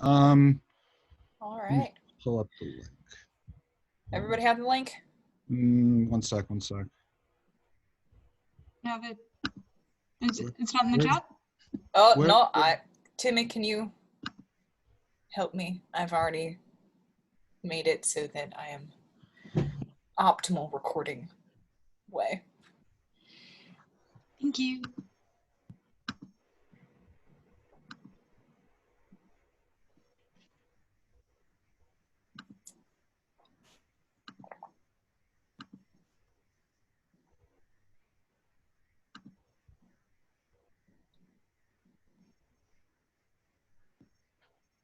All Let me right. pull up the link. Everybody have the link? One sec. Yeah, it's not in the chat? Oh, Where- no, Timmy, can you help me? I've already made it so that I am optimal recording way. Thank you.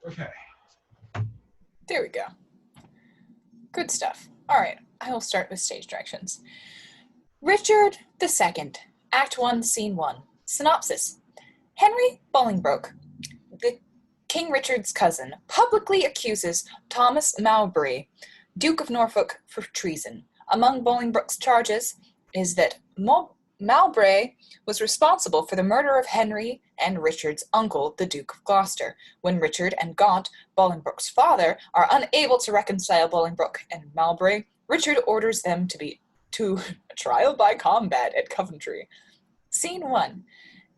Okay. There we go. Good stuff. All right, I will start with stage directions. Richard II, Act 1, Scene 1. Synopsis. Henry Bolingbroke, the King Richard's cousin, publicly accuses Thomas Mowbray, Duke of Norfolk, for treason. Among Bolingbroke's charges is that Mowbray was responsible for the murder of Henry and Richard's uncle, the Duke of Gloucester. When Richard and Gaunt, Bolingbroke's father, are unable to reconcile Bolingbroke and Mowbray, Richard orders them to a trial by combat at Coventry. Scene 1.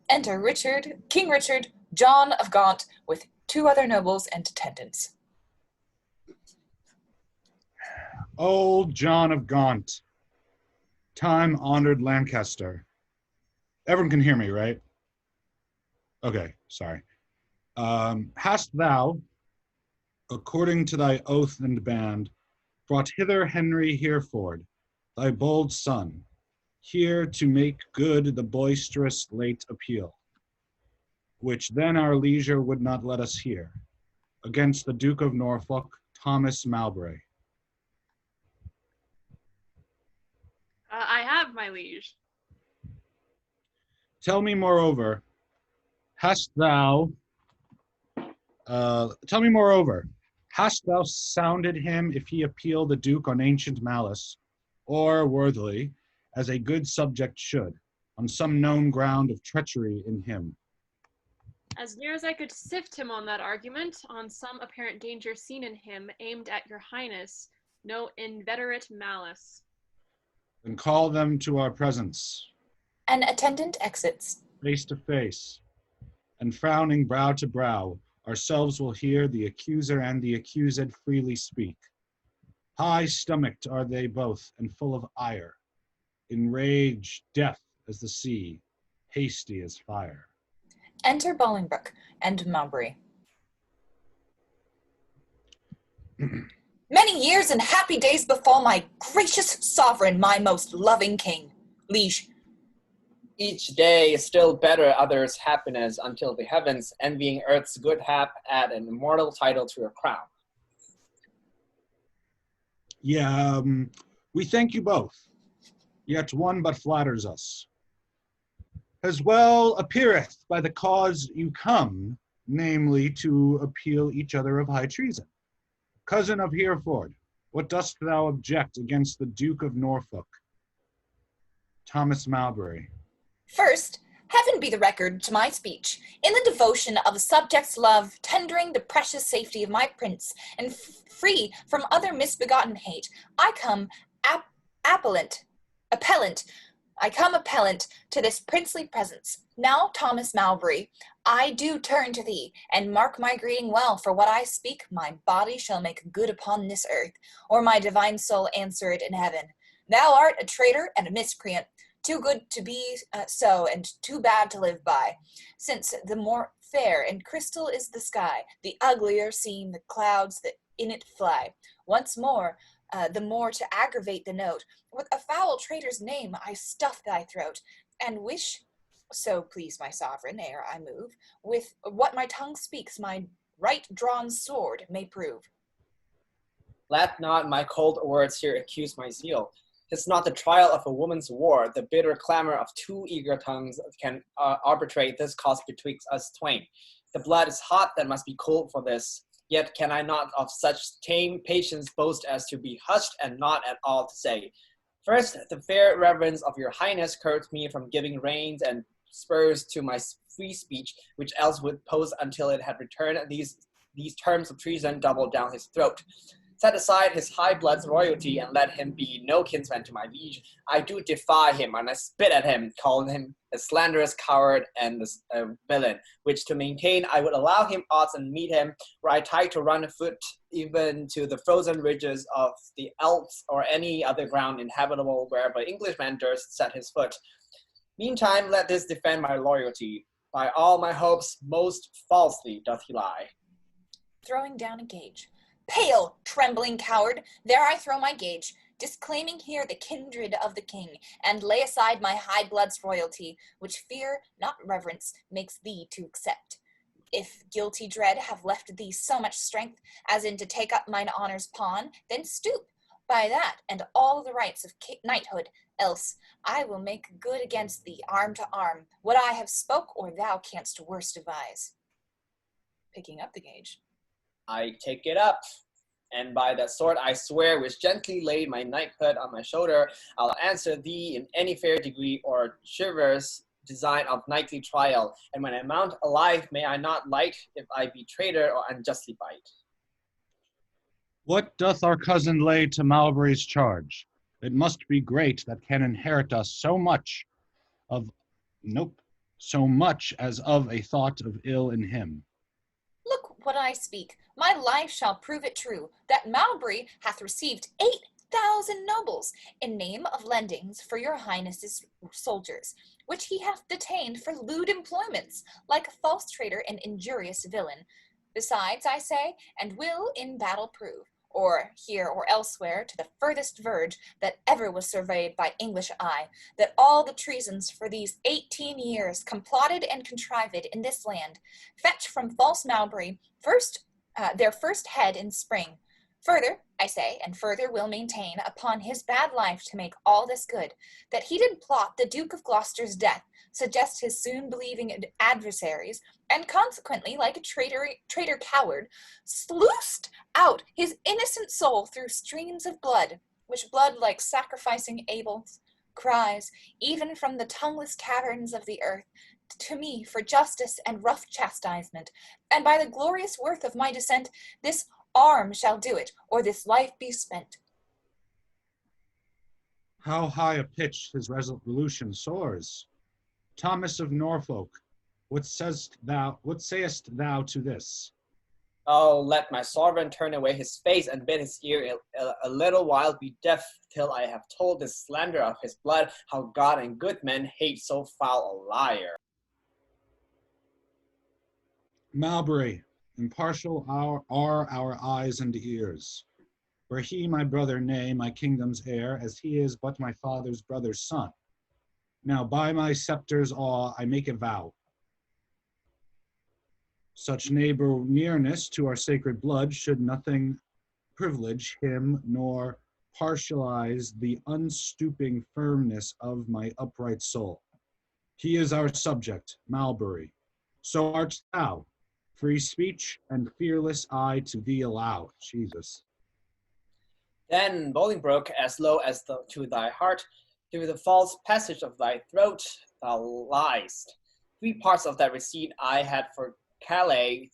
Enter King Richard, John of Gaunt, with 2 other nobles and attendants. Old John of Gaunt, time-honored Lancaster. Everyone can hear me, right? Okay, sorry. Hast thou, according to thy oath and band, brought hither Henry Hereford, thy bold son, here to make good the boisterous late appeal, which then our leisure would not let us hear, against the Duke of Norfolk, Thomas Mowbray. I have, my liege. Tell me moreover, hast thou sounded him if he appeal the Duke on ancient malice, or worthily, as a good subject should, on some known ground of treachery in him? As near as I could sift him on that argument, on some apparent danger seen in him, aimed at your highness, no inveterate malice. Then call them to our presence, An attendant exits. face to face, and frowning brow to brow, ourselves will hear the accuser and the accused freely speak. High-stomached are they both, and full of ire, in rage, death as the sea, hasty as fire. Enter Bolingbroke and Mowbray. Many years and happy days befall my gracious sovereign, my most loving king. Liege. Each day is still better others' happiness, until the heavens, envying earth's good hap, add an immortal title to your crown. Yeah, we thank you both, yet one but flatters us. As well appeareth by the cause you come, namely to appeal each other of high treason. Cousin of Hereford, what dost thou object against the Duke of Norfolk, Thomas Mowbray? First, heaven be the record to my speech. In the devotion of a subject's love, tendering the precious safety of my prince, and free from other misbegotten hate, I come appellant to this princely presence. Now, Thomas Mowbray, I do turn to thee, and mark my greeting well, for what I speak, my body shall make good upon this earth, or my divine soul answer it in heaven. Thou art a traitor and a miscreant, too good to be so, and too bad to live by. Since the more fair and crystal is the sky, the uglier seem the clouds that in it fly. Once more, the more to aggravate the note, with a foul traitor's name I stuff thy throat, and wish, so please my sovereign, ere I move, with what my tongue speaks, my right drawn sword may prove. Let not my cold words here accuse my zeal. 'Tis not the trial of a woman's war, the bitter clamor of 2 eager tongues can arbitrate this cause betwixt us twain. The blood is hot that must be cooled for this, yet can I not of such tame patience boast as to be hushed and not at all to say. First, the fair reverence of your highness curbs me from giving reins and spurs to my free speech, which else would pose until it had returned these these terms of treason double down his throat. Set aside his high blood's royalty and let him be no kinsman to my liege. I do defy him, and I spit at him, calling him a slanderous coward and a villain, which to maintain I would allow him odds and meet him, were I tied to run afoot even to the frozen ridges of the Alps or any other ground inhabitable wherever Englishman durst set his foot. Meantime, let this defend my loyalty. By all my hopes, most falsely doth he lie. Throwing down a gage. Pale, trembling coward, there I throw my gage, disclaiming here the kindred of the king, and lay aside my high blood's royalty, which fear, not reverence, makes thee to accept. If guilty dread have left thee so much strength, as in to take up mine honor's pawn, then stoop, by that and all the rights of knighthood, else I will make good against thee, arm to arm, what I have spoke or thou canst worse devise. Picking up the gage. I take it up, and by that sword I swear, which gently laid my knighthood on my shoulder, I'll answer thee in any fair degree or chivalrous design of knightly trial, and when I mount alive may I not light if I be traitor or unjustly bite. What doth our cousin lay to Mowbray's charge? It must be great that can inherit us so much as of a thought of ill in him. Look what I speak, my life shall prove it true, that Mowbray hath received 8,000 nobles in name of lendings for your highness's soldiers, which he hath detained for lewd employments, like a false traitor and injurious villain. Besides, I say, and will in battle prove, or here or elsewhere to the furthest verge that ever was surveyed by English eye, that all the treasons for these 18 years complotted and contrived in this land fetch from false Mowbray their first head in spring. Further, I say, and further will maintain upon his bad life to make all this good, that he did plot the Duke of Gloucester's death, suggest his soon believing adversaries, and consequently, like a traitor coward, sluiced out his innocent soul through streams of blood, which blood, like sacrificing Abel's, cries, even from the tongueless caverns of the earth, to me for justice and rough chastisement, and by the glorious worth of my descent, this arm shall do it, or this life be spent. How high a pitch his resolution soars! Thomas of Norfolk, what sayest thou to this? Oh, let my sovereign turn away his face and bid his ear a little while be deaf, till I have told this slander of his blood, how God and good men hate so foul a liar. Mowbray, impartial are our eyes and ears. Were he my brother, nay, my kingdom's heir, as he is but my father's brother's son. Now by my scepter's awe I make a vow. Such neighbor nearness to our sacred blood should nothing privilege him, nor partialize the unstooping firmness of my upright soul. He is our subject, Mowbray. So art thou. Free speech and fearless eye to thee allow. Jesus. Then Bolingbroke, as low as to thy heart, through the false passage of thy throat, thou liest. 3 parts of that receipt I had for Calais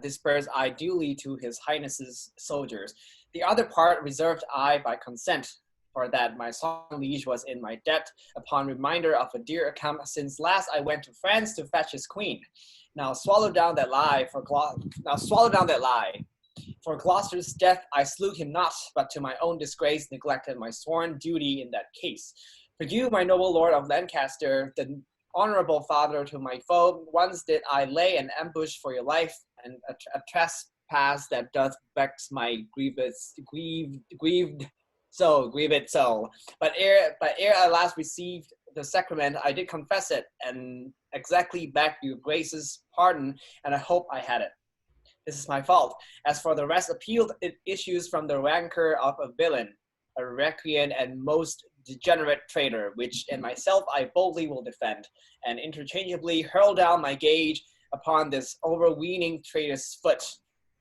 dispersed I duly to his highness's soldiers. The other part reserved I by consent, for that my son liege was in my debt, upon reminder of a dear account since last I went to France to fetch his queen. Now swallow down that lie. For Gloucester's death I slew him not, but to my own disgrace neglected my sworn duty in that case. For you, my noble lord of Lancaster, the honorable father to my foe, once did I lay an ambush for your life, and a trespass that doth vex my grieved soul. But ere I last received the sacrament, I did confess it, and exactly beg your grace's pardon, and I hope I had it. This is my fault. As for the rest appealed, it issues from the rancor of a villain, a recreant and most degenerate traitor, which in myself I boldly will defend, and interchangeably hurl down my gage upon this overweening traitor's foot.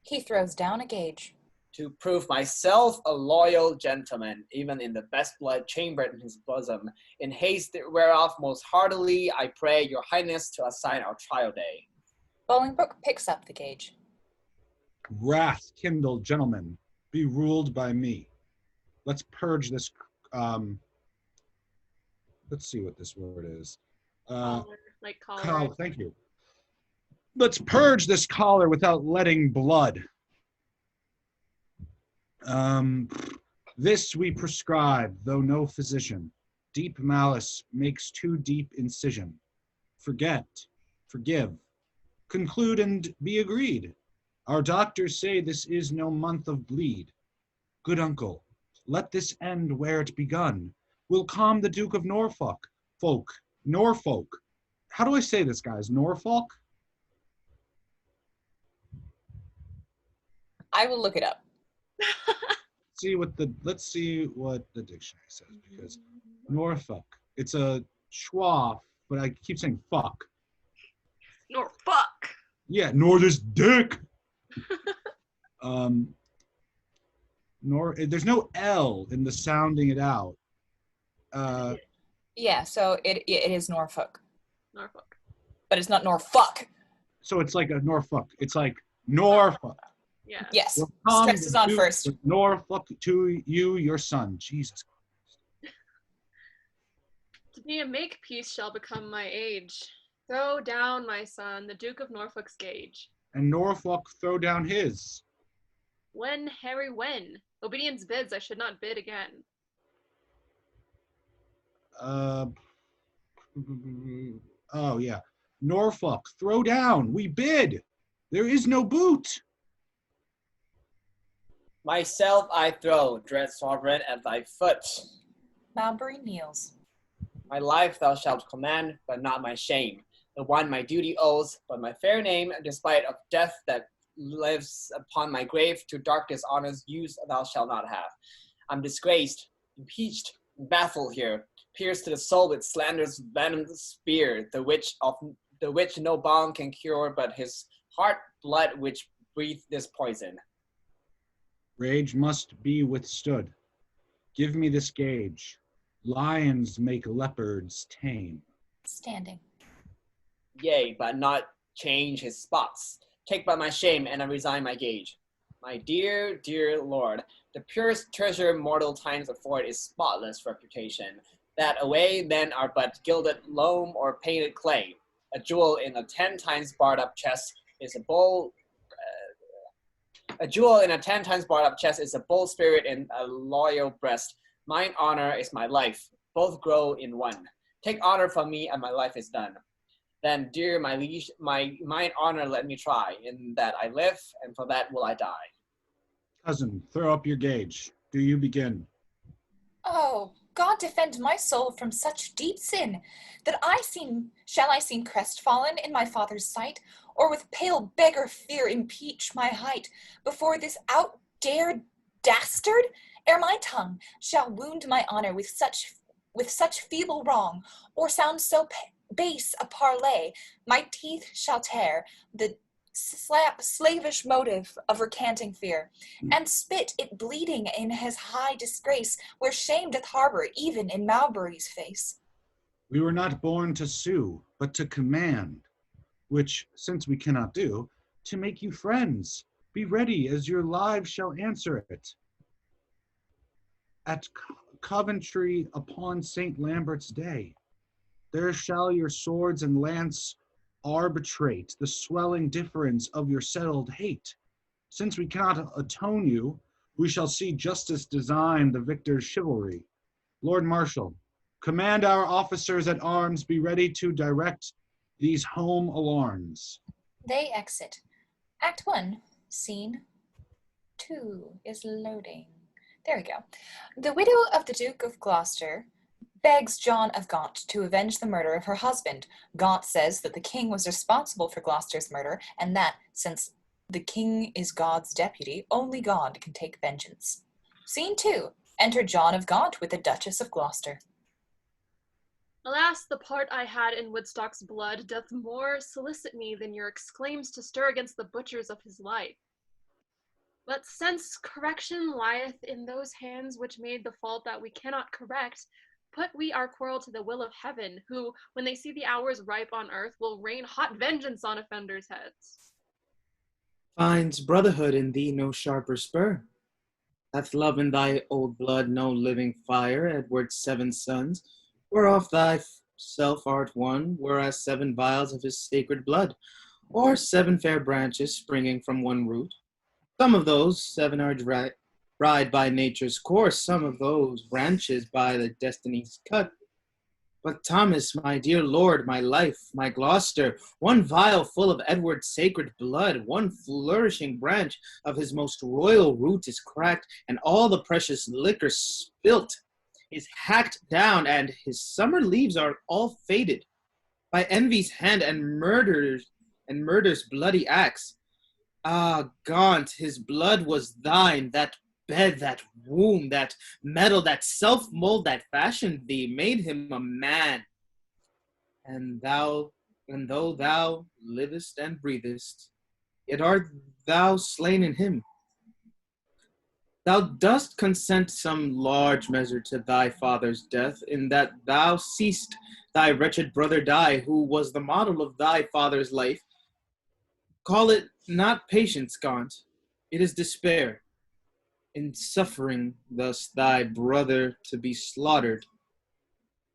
He throws down a gage. To prove myself a loyal gentleman, even in the best blood chambered in his bosom, in haste whereof most heartily I pray your highness to assign our trial day. Bolingbroke picks up the gage. Wrath kindled, gentlemen, be ruled by me. Let's purge this. Let's see what this word is. Collar, like collar. Thank you. Let's purge this collar without letting blood. This we prescribe, though no physician. Deep malice makes too deep incision. Forget, forgive, conclude and be agreed. Our doctors say this is no month of bleed. Good uncle, let this end where it begun. We'll calm the Duke of Norfolk. Norfolk. How do I say this, guys? Norfolk? I will look it up. Let's see what the dictionary says, because Norfolk, it's a schwa, but I keep saying fuck. Nor fuck. Yeah, nor this dick. There's no L in the sounding it out. Yeah, so it is Norfolk, Norfolk. but it's not Norfolk. So it's like a Norfolk. It's like Norfolk. Yeah. Yes, Will come stress is on the first. Duke of Norfolk to you, your son. Jesus. To be a makepeace shall become my age. Throw down, my son, the Duke of Norfolk's gage. And Norfolk throw down his. When, Harry, when? Obedience bids, I should not bid again. Oh yeah. Norfolk, throw down. We bid. There is no boot. Myself I throw, dread sovereign, at thy foot. Mowbray kneels. My life thou shalt command, but not my shame. The one my duty owes, but my fair name, despite of death that lives upon my grave, to dark dishonors use thou shalt not have. I'm disgraced, impeached, baffled here, pierced to the soul with slander's venomous spear, the which no balm can cure, but his heart blood which breathe this poison. Rage must be withstood. Give me this gauge. Lions make leopards tame. Standing. Yea, but not change his spots. Take but my shame, and I resign my gage. My dear, dear Lord, the purest treasure mortal times afford is spotless reputation. That away men are but gilded loam or painted clay. A jewel in a 10 times barred up chest is a bold spirit in a loyal breast. Mine honor is my life. Both grow in one. Take honor from me, and my life is done. Then, dear my liege, mine honor let me try, in that I live, and for that will I die. Cousin, throw up your gauge. Do you begin? Oh, God defend my soul from such deep sin, that shall I seem crestfallen in my father's sight, or with pale beggar fear impeach my height before this outdared dastard, ere my tongue shall wound my honor with such feeble wrong, or sound so base a parley, my teeth shall tear the slavish motive of recanting fear, and spit it bleeding in his high disgrace, where shame doth harbor even in Mowbray's face. We were not born to sue, but to command, which, since we cannot do, to make you friends. Be ready, as your lives shall answer it. At Coventry upon St. Lambert's day, there shall your swords and lance arbitrate the swelling difference of your settled hate. Since we cannot atone you, we shall see justice design the victor's chivalry. Lord Marshal, command our officers at arms be ready to direct these home alarms. They exit. Act 1, Scene 2 is loading. There we go. The widow of the Duke of Gloucester begs John of Gaunt to avenge the murder of her husband. Gaunt says that the king was responsible for Gloucester's murder, and that, since the king is God's deputy, only God can take vengeance. Scene 2. Enter John of Gaunt with the Duchess of Gloucester. Alas, the part I had in Woodstock's blood doth more solicit me than your exclaims to stir against the butchers of his life. But since correction lieth in those hands which made the fault that we cannot correct, put we our quarrel to the will of heaven, who, when they see the hours ripe on earth, will rain hot vengeance on offenders' heads. Finds brotherhood in thee no sharper spur. Hath love in thy old blood no living fire, Edward's 7 sons, whereof thyself art one, whereas 7 vials of his sacred blood, or 7 fair branches springing from one root. Some of those 7 are dried by nature's course, some of those branches by the destiny's cut. But Thomas, my dear lord, my life, my Gloucester, 1 vial full of Edward's sacred blood, 1 flourishing branch of his most royal root is cracked, and all the precious liquor spilt is hacked down, and his summer leaves are all faded by envy's hand and murder's bloody axe. Ah, Gaunt, his blood was thine, that bed, that womb, that metal, that self-mold that fashioned thee, made him a man. And though thou livest and breathest, yet art thou slain in him. Thou dost consent some large measure to thy father's death, in that thou seest thy wretched brother die, who was the model of thy father's life. Call it not patience, Gaunt, it is despair. In suffering thus thy brother to be slaughtered,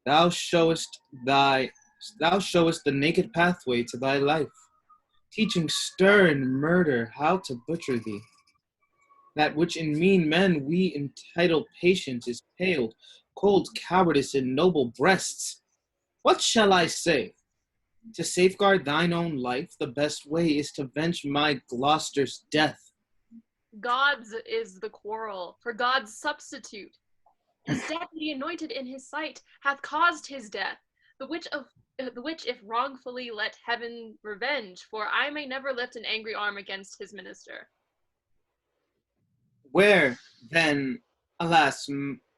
thou showest the naked pathway to thy life, teaching stern murder how to butcher thee. That which in mean men we entitle patience is paled, cold cowardice in noble breasts. What shall I say? To safeguard thine own life, the best way is to venge my Gloucester's death. God's is the quarrel, for God's substitute. His deputy anointed in his sight hath caused his death, the which if wrongfully let heaven revenge, for I may never lift an angry arm against his minister. Where, then, alas,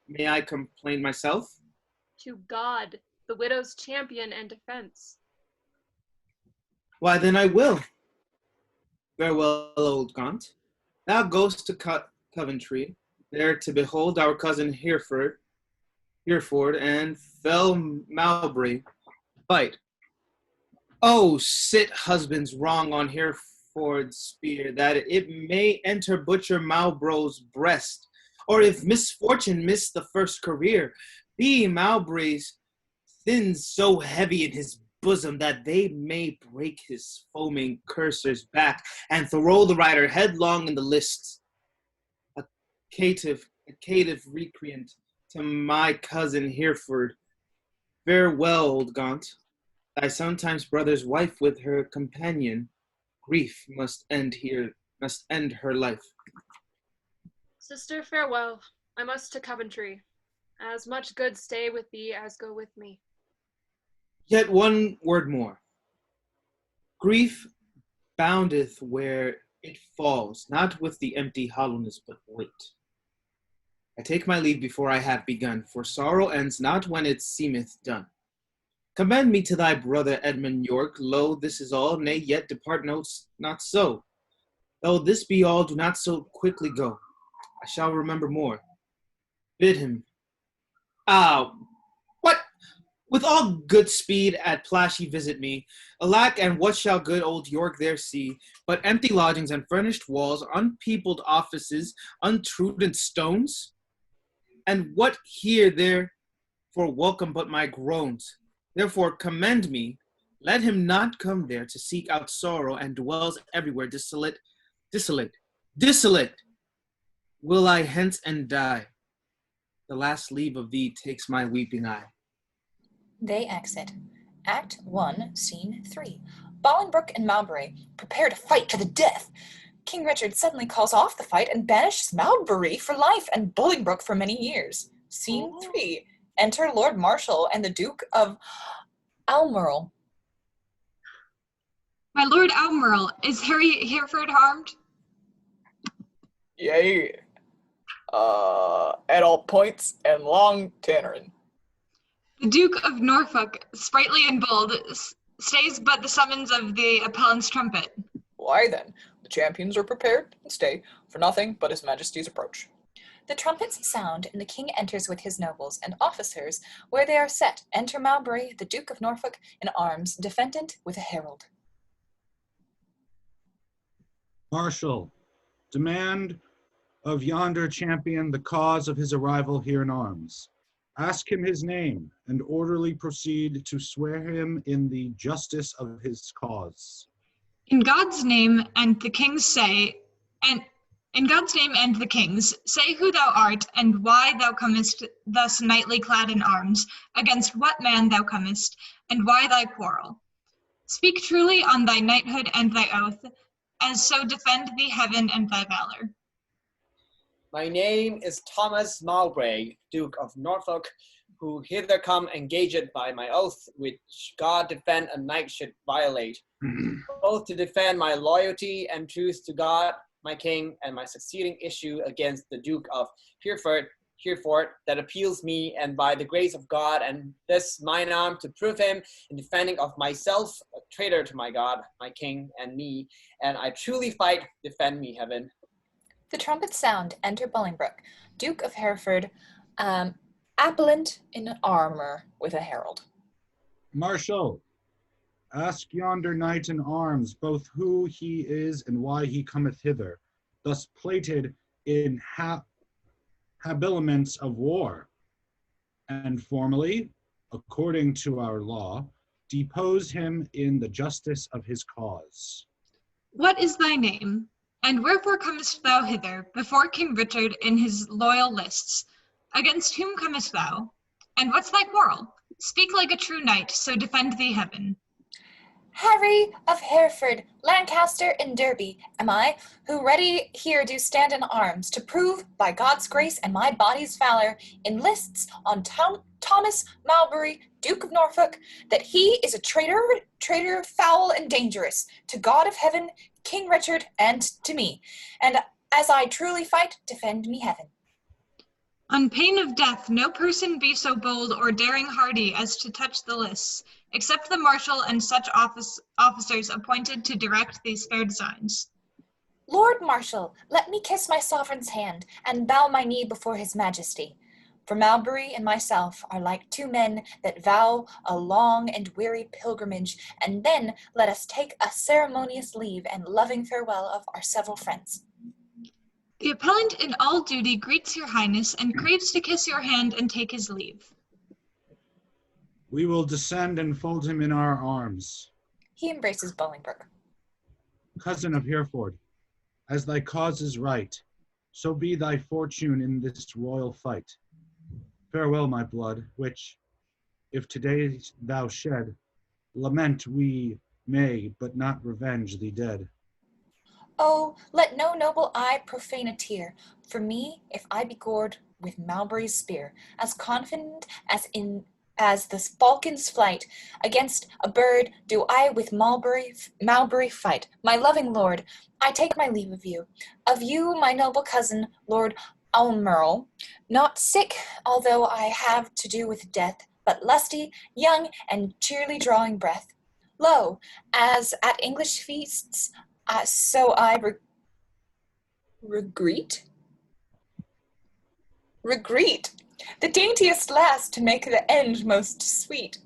may I complain myself? To God, the widow's champion and defense. Why, then I will. Farewell, old Gaunt. Thou goest to Coventry, there to behold our cousin Hereford and fell Mowbray fight. Oh, sit husbands wrong on Hereford's spear, that it may enter butcher Mowbray's breast, or if misfortune miss the first career, be Mowbray's sins so heavy in his bosom that they may break his foaming cursor's back and throw the rider headlong in the lists. A caitiff recreant to my cousin Hereford. Farewell, old Gaunt. Thy sometimes brother's wife with her companion. Grief must end her life. Sister, farewell. I must to Coventry. As much good stay with thee as go with me. Yet 1 word more. Grief boundeth where it falls, not with the empty hollowness, but weight. I take my leave before I have begun, for sorrow ends not when it seemeth done. Commend me to thy brother Edmund York. Lo, this is all, nay, yet depart not so. Though this be all, do not so quickly go. I shall remember more. Bid him. What? With all good speed at Plashy visit me. Alack, and what shall good old York there see, but empty lodgings and furnished walls, unpeopled offices, untrodden stones? And what here there for welcome but my groans? Therefore commend me, let him not come there to seek out sorrow, and dwells everywhere desolate. Will I hence and die? The last leave of thee takes my weeping eye. They exit. Act 1, Scene 3. Bolingbroke and Mowbray prepare to fight to the death. King Richard suddenly calls off the fight and banishes Mowbray for life and Bolingbroke for many years. Scene 3. Enter Lord Marshal and the Duke of Almirall. My Lord Almirall, is Harry Hereford harmed? Yea. At all points and long tannering. The Duke of Norfolk, sprightly and bold, stays but the summons of the appellant's trumpet. Why then, the champions are prepared and stay for nothing but his majesty's approach. The trumpets sound, and the king enters with his nobles and officers, where they are set. Enter Mowbray, the Duke of Norfolk, in arms, defendant with a herald. Marshal, demand of yonder champion the cause of his arrival here in arms. Ask him his name, and orderly proceed to swear him in the justice of his cause. In God's name and the kings say, and in God's name and the kings, say who thou art, and why thou comest thus knightly clad in arms, against what man thou comest, and why thy quarrel. Speak truly on thy knighthood and thy oath, as so defend thee heaven and thy valor. My name is Thomas Mowbray, Duke of Norfolk, who hither come engaged by my oath, which God defend a knight should violate, both to defend my loyalty and truth to God, my king, and my succeeding issue against the Duke of Hereford that appeals me, and by the grace of God and this mine arm to prove him in defending of myself, a traitor to my God, my king, and me, and I truly fight, defend me, heaven. The trumpets sound. Enter Bolingbroke, Duke of Hereford, appellant in armor with a herald. Marshal, ask yonder knight in arms both who he is and why he cometh hither, thus plated in habiliments of war, and formally, according to our law, depose him in the justice of his cause. What is thy name? And wherefore comest thou hither, before King Richard in his loyal lists? Against whom comest thou? And what's thy quarrel? Speak like a true knight, so defend thee heaven. Harry of Hereford, Lancaster, and Derby am I, who ready here do stand in arms, to prove, by God's grace and my body's valor, in lists on Thomas Mowbray, Duke of Norfolk, that he is a traitor foul and dangerous, to God of heaven, King Richard, and to me. And as I truly fight, defend me heaven. On pain of death, no person be so bold or daring hardy as to touch the lists, except the marshal and such officers appointed to direct these fair designs. Lord Marshal, let me kiss my sovereign's hand, and bow my knee before his majesty. For Mowbray and myself are like two men that vow a long and weary pilgrimage, and then let us take a ceremonious leave and loving farewell of our several friends. The appellant in all duty greets your highness and craves to kiss your hand and take his leave. We will descend and fold him in our arms. He embraces Bolingbroke. Cousin of Hereford, as thy cause is right, so be thy fortune in this royal fight. Farewell, my blood, which, if today thou shed, lament we may, but not revenge thee dead. Oh, let no noble eye profane a tear, for me, if I be gored with Mowbray's spear, as confident as the falcon's flight, against a bird do I with Mowbray fight. My loving lord, I take my leave of you, my noble cousin, Lord Almerle, not sick, although I have to do with death, but lusty, young, and cheerly drawing breath. Lo, as at English feasts, so I regret the daintiest last to make the end most sweet.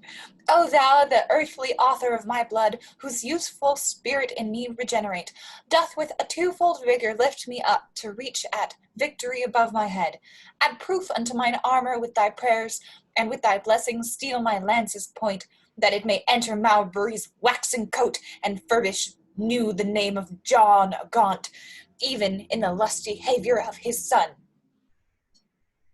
O thou, the earthly author of my blood, whose useful spirit in me regenerate, doth with a twofold vigor lift me up to reach at victory above my head. Add proof unto mine armor with thy prayers, and with thy blessings steel my lance's point, that it may enter Mowbray's waxen coat, and furbish new the name of John of Gaunt, even in the lusty behavior of his son.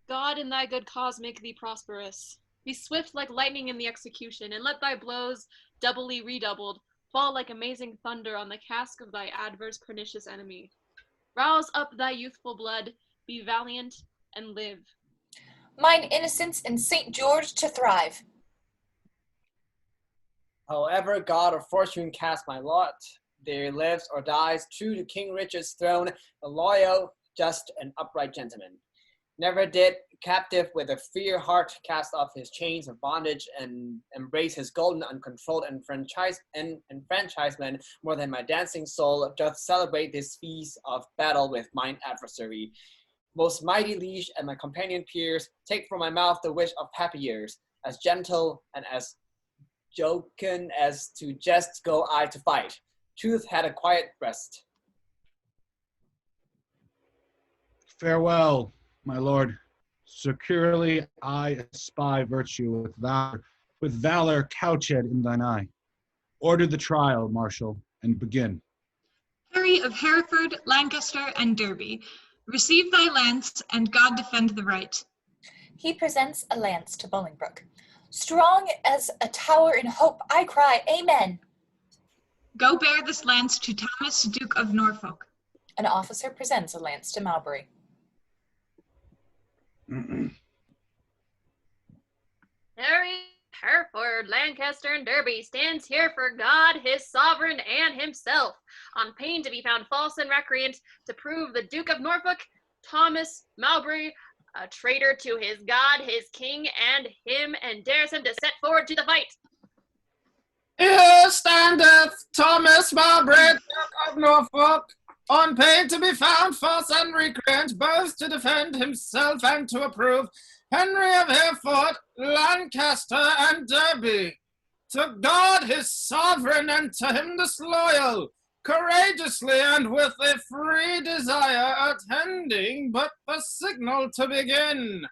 God in thy good cause make thee prosperous. Be swift like lightning in the execution, and let thy blows, doubly redoubled, fall like amazing thunder on the casque of thy adverse pernicious enemy. Rouse up thy youthful blood, be valiant, and live. Mine innocence in St. George to thrive. However God or fortune cast my lot, there lives or dies true to King Richard's throne, a loyal, just, and upright gentleman. Never did captive with a freer heart cast off his chains of bondage and embrace his golden uncontrolled enfranchisement more than my dancing soul doth celebrate this feast of battle with mine adversary. Most mighty liege and my companion peers, take from my mouth the wish of happy years, as gentle and as jocund as to jest go I to fight. Truth had a quiet breast. Farewell, my lord. Securely I espy virtue with valor couched in thine eye. Order the trial, Marshal, and begin. Harry of Hereford, Lancaster, and Derby, receive thy lance, and God defend the right. He presents a lance to Bolingbroke. Strong as a tower in hope, I cry, Amen. Go bear this lance to Thomas, Duke of Norfolk. An officer presents a lance to Mowbray. Harry, Hereford, Lancaster, and Derby stands here for God, his sovereign, and himself, on pain to be found false and recreant, to prove the Duke of Norfolk, Thomas Mowbray, a traitor to his God, his king, and him, and dares him to set forward to the fight. Here standeth Thomas Mowbray, Duke of Norfolk, on pain to be found false and recreant, both to defend himself and to approve Henry of Hereford, Lancaster, and Derby. To God his sovereign, and to him disloyal, courageously and with a free desire, attending but the signal to begin.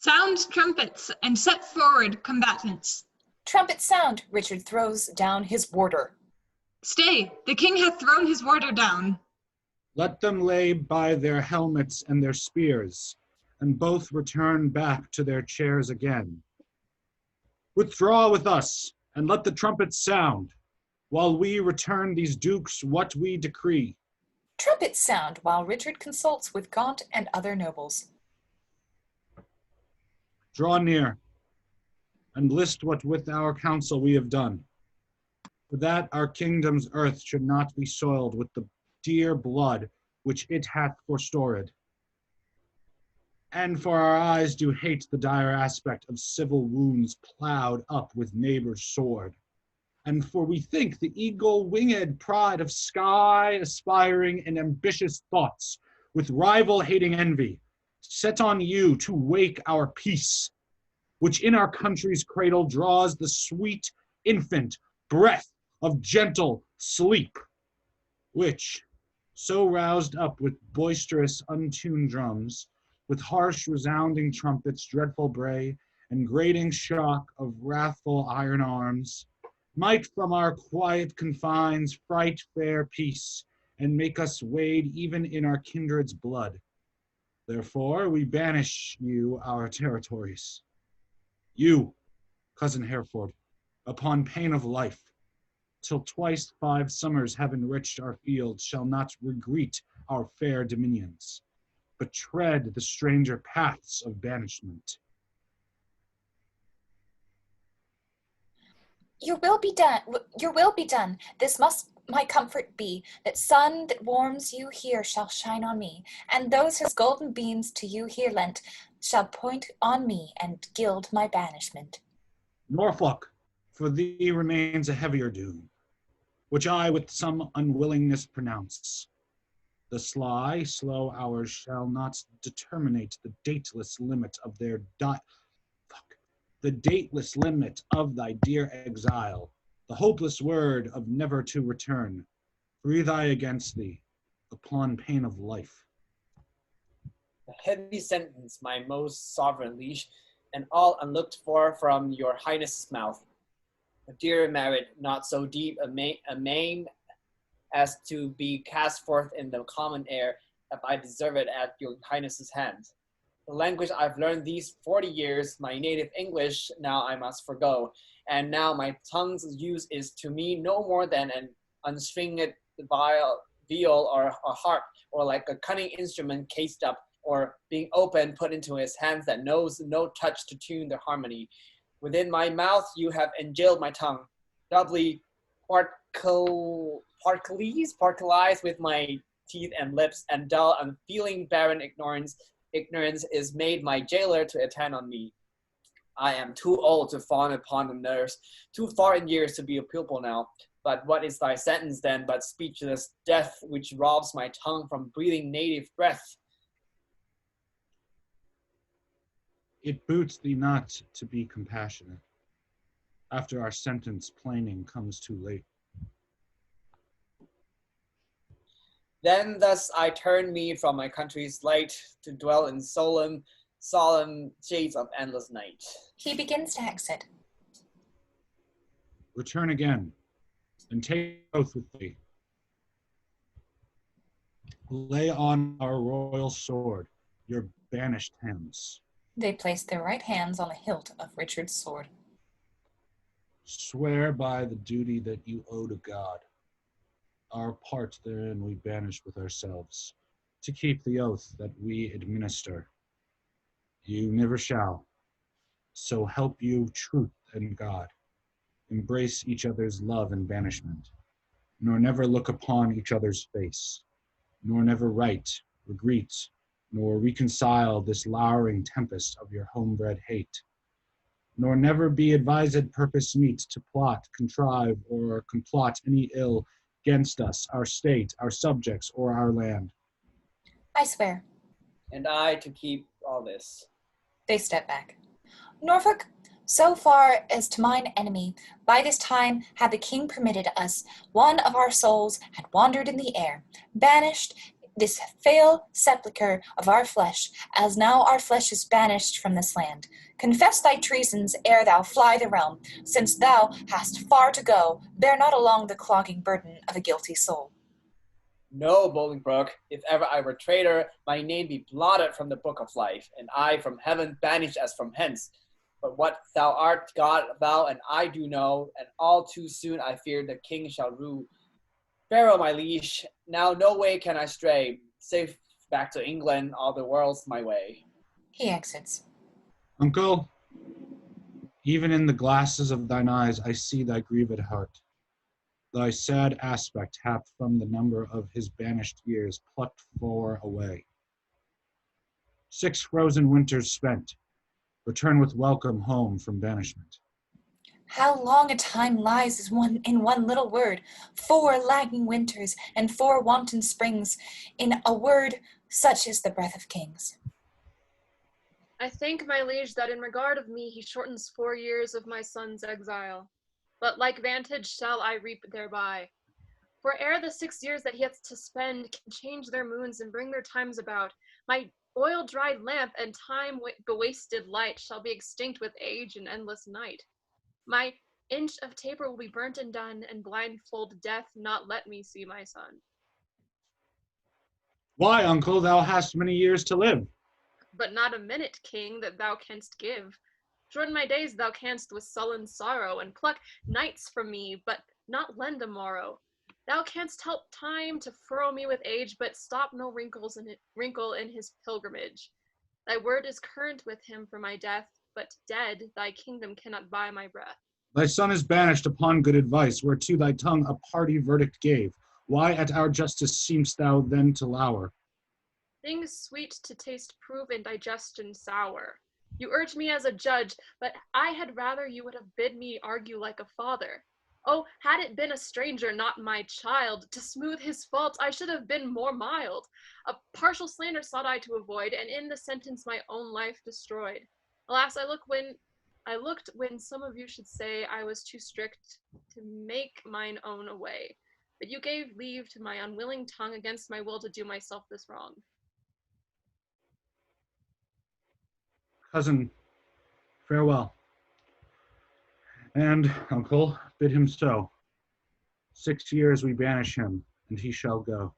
Sound trumpets, and set forward combatants. Trumpet sound, Richard throws down his warder. Stay, the king hath thrown his warder down. Let them lay by their helmets and their spears, and both return back to their chairs again. Withdraw with us, and let the trumpets sound, while we return these dukes what we decree. Trumpets sound while Richard consults with Gaunt and other nobles. Draw near, and list what with our counsel we have done, for that our kingdom's earth should not be soiled with the dear blood which it hath forestored. And for our eyes do hate the dire aspect of civil wounds plowed up with neighbor's sword. And for we think the eagle-winged pride of sky aspiring and ambitious thoughts, with rival-hating envy, set on you to wake our peace, which in our country's cradle draws the sweet infant breath of gentle sleep, which, so roused up with boisterous untuned drums, with harsh resounding trumpets, dreadful bray, and grating shock of wrathful iron arms, might from our quiet confines fright fair peace, and make us wade even in our kindred's blood. Therefore we banish you our territories. You, cousin Hereford, upon pain of life, till twice 5 summers have enriched our fields, shall not regreet our fair dominions, but tread the stranger paths of banishment. Your will be done. Your will be done. This must my comfort be, that sun that warms you here shall shine on me, and those his golden beams to you here lent shall point on me and gild my banishment. Norfolk, for thee remains a heavier doom, which I with some unwillingness pronounce. The sly, slow hours shall not determinate the dateless limit of their the dateless limit of thy dear exile, the hopeless word of never to return. Breathe I against thee, upon pain of life. A heavy sentence, my most sovereign liege, and all unlooked for from your highness' mouth. A dear merit, not so deep a maim as to be cast forth in the common air, if I deserve it at your highness' hand. The language I've learned these 40 years, my native English, now I must forgo, and now my tongue's use is to me no more than an unstringed viol or a harp, or like a cunning instrument cased up, or being open put into his hands that knows no touch to tune the harmony. Within my mouth you have enjailed my tongue, doubly particularized with my teeth and lips, and dull, unfeeling, barren ignorance is made my jailer to attend on me. I am too old to fawn upon the nerves, too far in years to be a pupil now. But what is thy sentence then but speechless death, which robs my tongue from breathing native breath? It boots thee not to be compassionate, after our sentence plaining comes too late. Then thus I turn me from my country's light to dwell in solemn shades of endless night. He begins to exit. Return again, and take oath with thee. Lay on our royal sword your banished hands. They place their right hands on the hilt of Richard's sword. Swear by the duty that you owe to God. Our part therein we banish with ourselves, to keep the oath that we administer. You never shall, so help you truth and God, embrace each other's love and banishment, nor never look upon each other's face, nor never write, regret, nor reconcile this lowering tempest of your homebred hate, nor never be advised purpose meet to plot, contrive, or complot any ill against us, our state, our subjects, or our land. I swear. And I to keep all this. They step back. Norfolk, so far as to mine enemy, by this time had the king permitted us, one of our souls had wandered in the air, banished this fail sepulchre of our flesh, as now our flesh is banished from this land. Confess thy treasons ere thou fly the realm, since thou hast far to go, bear not along the clogging burden of a guilty soul. No, Bolingbroke, if ever I were traitor, my name be blotted from the book of life, and I from heaven banished as from hence. But what thou art, God, thou and I do know, and all too soon I fear the king shall rue. Farewell, my liege, now no way can I stray, safe back to England, all the world's my way. He exits. Uncle, even in the glasses of thine eyes I see thy grieved heart. Thy sad aspect hath from the number of his banished years plucked 4 away. 6 frozen winters spent, return with welcome home from banishment. How long a time lies in one little word, 4 lagging winters and 4 wanton springs, in a word such is the breath of kings. I think, my liege, that in regard of me he shortens 4 years of my son's exile. But like vantage shall I reap thereby. For ere the 6 years that he hath to spend can change their moons and bring their times about, my oil-dried lamp and time-bewasted light shall be extinct with age and endless night. My inch of taper will be burnt and done, and blindfold death not let me see my son. Why, uncle, thou hast many years to live. But not a minute, king, that thou canst give. Shorten my days thou canst with sullen sorrow, and pluck nights from me, but not lend a morrow. Thou canst help time to furrow me with age, but stop no wrinkle in his pilgrimage. Thy word is current with him for my death, but dead thy kingdom cannot buy my breath. Thy son is banished upon good advice, whereto thy tongue a party verdict gave. Why at our justice seemst thou then to lour? Things sweet to taste prove in digestion sour. You urge me as a judge, but I had rather you would have bid me argue like a father. Oh, had it been a stranger, not my child, to smooth his faults I should have been more mild. A partial slander sought I to avoid, and in the sentence my own life destroyed. Alas, I looked when some of you should say I was too strict to make mine own away. But you gave leave to my unwilling tongue against my will to do myself this wrong. Cousin, farewell. And, uncle, bid him so. 6 years we banish him, and he shall go.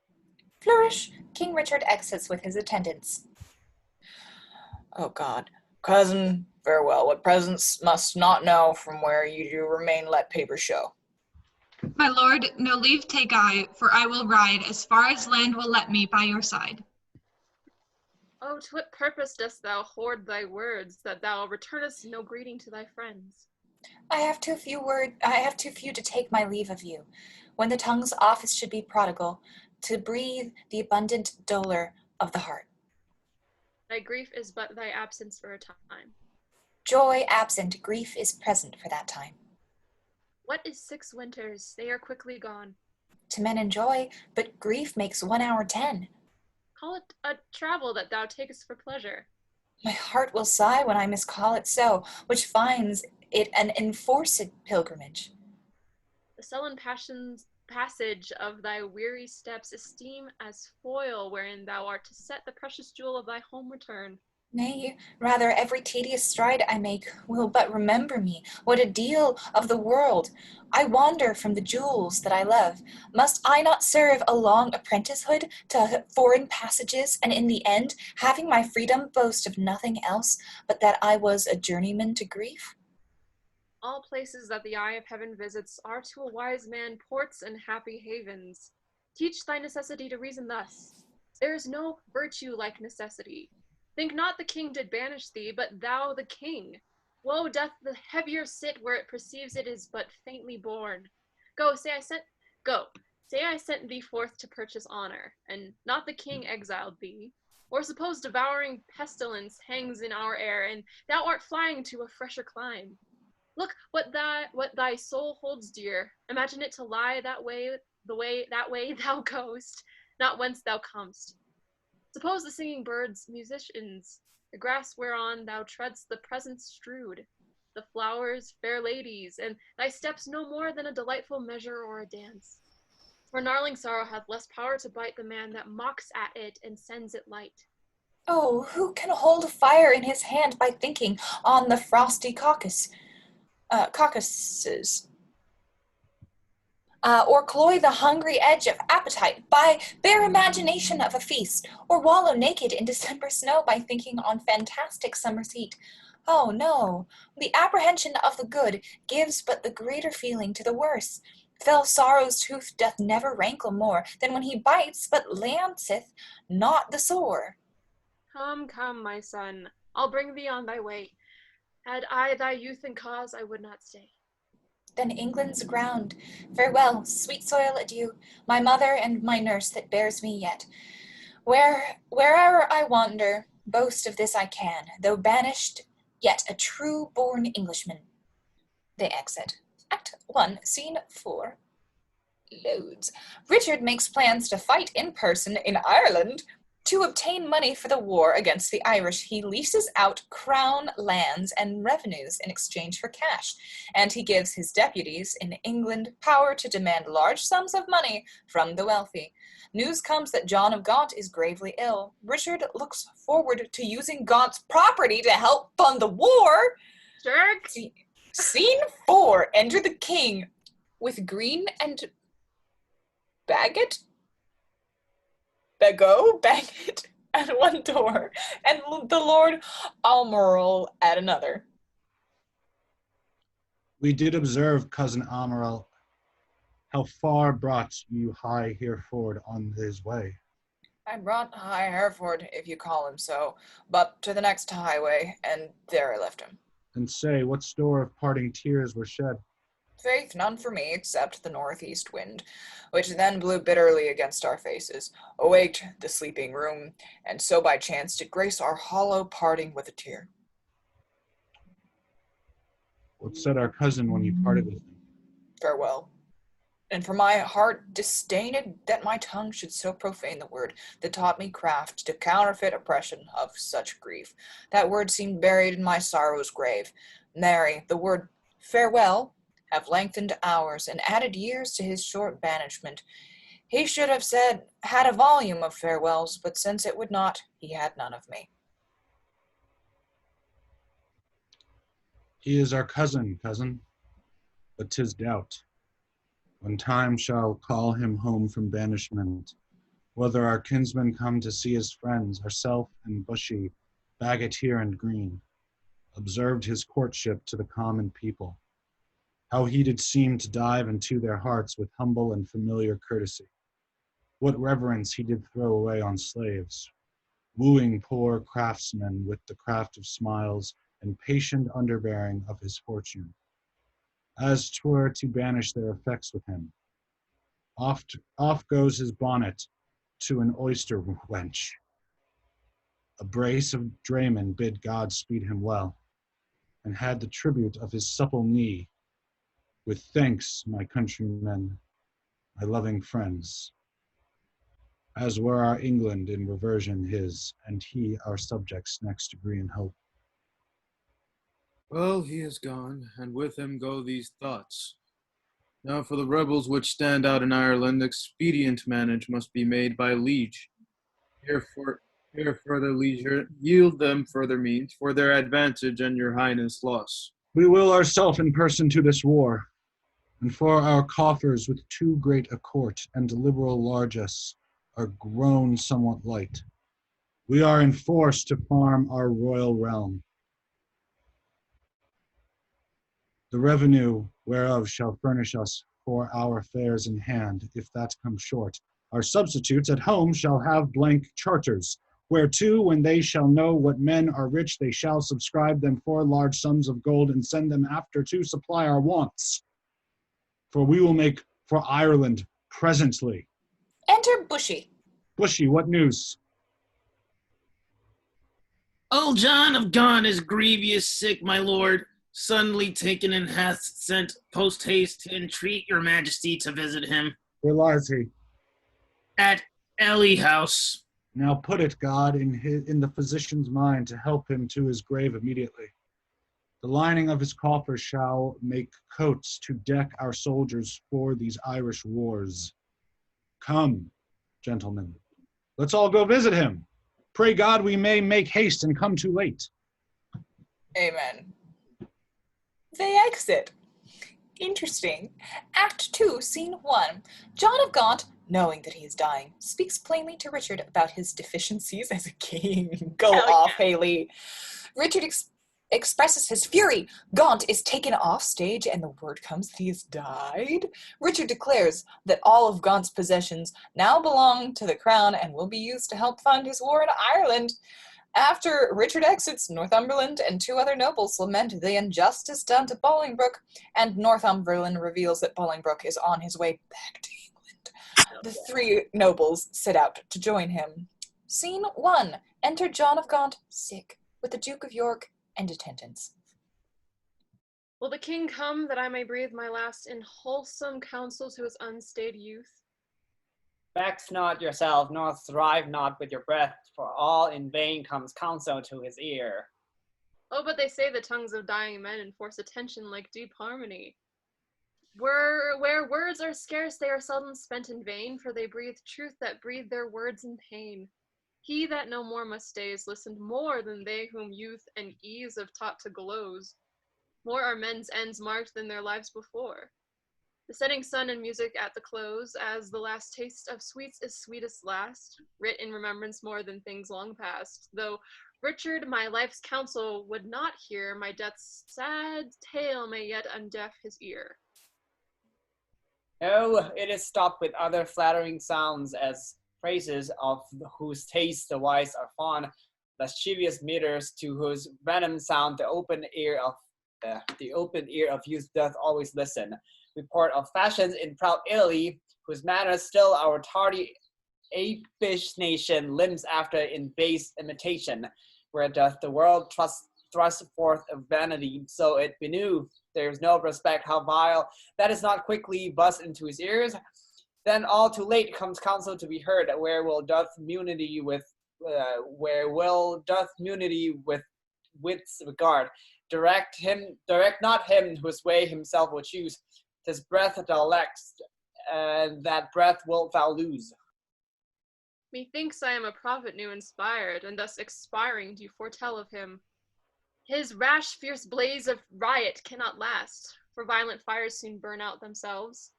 Flourish, King Richard exits with his attendants. Oh God. Cousin, farewell. What presents must not know, from where you do remain let paper show. My lord, no leave take I, for I will ride as far as land will let me by your side. Oh, to what purpose dost thou hoard thy words, that thou returnest no greeting to thy friends? I have too few to take my leave of you, when the tongue's office should be prodigal, to breathe the abundant dolor of the heart. Thy grief is but thy absence for a time. Joy absent, grief is present for that time. What is 6 winters? They are quickly gone. To men enjoy, but grief makes 1 hour 10. Call it a travel that thou takest for pleasure. My heart will sigh when I miscall it so, which finds it an enforced pilgrimage. The sullen passions passage of thy weary steps esteem as foil wherein thou art to set the precious jewel of thy home return. Nay, rather every tedious stride I make will but remember me what a deal of the world I wander from the jewels that I love. Must I not serve a long apprenticehood to foreign passages, and in the end, having my freedom, boast of nothing else but that I was a journeyman to grief? All places that the eye of heaven visits are to a wise man ports and happy havens. Teach thy necessity to reason thus. There is no virtue like necessity. Think not the king did banish thee, but thou the king. Woe doth the heavier sit where it perceives it is but faintly born. Go, say I sent thee forth to purchase honor, and not the king exiled thee. Or suppose devouring pestilence hangs in our air, and thou art flying to a fresher clime. Look what thy soul holds dear. Imagine it to lie that way thou goest, not whence thou comest. Suppose the singing birds musicians, the grass whereon thou treadst the presents strewed, the flowers fair ladies, and thy steps no more than a delightful measure or a dance. For gnarling sorrow hath less power to bite the man that mocks at it and sends it light. Oh, who can hold a fire in his hand by thinking on the frosty caucuses? Or cloy the hungry edge of appetite by bare imagination of a feast, or wallow naked in December snow by thinking on fantastic summer's heat. Oh, no, the apprehension of the good gives but the greater feeling to the worse. Fell sorrow's tooth doth never rankle more than when he bites, but lanceth not the sore. Come, come, my son, I'll bring thee on thy way. Had I thy youth and cause, I would not stay. Then England's ground. Farewell, sweet soil, adieu, my mother and my nurse that bears me yet. Where'er I wander, boast of this I can, though banished, yet a true-born Englishman. They exit. Act 1, Scene 4. Loads. Richard makes plans to fight in person in Ireland. To obtain money for the war against the Irish, he leases out crown lands and revenues in exchange for cash, and he gives his deputies in England power to demand large sums of money from the wealthy. News comes that John of Gaunt is gravely ill. Richard looks forward to using Gaunt's property to help fund the war. Dirk? Scene 4. Enter the king with Green and Bagot at one door, and the Lord Almerle at another. We did observe, cousin Almerle, how far brought you high Hereford on his way. I brought High Hereford, if you call him so, but to the next highway, and there I left him. And say, what store of parting tears were shed? Faith, none for me, except the northeast wind, which then blew bitterly against our faces, awaked the sleeping room, and so by chance did grace our hollow parting with a tear. What said our cousin when you parted with him? Farewell. And for my heart disdained that my tongue should so profane the word that taught me craft to counterfeit oppression of such grief. That word seemed buried in my sorrow's grave. Marry, the word farewell have lengthened hours and added years to his short banishment. He should have had a volume of farewells, but since it would not, he had none of me. He is our cousin, but 'tis doubt, when time shall call him home from banishment, whether our kinsmen come to see his friends, ourself and Bushy, Bagot here and Green, observed his courtship to the common people, how he did seem to dive into their hearts with humble and familiar courtesy, what reverence he did throw away on slaves, wooing poor craftsmen with the craft of smiles and patient underbearing of his fortune, as 'twere to banish their effects with him. Off goes his bonnet to an oyster wench. A brace of draymen bid God speed him well, and had the tribute of his supple knee, with thanks, my countrymen, my loving friends, as were our England in reversion his, and he our subjects' next degree in hope. Well, he is gone, and with him go these thoughts. Now for the rebels which stand out in Ireland, expedient manage must be made by liege. Here further leisure, yield them further means, for their advantage and your highness' loss. We will ourself in person to this war, and for our coffers with too great a court and liberal largesse are grown somewhat light. We are enforced to farm our royal realm. The revenue whereof shall furnish us for our affairs in hand, if that come short. Our substitutes at home shall have blank charters, whereto, when they shall know what men are rich, they shall subscribe them for large sums of gold and send them after to supply our wants. For we will make for Ireland presently. Enter Bushy. Bushy, what news? Old John of Gaunt is grievous sick, my lord, suddenly taken and hath sent post-haste to entreat your majesty to visit him. Where lies he? At Ely House. Now put it, God, in the physician's mind to help him to his grave immediately. The lining of his coffer shall make coats to deck our soldiers for these Irish wars. Come, gentlemen, let's all go visit him. Pray God we may make haste and come too late. Amen. They exit. Interesting. Act 2, Scene 1. John of Gaunt, knowing that he is dying, speaks plainly to Richard about his deficiencies as a king. Go Hell off, yeah. Haley. Richard expresses his fury. Gaunt is taken off stage and the word comes that he has died. Richard declares that all of Gaunt's possessions now belong to the crown and will be used to help fund his war in Ireland. After Richard exits, Northumberland and 2 other nobles lament the injustice done to Bolingbroke, and Northumberland reveals that Bolingbroke is on his way back to England. The 3 nobles set out to join him. Scene 1. Enter John of Gaunt, sick, with the Duke of York and attendants. Will the king come that I may breathe my last in wholesome counsel to his unstayed youth? Vex not yourself, nor strive not with your breath, for all in vain comes counsel to his ear. Oh, but they say the tongues of dying men enforce attention like deep harmony. Where words are scarce, they are seldom spent in vain, for they breathe truth that breathe their words in pain. He that no more must stay is listened more than they whom youth and ease have taught to gloze. More are men's ends marked than their lives before. The setting sun and music at the close, as the last taste of sweets is sweetest last, writ in remembrance more than things long past, though Richard my life's counsel would not hear, my death's sad tale may yet undeaf his ear. Oh, it is stopped with other flattering sounds, as praises of whose taste the wise are fond, lascivious meters to whose venom sound the open ear of youth doth always listen. Report of fashions in proud Italy, whose manners still our tardy apish nation limns after in base imitation, where doth the world thrust forth of vanity, so it benew there is no respect how vile, that is not quickly buzzed into his ears. Then all too late comes counsel to be heard, where will doth munity with wits regard. Direct not him whose way himself will choose. 'Tis breath thou lackst, and that breath wilt thou lose. Methinks I am a prophet new inspired, and thus expiring do foretell of him. His rash, fierce blaze of riot cannot last, for violent fires soon burn out themselves.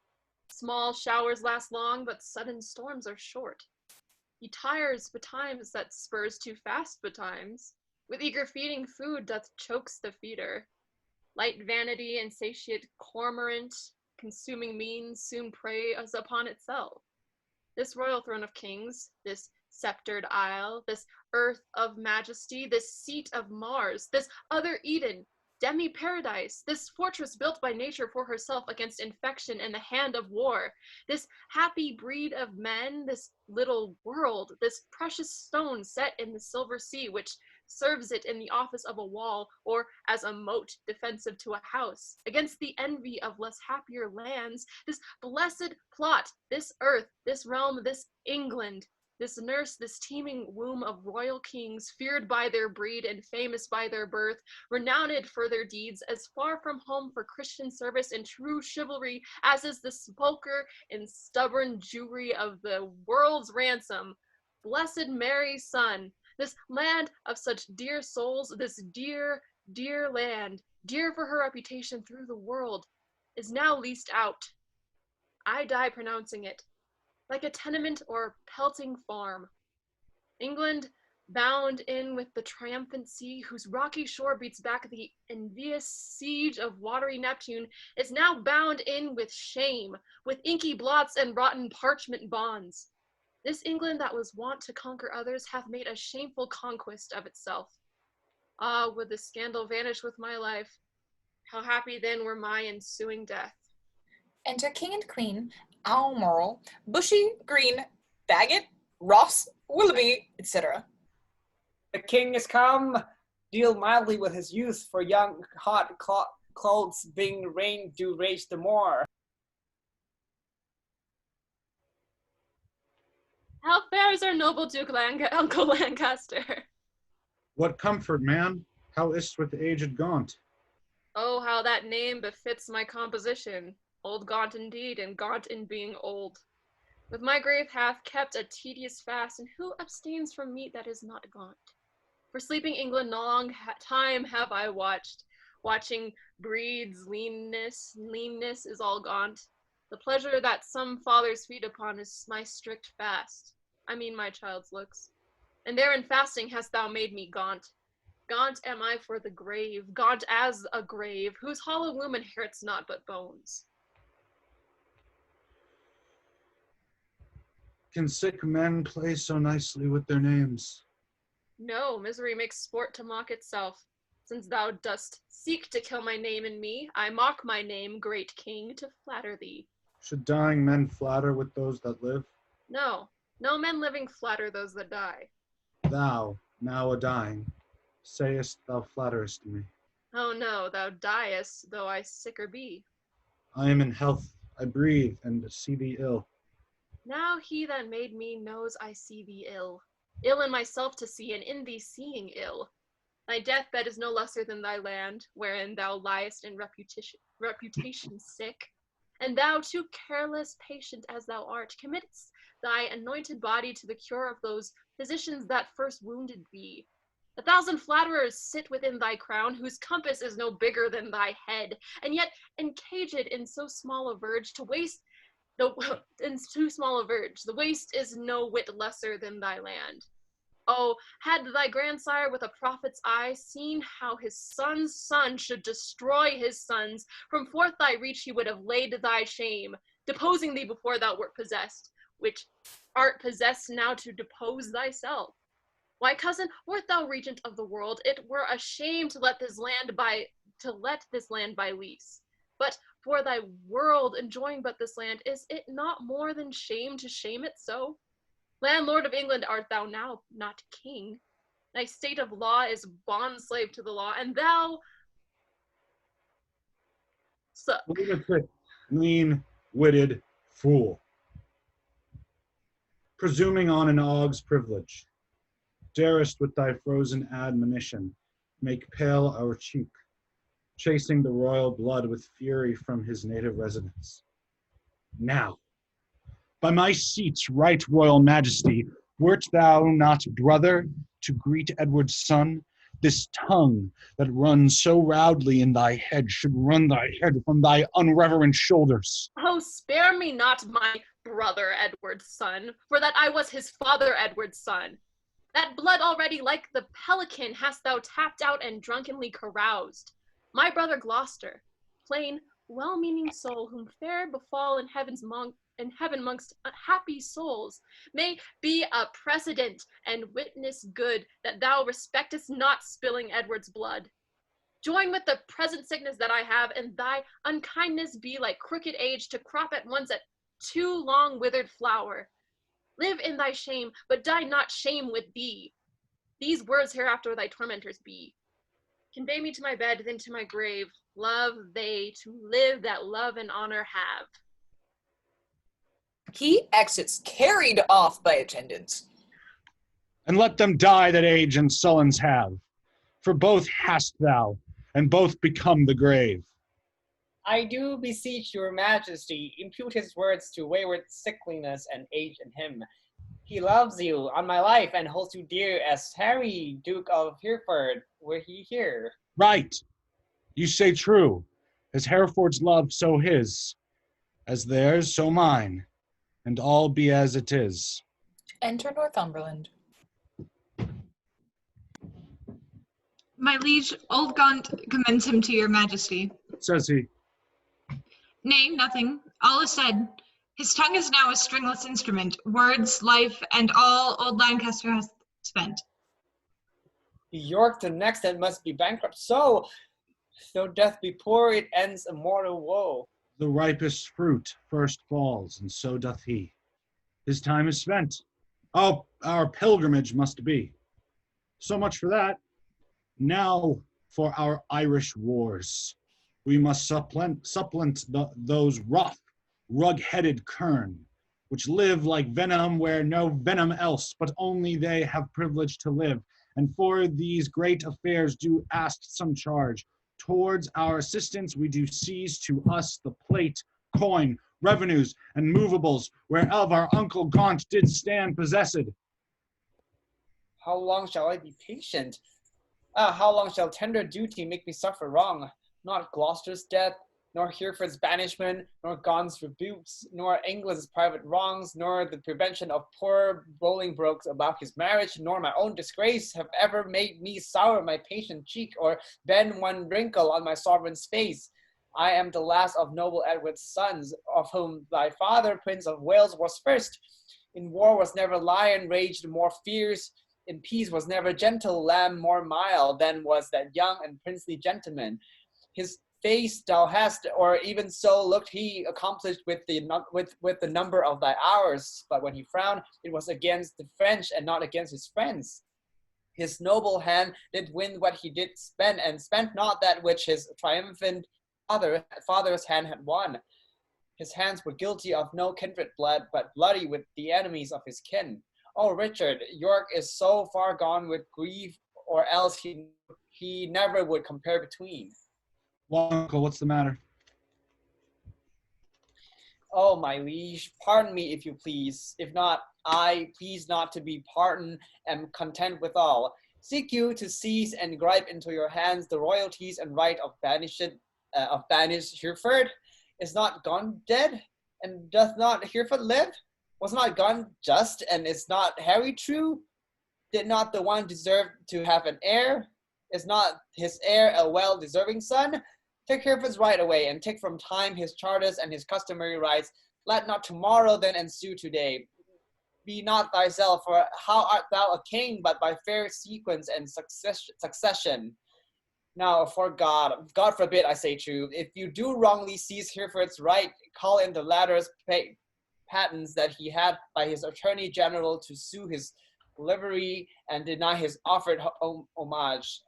Small showers last long, but sudden storms are short. He tires betimes that spurs too fast betimes. With eager feeding food doth chokes the feeder. Light vanity, insatiate cormorant, consuming means soon preys upon itself. This royal throne of kings, this sceptered isle, this earth of majesty, this seat of Mars, this other Eden, demi-paradise, this fortress built by nature for herself against infection and the hand of war, this happy breed of men, this little world, this precious stone set in the silver sea, which serves it in the office of a wall or as a moat defensive to a house, against the envy of less happier lands, this blessed plot, this earth, this realm, this England, This nurse, this teeming womb of royal kings, feared by their breed and famous by their birth, renowned for their deeds, as far from home for Christian service and true chivalry as is the sepulchre and stubborn Jewry of the world's ransom. Blessed Mary's Son, this land of such dear souls, this dear, dear land, dear for her reputation through the world, is now leased out. I die pronouncing it, like a tenement or pelting farm. England, bound in with the triumphant sea, whose rocky shore beats back the envious siege of watery Neptune, is now bound in with shame, with inky blots and rotten parchment bonds. This England that was wont to conquer others hath made a shameful conquest of itself. Ah, would the scandal vanish with my life? How happy then were my ensuing death. Enter King and Queen, Almoral, Bushy, Green, Bagot, Ross, Willoughby, etc. The king is come. Deal mildly with his youth, for young hot clothes being rain do rage the more. How fares our noble Duke Uncle Lancaster? What comfort, man? How is't with the aged Gaunt? Oh, how that name befits my composition. Old Gaunt indeed, and gaunt in being old. With my grave hath kept a tedious fast, and who abstains from meat that is not gaunt? For sleeping England long time have I watching breeds leanness is all gaunt. The pleasure that some fathers feed upon is my strict fast. I mean my child's looks. And there in fasting hast thou made me gaunt. Gaunt am I for the grave, gaunt as a grave, whose hollow womb inherits naught but bones. Can sick men play so nicely with their names? No, misery makes sport to mock itself. Since thou dost seek to kill my name and me, I mock my name, great king, to flatter thee. Should dying men flatter with those that live? No, no men living flatter those that die. Thou, now a dying, sayest thou flatterest me. Oh no, thou diest, though I sicker be. I am in health, I breathe, and see thee ill. Now he that made me knows I see thee ill. Ill in myself to see, and in thee seeing ill. Thy deathbed is no lesser than thy land, wherein thou liest in reputation sick. And thou, too careless patient as thou art, committest thy anointed body to the cure of those physicians that first wounded thee. 1,000 flatterers sit within thy crown, whose compass is no bigger than thy head, and yet encaged in so small a verge to waste in too small a verge. The waste is no whit lesser than thy land. Oh, had thy grandsire with a prophet's eye seen how his son's son should destroy his sons, from forth thy reach he would have laid thy shame, deposing thee before thou wert possessed, which art possessed now to depose thyself. Why, cousin, wert thou regent of the world, it were a shame to let this land by lease. But for thy world enjoying but this land, is it not more than shame to shame it so? Landlord of England art thou now, not king. Thy state of law is bondslave to the law, and thou suck. Lunatic, lean-witted fool. Presuming on an og's privilege, darest with thy frozen admonition make pale our cheek, chasing the royal blood with fury from his native residence. Now, by my seat's right royal majesty, wert thou not brother to greet Edward's son? This tongue that runs so roundly in thy head should run thy head from thy unreverent shoulders. Oh, spare me not my brother Edward's son, for that I was his father Edward's son. That blood already like the pelican hast thou tapped out and drunkenly caroused. My brother Gloucester, plain, well-meaning soul, whom fair befall in heaven amongst happy souls, may be a precedent and witness good that thou respectest not spilling Edward's blood. Join with the present sickness that I have, and thy unkindness be like crooked age to crop at once at too long withered flower. Live in thy shame, but die not shame with thee. These words hereafter thy tormentors be. Convey me to my bed, then to my grave. Love they to live that love and honor have. He exits, carried off by attendants. And let them die that age and sullens have. For both hast thou, and both become the grave. I do beseech your majesty, impute his words to wayward sickliness and age in him. He loves you on my life and holds you dear as Harry, Duke of Hereford, were he here. Right. You say true. As Hereford's love, so his. As theirs, so mine. And all be as it is. Enter Northumberland. My liege, old Gaunt commends him to your majesty. Says he. Nay, nothing. All is said. His tongue is now a stringless instrument. Words, life, and all old Lancaster has spent. York the next that must be bankrupt, so, though death be poor, it ends a mortal woe. The ripest fruit first falls, and so doth he. His time is spent. Oh, our pilgrimage must be. So much for that. Now for our Irish wars. We must supplement those rough, rug-headed kern, which live like venom where no venom else, but only they have privilege to live, and for these great affairs do ask some charge. Towards our assistance we do seize to us the plate, coin, revenues, and movables, whereof our uncle Gaunt did stand possessed. How long shall I be patient? How long shall tender duty make me suffer wrong? Not Gloucester's death, nor Hereford's banishment, nor Gaunt's rebukes, nor England's private wrongs, nor the prevention of poor Bolingbroke's about his marriage, nor my own disgrace have ever made me sour my patient cheek, or bend one wrinkle on my sovereign's face. I am the last of noble Edward's sons, of whom thy father, Prince of Wales, was first. In war was never lion raged more fierce, in peace was never gentle lamb more mild than was that young and princely gentleman. His face thou hast, or even so looked he, accomplished with the number of thy hours. But when he frowned, it was against the French and not against his friends. His noble hand did win what he did spend, and spent not that which his triumphant father's hand had won. His hands were guilty of no kindred blood, but bloody with the enemies of his kin. Oh, Richard, York is so far gone with grief, or else he never would compare between. Well, uncle, what's the matter? Oh, my liege, pardon me if you please. If not, I, please not to be pardoned, am content withal. Seek you to seize and gripe into your hands the royalties and right of banished Hereford? Is not Gaunt dead? And doth not Hereford live? Was not Gaunt just, and is not Harry true? Did not the one deserve to have an heir? Is not his heir a well-deserving son? Take Hereford's right away, and take from time his charters and his customary rights. Let not tomorrow then ensue today. Be not thyself, for how art thou a king, but by fair sequence and succession? Now, for God forbid I say true, if you do wrongly seize Hereford's right, call in the latter's patents that he had by his attorney general to sue his livery and deny his offered homage.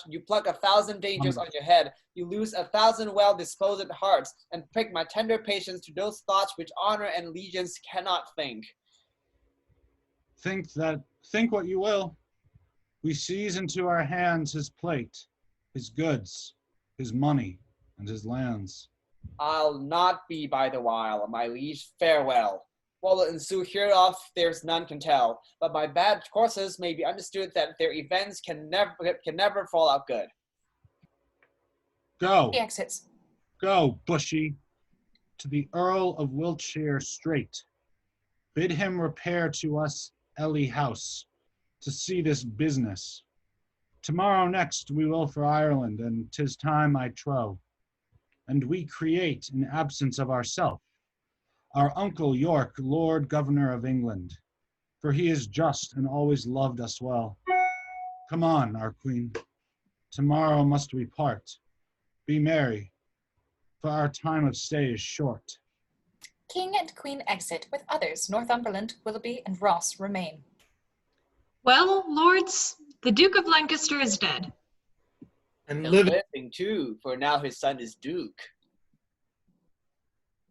You pluck 1,000 dangers on your head. You lose 1,000 well-disposed hearts, and prick my tender patience to those thoughts which honor and allegiance cannot think. Think what you will. We seize into our hands his plate, his goods, his money, and his lands. I'll not be by the while, my liege, farewell. What will ensue hereof, there's none can tell, but by bad courses may be understood that their events can never fall out good. Go, He exits. go, Bushy, to the Earl of Wiltshire straight. Bid him repair to us Ely House, to see this business. Tomorrow next we will for Ireland, and 'tis time I trow. And we create in absence of ourself, our uncle York, Lord Governor of England, for he is just and always loved us well. Come on, our queen, tomorrow must we part. Be merry, for our time of stay is short. King and queen exit, with others, Northumberland, Willoughby, and Ross remain. Well, lords, the Duke of Lancaster is dead. And And living living too, for now his son is Duke.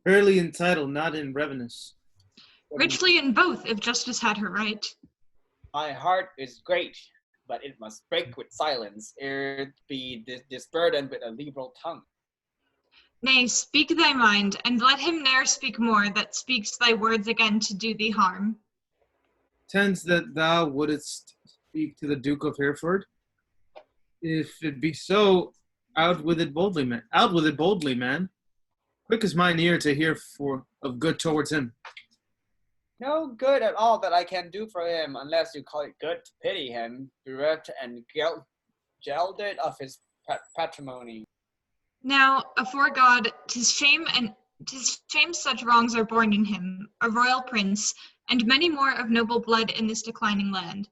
Early in title, not in revenues. Richly in both, if justice had her right. My heart is great, but it must break with silence, ere it be disburdened with a liberal tongue. Nay, speak thy mind, and let him ne'er speak more that speaks thy words again to do thee harm. Tends that thou wouldst speak to the Duke of Hereford. If it be so, out with it boldly, man. Out with it boldly, man. Quick is mine ear to hear of good towards him. No good at all that I can do for him, unless you call it good to pity him, bereft and gelded of his patrimony. Now, afore God, 'tis shame such wrongs are born in him, a royal prince, and many more of noble blood in this declining land.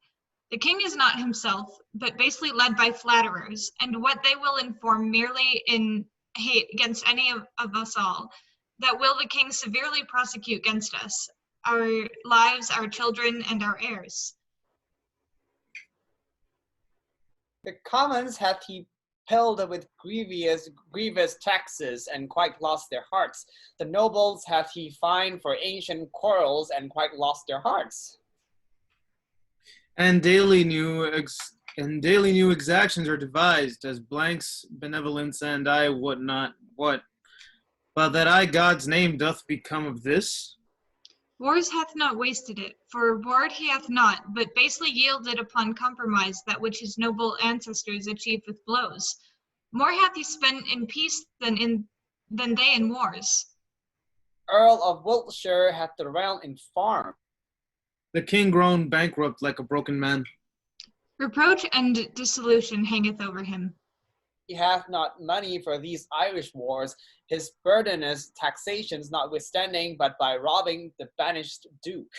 The king is not himself, but basely led by flatterers, and what they will inform merely in hate against any of us all, that will the king severely prosecute against us, our lives, our children, and our heirs. The commons hath he pilled with grievous taxes, and quite lost their hearts. The nobles hath he fined for ancient quarrels, and quite lost their hearts. And daily new exactions are devised, as blanks benevolence and I would not what, but that I God's name doth become of this. Wars hath not wasted it, for reward he hath not, but basely yielded upon compromise that which his noble ancestors achieved with blows. More hath he spent in peace than they in wars. Earl of Wiltshire hath the realm in farm. The king grown bankrupt like a broken man. Reproach and dissolution hangeth over him. He hath not money for these Irish wars, his burdenous taxations notwithstanding, but by robbing the banished duke.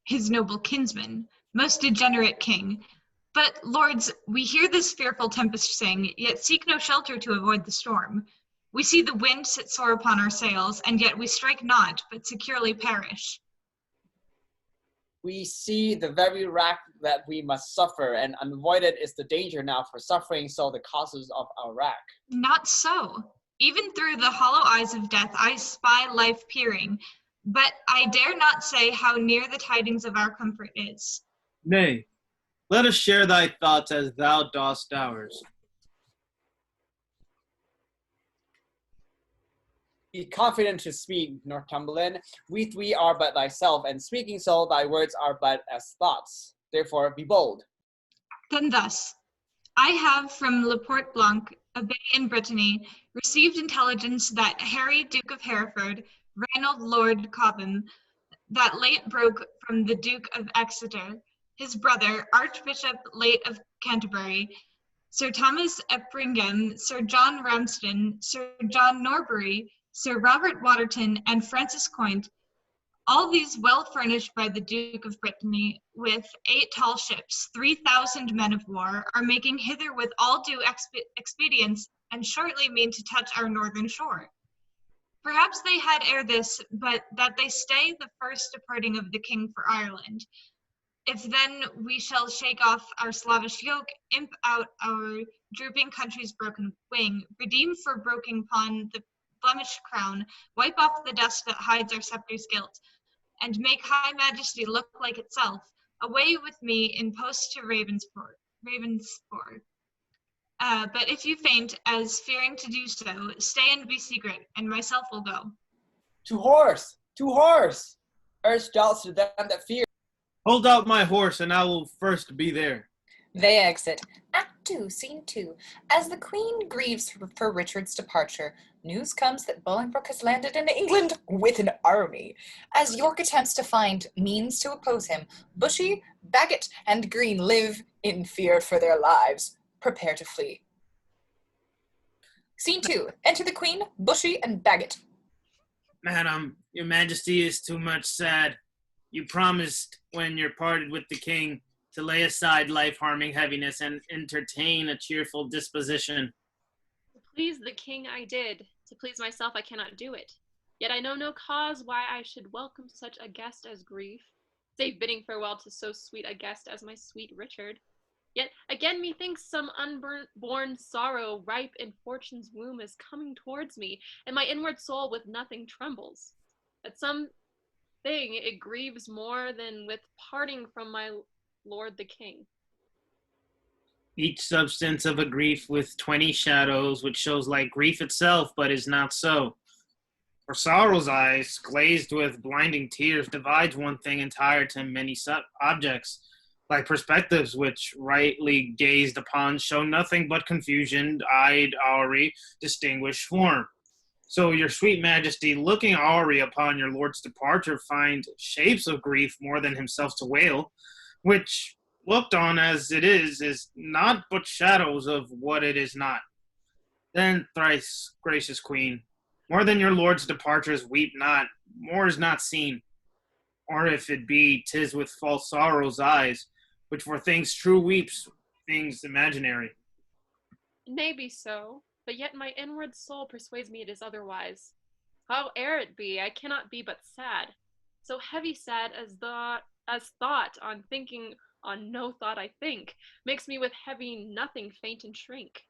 His noble kinsman, most degenerate king. But, lords, we hear this fearful tempest sing, yet seek no shelter to avoid the storm. We see the wind sit sore upon our sails, and yet we strike not, but securely perish. We see the very wrack that we must suffer, and unavoided is the danger now for suffering so the causes of our wrack. Not so. Even through the hollow eyes of death I spy life peering, but I dare not say how near the tidings of our comfort is. Nay, let us share thy thoughts as thou dost ours. Be confident to speak, Northumberland. We three are but thyself, and speaking so, thy words are but as thoughts. Therefore, be bold. Then thus, I have from Le Port Blanc, a bay in Brittany, received intelligence that Harry, Duke of Hereford, Reynold Lord Cobham, that late broke from the Duke of Exeter, his brother, Archbishop late of Canterbury, Sir Thomas Epringham, Sir John Ramsden, Sir John Norbury, Sir Robert Waterton, and Francis Coynt, all these well furnished by the Duke of Brittany, with 8 tall ships, 3,000 men of war, are making hither with all due expedience, and shortly mean to touch our northern shore. Perhaps they had ere this, but that they stay the first departing of the king for Ireland. If then we shall shake off our slavish yoke, imp out our drooping country's broken wing, redeem for broken upon the blemished crown, wipe off the dust that hides our scepter's guilt, and make high majesty look like itself, away with me in post to Ravenspur. But if you faint, as fearing to do so, stay and be secret, and myself will go. To horse! To horse! Urge doubts to them that fear. Hold out my horse, and I will first be there. They exit. Act 2, Scene 2. As the Queen grieves for Richard's departure, news comes that Bolingbroke has landed in England with an army. As York attempts to find means to oppose him, Bushy, Bagot, and Green live in fear for their lives. Prepare to flee. Scene 2. Enter the Queen, Bushy, and Bagot. Madam, your majesty is too much sad. You promised, when you're parted with the king, to lay aside life-harming heaviness and entertain a cheerful disposition. To please the king I did. To please myself I cannot do it. Yet I know no cause why I should welcome such a guest as grief, save bidding farewell to so sweet a guest as my sweet Richard. Yet again methinks some unborn sorrow ripe in fortune's womb is coming towards me, and my inward soul with nothing trembles. At some thing it grieves more than with parting from my lord the king. Each substance of a grief with 20 shadows, which shows like grief itself, but is not so. For sorrow's eyes, glazed with blinding tears, divides one thing entire to many objects, like perspectives which, rightly gazed upon, show nothing but confusion-eyed, hoary, distinguished form. So your sweet majesty, looking hoary upon your lord's departure, find shapes of grief more than himself to wail, which, looked on as it is not but shadows of what it is not. Then, thrice gracious queen, more than your lord's departures weep not, more is not seen. Or if it be, 'tis with false sorrow's eyes, which for things true weeps, things imaginary. It may be so, but yet my inward soul persuades me it is otherwise. Howe'er it be, I cannot be but sad. So heavy sad as thought on thinking on no thought I think, makes me with heavy nothing faint and shrink.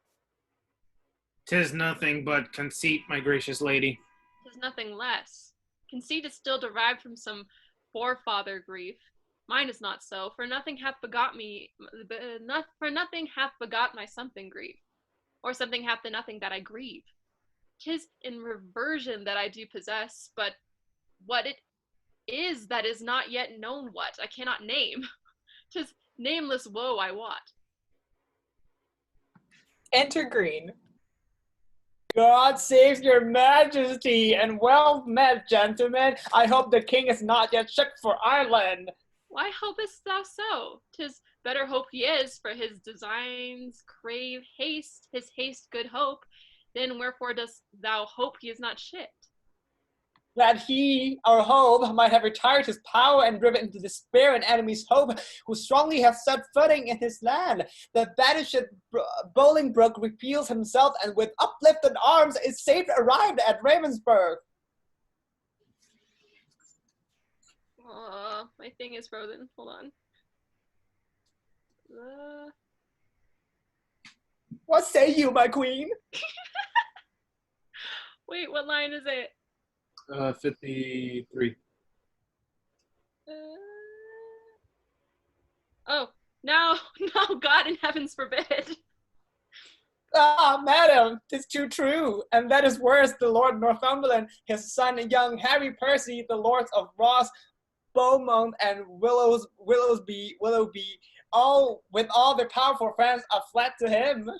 'Tis nothing but conceit, my gracious lady. 'Tis nothing less. Conceit is still derived from some forefather grief. Mine is not so, for nothing hath begot my something grief, or something hath the nothing that I grieve. 'Tis in reversion that I do possess, but what it is that is not yet known what, I cannot name. 'Tis nameless woe I wot. Enter Green. God save your majesty, and well met, gentlemen. I hope the king is not yet shook for Ireland. Why hopest thou so? 'Tis better hope he is, for his designs crave haste, his haste good hope. Then wherefore dost thou hope he is not shipped? That he, our hope, might have retired his power and driven into despair an enemy's hope, who strongly have set footing in his land. The banished Bolingbroke repeals himself, and with uplifted arms is safe arrived at Ravensburg. My thing is frozen. Hold on. What say you, my queen? Wait, what line is it? 53. No, God in heavens forbid. Ah, madam, 'tis too true, and that is worse. The Lord Northumberland, his son young Harry Percy, the lords of Ross, Beaumont, and Willoughby, all with all their powerful friends are fled to him.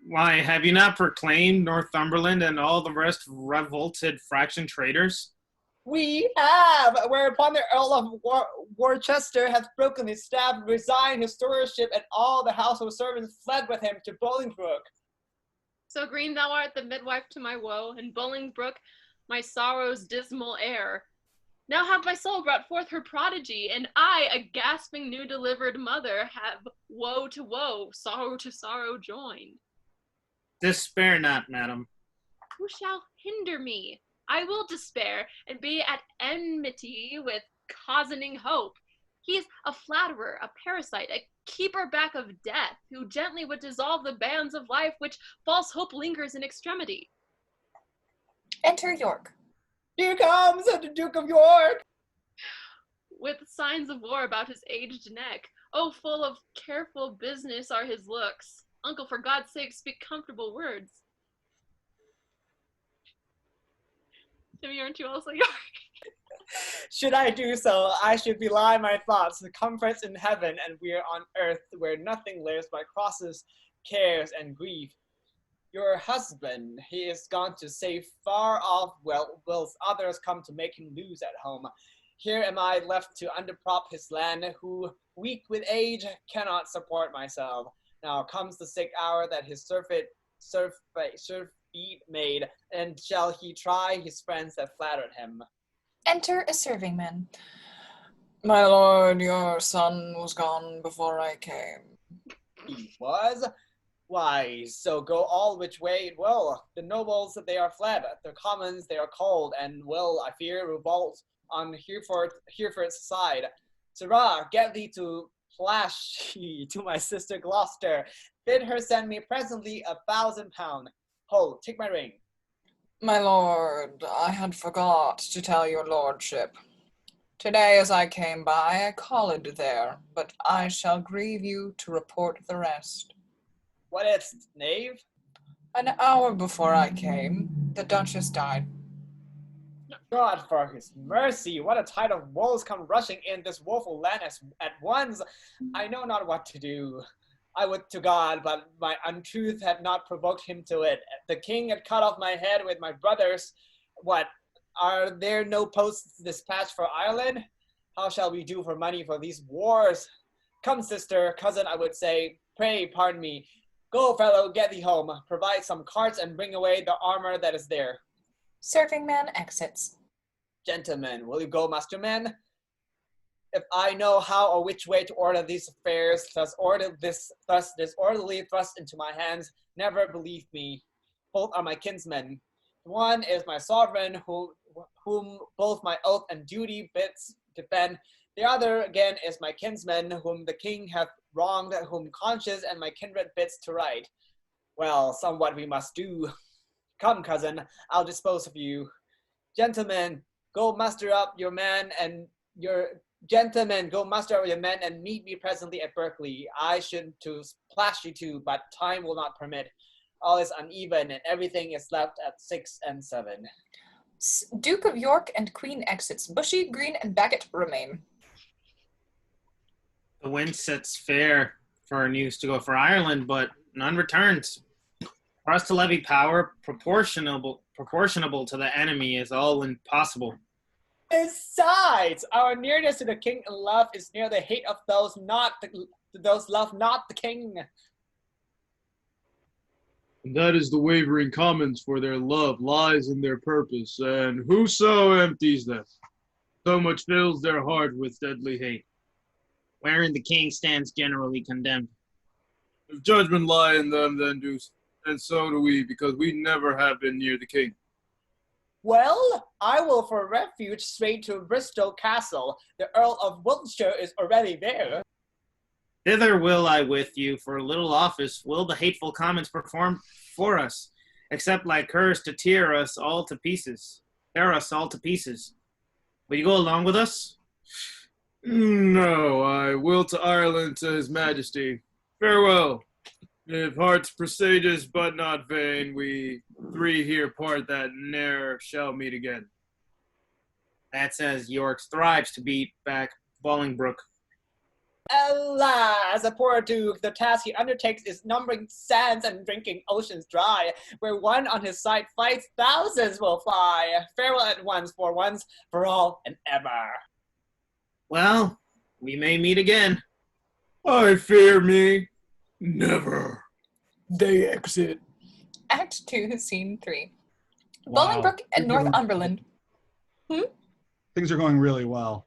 Why, have you not proclaimed Northumberland and all the rest revolted fraction traitors? We have, whereupon the Earl of Worcester hath broken his staff, resigned his stewardship, and all the household servants fled with him to Bolingbroke. So green thou art the midwife to my woe, and Bolingbroke my sorrow's dismal heir. Now hath my soul brought forth her prodigy, and I, a gasping new delivered mother, have woe to woe, sorrow to sorrow joined. Despair not, madam. Who shall hinder me? I will despair, and be at enmity with cozening hope. He is a flatterer, a parasite, a keeper back of death, who gently would dissolve the bands of life which false hope lingers in extremity. Enter York. Here comes the Duke of York! With signs of war about his aged neck. Oh, full of careful business are his looks. Uncle, for God's sake, speak comfortable words. Timmy, aren't you also York? Should I do so, I should belie my thoughts, the comforts in heaven, and we are on earth, where nothing lives but crosses, cares, and grief. Your husband, he is gone to save far off, whilst others come to make him lose at home. Here am I left to underprop his land, who, weak with age, cannot support myself. Now comes the sick hour that his surfeit made, and shall he try his friends that flattered him? Enter a serving man. My lord, your son was gone before I came. He was? Why, so go all which way it will. The nobles, they are fled. The commons, they are cold, and will, I fear, revolt on Hereford's side. Sirrah, get thee to Plashy, to my sister Gloucester. Bid her send me presently £1,000. Hold, take my ring. My lord, I had forgot to tell your lordship. Today as I came by, I called there, but I shall grieve you to report the rest. What is, knave? An hour before I came, the Duchess died. God for his mercy, what a tide of woes come rushing in this woeful land at once. I know not what to do. I would to God, but my untruth had not provoked him to it. The king had cut off my head with my brothers. What, are there no posts dispatched for Ireland? How shall we do for money for these wars? Come, sister, cousin, I would say, pray pardon me. Go, fellow, get thee home. Provide some carts and bring away the armor that is there. Serving man exits. Gentlemen, will you go, masterman? If I know how or which way to order these affairs, thus disorderly thrust into my hands, never believe me. Both are my kinsmen. One is my sovereign, whom both my oath and duty bids defend. The other again is my kinsman, whom the king hath wronged, whom conscience and my kindred bids to right. Well, somewhat we must do. Come, cousin, I'll dispose of you. Gentlemen, go muster up your men and meet me presently at Berkeley. I should to splash you too, but time will not permit. All is uneven and everything is left at 6 and 7. Duke of York and Queen exits. Bushy, Green, and Bagot remain. The wind sets fair for news to go for Ireland, but none returns. For us to levy power proportionable to the enemy is all impossible. Besides, our nearness to the king in love is near the hate of those love not the king. And that is the wavering commons, for their love lies in their purpose, and whoso empties them, so much fills their heart with deadly hate. Wherein the king stands generally condemned. If judgment lie in them, then so do we, because we never have been near the king. Well, I will for refuge straight to Bristol Castle. The Earl of Wiltshire is already there. Thither will I with you, for a little office will the hateful commons perform for us, except like curs to tear us all to pieces. Will you go along with us? No, I will to Ireland to his majesty. Farewell. If hearts presages but not vain, we three here part that ne'er shall meet again. That says York strives to beat back Bolingbroke. Alas, a poor duke, the task he undertakes is numbering sands and drinking oceans dry. Where one on his side fights, thousands will fly. Farewell at once, for all, and ever. Well, we may meet again. I fear me, never. They exit. Act 2, Scene 3. Wow. Bolingbroke and Northumberland. Things are going really well.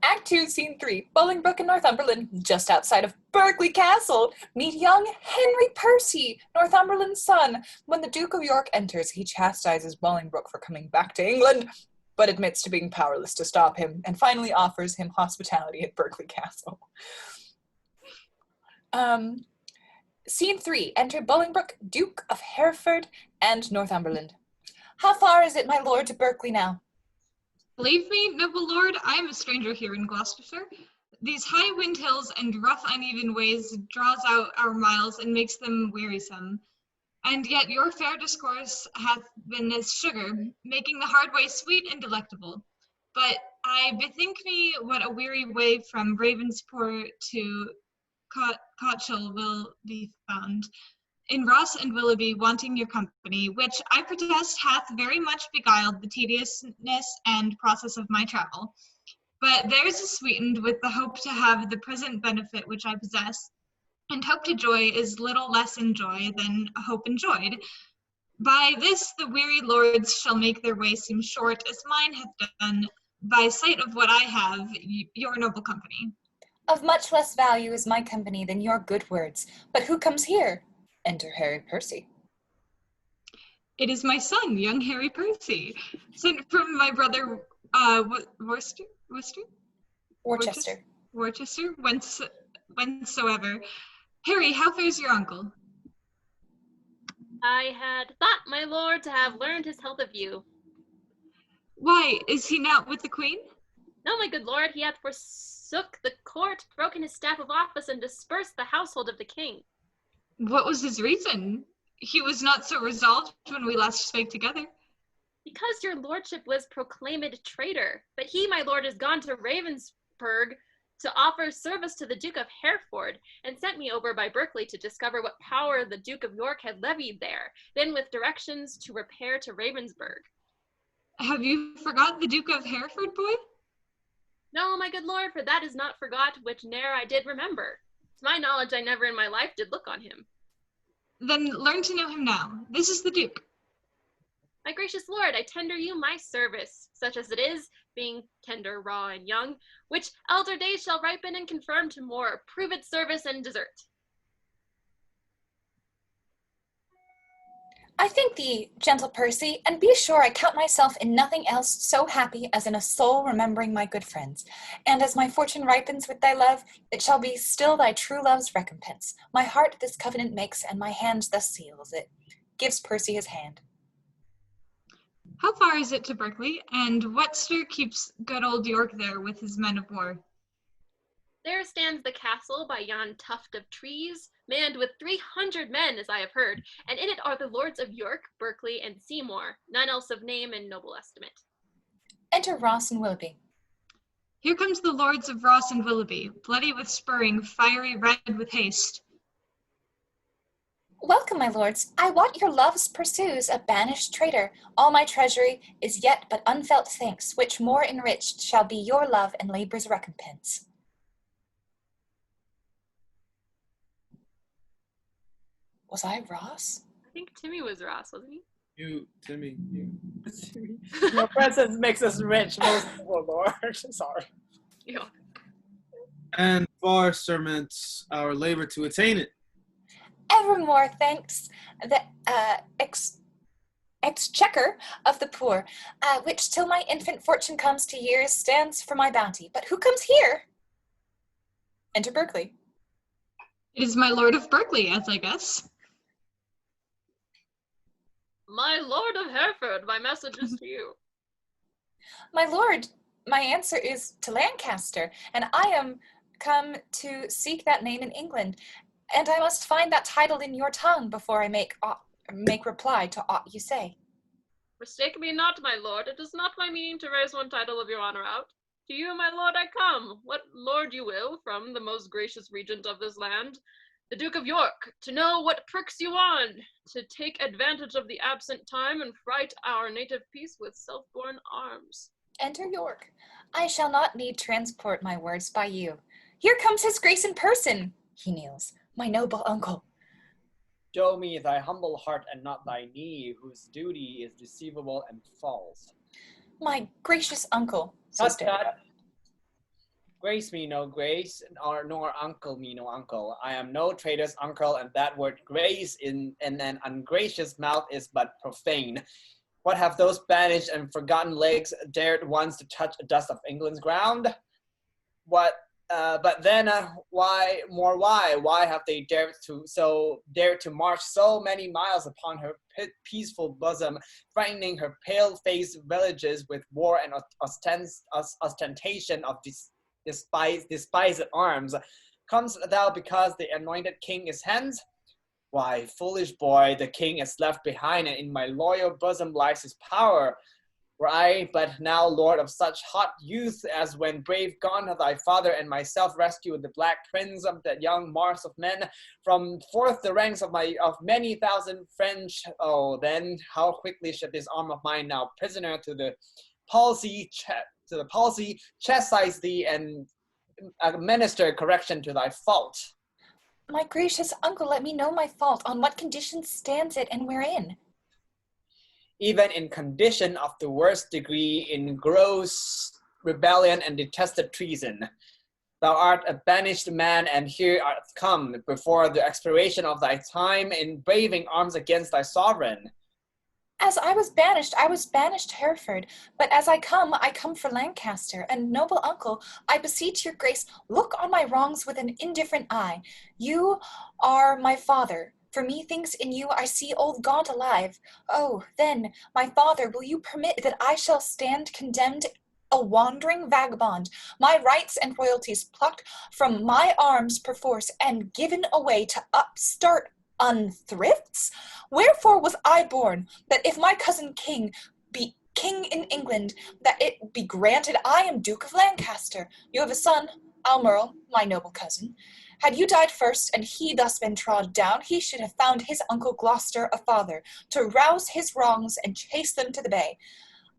Act 2, Scene 3. Bolingbroke and Northumberland, just outside of Berkeley Castle, meet young Henry Percy, Northumberland's son. When the Duke of York enters, he chastises Bolingbroke for coming back to England, but admits to being powerless to stop him, and finally offers him hospitality at Berkeley Castle. Scene 3. Enter Bolingbroke, Duke of Hereford, and Northumberland. How far is it, my lord, to Berkeley now? Believe me, noble lord, I am a stranger here in Gloucestershire. These high wind hills and rough uneven ways draws out our miles and makes them wearisome. And yet your fair discourse hath been as sugar, making the hard way sweet and delectable. But I bethink me what a weary way from Ravensport to Cotchel will be found. In Ross and Willoughby wanting your company, which I protest hath very much beguiled the tediousness and process of my travel. But theirs is sweetened with the hope to have the present benefit which I possess, and hope to joy is little less in joy than hope enjoyed. By this the weary lords shall make their way seem short, as mine hath done, by sight of what I have, your noble company. Of much less value is my company than your good words. But who comes here? Enter Harry Percy. It is my son, young Harry Percy, sent from my brother Worcester, whencesoever. Harry, how fares your uncle? I had thought, my lord, to have learned his health of you. Why, is he not with the queen? No, my good lord, he hath forsook the court, broken his staff of office, and dispersed the household of the king. What was his reason? He was not so resolved when we last spake together. Because your lordship was proclaimed traitor, but he, my lord, is gone to Ravensburg to offer service to the Duke of Hereford, and sent me over by Berkeley to discover what power the Duke of York had levied there, then with directions to repair to Ravensburg. Have you forgot the Duke of Hereford, boy? No, my good lord, for that is not forgot which ne'er I did remember. To my knowledge, I never in my life did look on him. Then learn to know him now. This is the Duke. My gracious lord, I tender you my service, such as it is, being tender, raw, and young, which elder days shall ripen and confirm to more proved service and desert. I thank thee, gentle Percy, and be sure I count myself in nothing else so happy as in a soul remembering my good friends. And as my fortune ripens with thy love, it shall be still thy true love's recompense. My heart this covenant makes, and my hand thus seals it. Gives Percy his hand. How far is it to Berkeley, and what stir keeps good old York there with his men of war? There stands the castle by yon tuft of trees, manned with 300 men, as I have heard, and in it are the lords of York, Berkeley, and Seymour, none else of name and noble estimate. Enter Ross and Willoughby. Here comes the lords of Ross and Willoughby, bloody with spurring, fiery red with haste. Welcome, my lords. I wot your loves pursues a banished traitor. All my treasury is yet but unfelt thanks, which more enriched shall be your love and labor's recompense. Was I Ross? I think Timmy was Ross, wasn't he? You, Timmy, you. Your presence makes us rich, most noble lord. Sorry. Yeah. And far surments our labor to attain it. Evermore thanks the exchequer of the poor, which till my infant fortune comes to years stands for my bounty. But who comes here? Enter Berkeley. It is my lord of Berkeley, as I guess. My lord of Hereford, my message is to you. My lord, my answer is to Lancaster, and I am come to seek that name in England, and I must find that title in your tongue before I make reply to aught you say. Mistake me not, my lord, it is not my meaning to raise one title of your honor out. To you, my lord, I come, what lord you will, from the most gracious regent of this land, the Duke of York, to know what pricks you on, to take advantage of the absent time and fright our native peace with self-born arms. Enter York. I shall not need transport my words by you. Here comes his grace in person. He kneels. My noble uncle. Show me thy humble heart and not thy knee, whose duty is deceivable and false. My gracious uncle. Tut, tut. Grace me no grace, nor uncle me no uncle. I am no traitor's uncle, and that word grace in an ungracious mouth is but profane. What have those banished and forgotten legs dared once to touch the dust of England's ground? But then, why have they dared to march so many miles upon her peaceful bosom, frightening her pale-faced villages with war and ostentation of despised arms? Comest thou because the anointed king is hence? Why, foolish boy, the king is left behind, and in my loyal bosom lies his power. Were I but now lord of such hot youth as when brave Gon, thy father, and myself rescued the Black Prince of that young Mars of men from forth the ranks of many thousand French. Oh, then how quickly should this arm of mine, now prisoner to the palsy, chastise thee and administer correction to thy fault. My gracious uncle, let me know my fault. On what conditions stands it, and wherein? Even in condition of the worst degree, in gross rebellion and detested treason. Thou art a banished man, and here art come, before the expiration of thy time, in braving arms against thy sovereign. As I was banished Hereford, but as I come for Lancaster, and noble uncle, I beseech your grace, look on my wrongs with an indifferent eye. You are my father, For methinks in you I see old Gaunt alive. Oh, then, my father, will you permit that I shall stand condemned a wandering vagabond, my rights and royalties plucked from my arms perforce and given away to upstart unthrifts? Wherefore was I born, that if my cousin king be king in England, that it be granted I am Duke of Lancaster? You have a son, Almerle, my noble cousin. Had you died first, and he thus been trod down, he should have found his uncle Gloucester a father, to rouse his wrongs and chase them to the bay.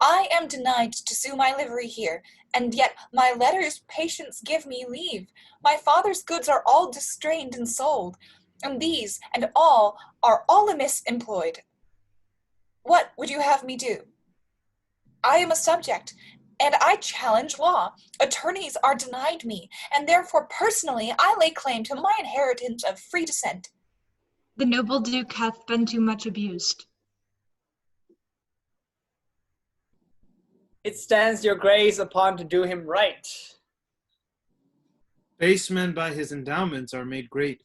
I am denied to sue my livery here, and yet my letters patience give me leave. My father's goods are all distrained and sold, and these and all are all amiss employed. What would you have me do? I am a subject, and I challenge law. Attorneys are denied me, and therefore personally I lay claim to my inheritance of free descent. The noble Duke hath been too much abused. It stands your grace upon to do him right. Base men by his endowments are made great.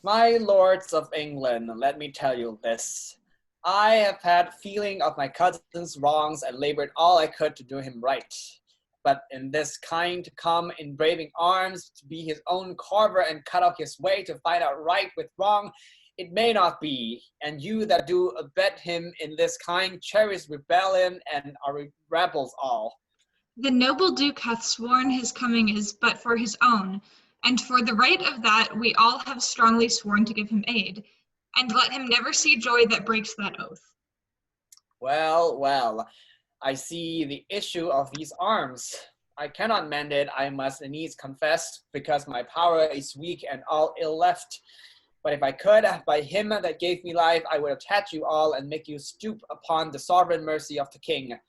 My lords of England, let me tell you this. I have had feeling of my cousin's wrongs and labored all I could to do him right. But in this kind to come in braving arms, to be his own carver and cut out his way to find out right with wrong, it may not be. And you that do abet him in this kind cherish rebellion and are rebels all. The noble Duke hath sworn his coming is but for his own, and for the right of that we all have strongly sworn to give him aid, and let him never see joy that breaks that oath. Well, well, I see the issue of these arms. I cannot mend it, I must needs confess, because my power is weak and all ill left. But if I could, by him that gave me life, I would attach you all and make you stoop upon the sovereign mercy of the king.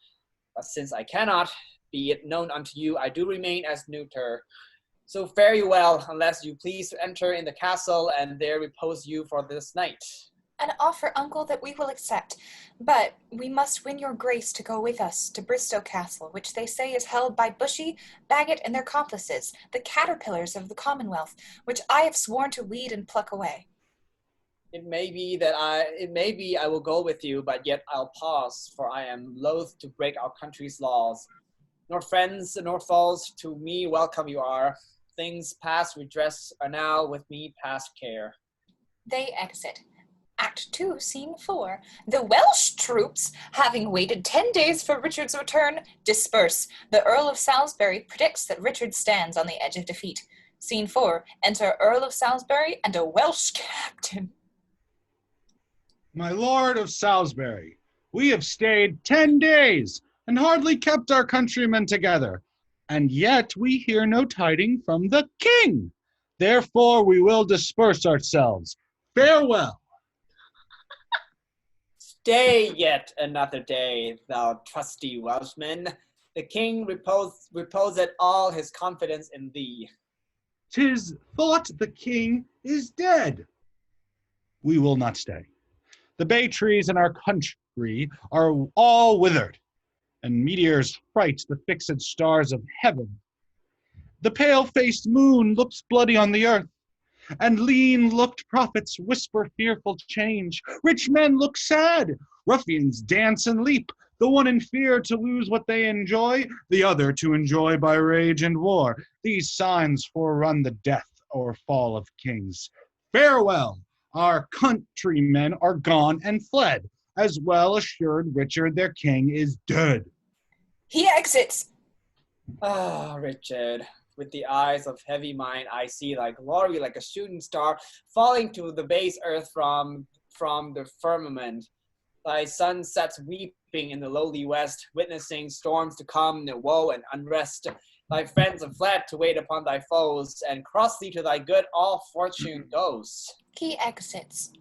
But since I cannot, be it known unto you, I do remain as neuter. So fare you well, unless you please to enter in the castle and there repose you for this night. An offer, uncle, that we will accept, but we must win your grace to go with us to Bristow Castle, which they say is held by Bushy, Bagot, and their accomplices, the caterpillars of the Commonwealth, which I have sworn to weed and pluck away. It may be I will go with you, but yet I'll pause, for I am loath to break our country's laws. Nor friends nor foes to me welcome you are. Things past redress are now with me past care. They exit. Act 2, Scene 4. The Welsh troops, having waited 10 days for Richard's return, disperse. The Earl of Salisbury predicts that Richard stands on the edge of defeat. Scene 4. Enter Earl of Salisbury and a Welsh captain. My lord of Salisbury, we have stayed 10 days and hardly kept our countrymen together, and yet we hear no tidings from the king. Therefore we will disperse ourselves. Farewell. Stay yet another day, thou trusty Welshman. The king reposeth all his confidence in thee. 'Tis thought the king is dead. We will not stay. The bay trees in our country are all withered, and meteors fright the fixed stars of heaven. The pale-faced moon looks bloody on the earth, and lean-looked prophets whisper fearful change. Rich men look sad, ruffians dance and leap, the one in fear to lose what they enjoy, the other to enjoy by rage and war. These signs forerun the death or fall of kings. Farewell, our countrymen are gone and fled, as well assured Richard their king is dead. He exits. Ah, Richard, with the eyes of heavy mind, I see thy glory like a shooting star falling to the base earth from the firmament. Thy sun sets weeping in the lowly west, witnessing storms to come, woe and unrest. Thy friends have fled to wait upon thy foes, and cross thee to thy good all fortune goes. He exits.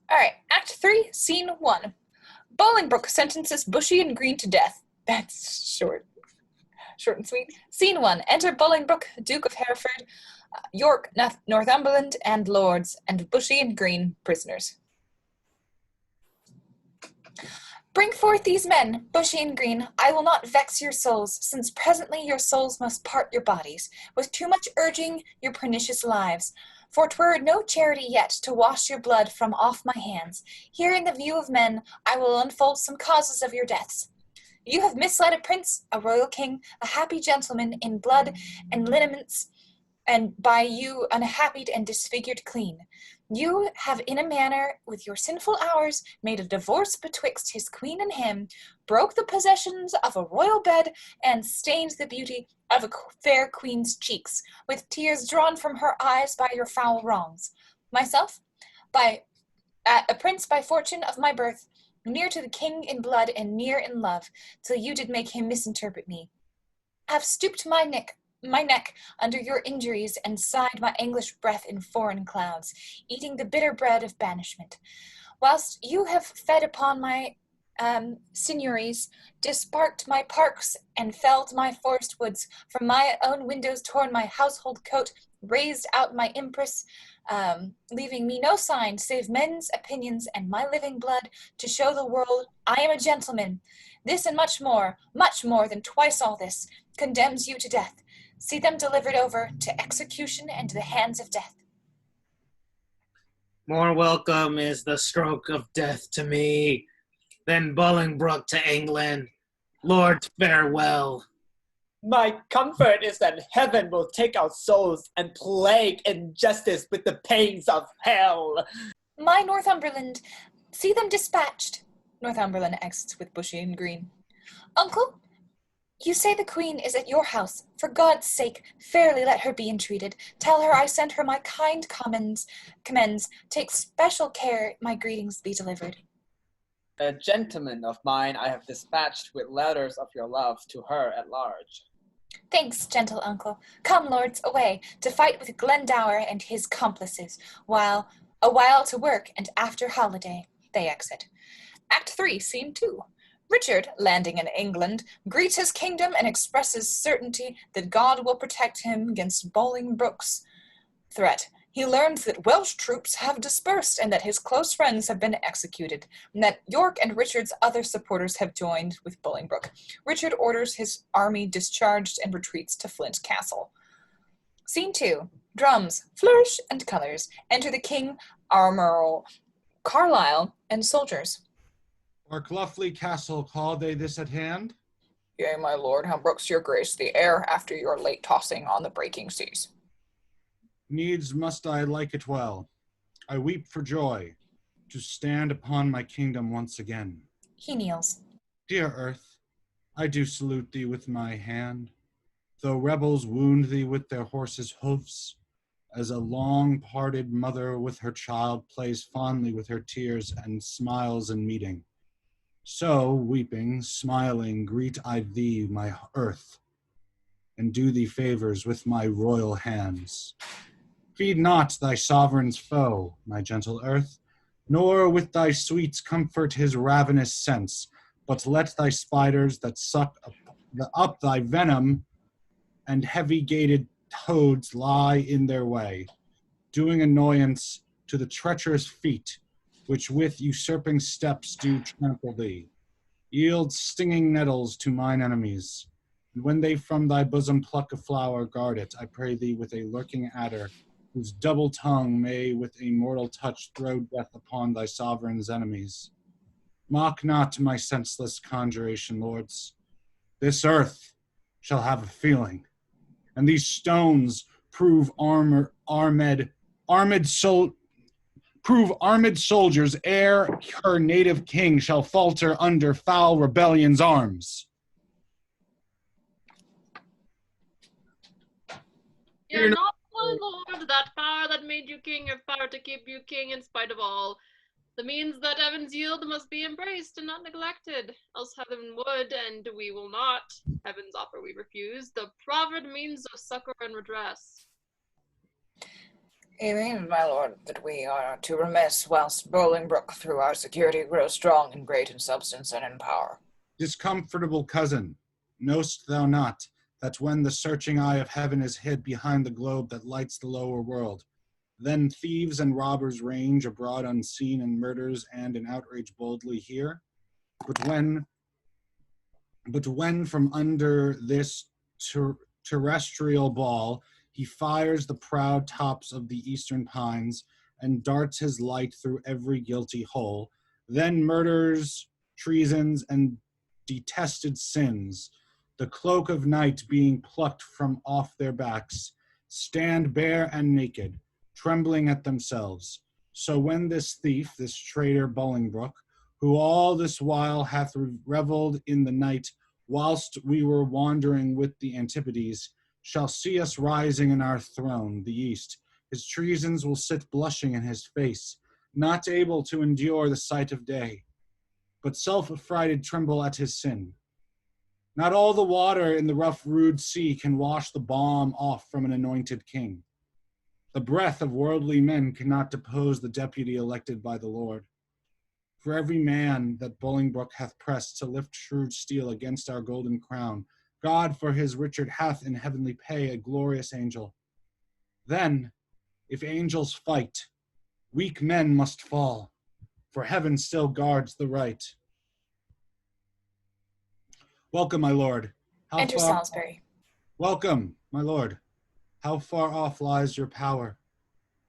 All right, Act 3, Scene 1. Bolingbroke sentences Bushy and Green to death. That's short and sweet. Scene 1. Enter Bolingbroke, Duke of Hereford, York, Northumberland, and lords, and Bushy and Green prisoners. Bring forth these men, Bushy and Green. I will not vex your souls, since presently your souls must part your bodies, with too much urging your pernicious lives. For 'twere no charity yet to wash your blood from off my hands. Here in the view of men I will unfold some causes of your deaths. You have misled a prince, a royal king, a happy gentleman in blood and lineaments, and by you unhappied and disfigured clean. You have in a manner with your sinful hours made a divorce betwixt his queen and him, broke the possessions of a royal bed, and stained the beauty of a fair queen's cheeks, with tears drawn from her eyes by your foul wrongs. Myself, by a prince by fortune of my birth, near to the king in blood and near in love, till you did make him misinterpret me, have stooped my neck under your injuries and sighed my English breath in foreign clouds, eating the bitter bread of banishment. Whilst you have fed upon my seigneuries, disparked my parks, and felled my forest woods, from my own windows torn my household coat, raised out my impress, leaving me no sign save men's opinions and my living blood to show the world I am a gentleman. This and much more than twice all this, condemns you to death. See them delivered over to execution and to the hands of death. More welcome is the stroke of death to me than Bolingbroke to England. Lord, farewell. My comfort is that heaven will take our souls and plague injustice with the pains of hell. My Northumberland, see them dispatched. Northumberland exits with Bushy and Green. Uncle, you say the queen is at your house. For God's sake, fairly let her be entreated. Tell her I send her my kind commends. Take special care my greetings be delivered. A gentleman of mine I have dispatched with letters of your love to her at large. Thanks, gentle uncle. Come, lords, away, to fight with Glendower and his complices, a while to work, and after holiday. They exit. Act 3, Scene 2. Richard, landing in England, greets his kingdom and expresses certainty that God will protect him against Bolingbroke's threat. He learns that Welsh troops have dispersed and that his close friends have been executed, and that York and Richard's other supporters have joined with Bolingbroke. Richard orders his army discharged and retreats to Flint Castle. Scene 2. Drums, flourish, and colors. Enter the king, Admiral Carlisle, and soldiers. Barcloughley Castle, call they this at hand? Yea, my lord, how brooks your grace the air after your late tossing on the breaking seas? Needs must I like it well. I weep for joy to stand upon my kingdom once again. He kneels. Dear earth, I do salute thee with my hand, though rebels wound thee with their horses' hoofs, as a long-parted mother with her child plays fondly with her tears and smiles in meeting. So, weeping, smiling, greet I thee, my earth, and do thee favors with my royal hands. Feed not thy sovereign's foe, my gentle earth, nor with thy sweets comfort his ravenous sense, but let thy spiders that suck up thy venom and heavy-gated toads lie in their way, doing annoyance to the treacherous feet, which with usurping steps do trample thee. Yield stinging nettles to mine enemies, and when they from thy bosom pluck a flower, guard it, I pray thee, with a lurking adder, whose double tongue may with a mortal touch throw death upon thy sovereign's enemies. Mock not my senseless conjuration, lords. This earth shall have a feeling, and these stones prove armed soldiers ere her native king shall falter under foul rebellion's arms. You're not, my lord, that power that made you king, your power to keep you king in spite of all. The means that heavens yield must be embraced and not neglected, else heaven would, and we will not. Heaven's offer we refuse, the proffered means of succor and redress. It means, my lord, that we are to remiss whilst Bolingbroke through our security grows strong and great in substance and in power. Discomfortable cousin, knowst thou not that when the searching eye of heaven is hid behind the globe that lights the lower world, then thieves and robbers range abroad unseen and murders and in outrage boldly here? But when from under this terrestrial ball he fires the proud tops of the eastern pines and darts his light through every guilty hole, then murders, treasons, and detested sins, the cloak of night being plucked from off their backs, stand bare and naked, trembling at themselves. So when this thief, this traitor Bolingbroke, who all this while hath revelled in the night, whilst we were wandering with the Antipodes, shall see us rising in our throne, the east, his treasons will sit blushing in his face, not able to endure the sight of day, but self-affrighted tremble at his sin. Not all the water in the rough rude sea can wash the balm off from an anointed king. The breath of worldly men cannot depose the deputy elected by the Lord. For every man that Bolingbroke hath pressed to lift shrewd steel against our golden crown, God for his Richard hath in heavenly pay a glorious angel. Then, if angels fight, weak men must fall, for heaven still guards the right. Welcome, my lord. Enter Salisbury. Welcome, my lord. How far off lies your power?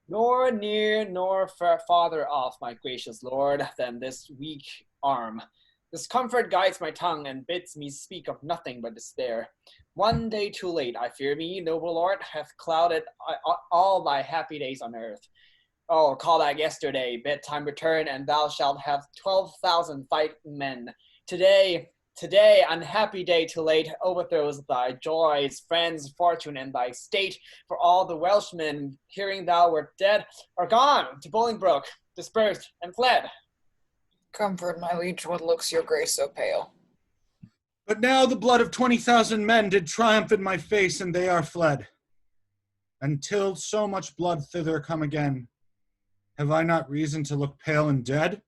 Nor near nor farther off, my gracious lord, than this weak arm. Discomfort guides my tongue and bids me speak of nothing but despair. One day too late, I fear me, noble lord, hath clouded all thy happy days on earth. Oh, call back yesterday, bedtime return, and thou shalt have 12,000 fighting men. Today, unhappy day too late, overthrows thy joys, friends, fortune, and thy state. For all the Welshmen, hearing thou wert dead, are gone to Bolingbroke, dispersed and fled. Comfort, my liege, what looks your grace so pale? But now the blood of 20,000 men did triumph in my face, and they are fled. Until so much blood thither come again, have I not reason to look pale and dead?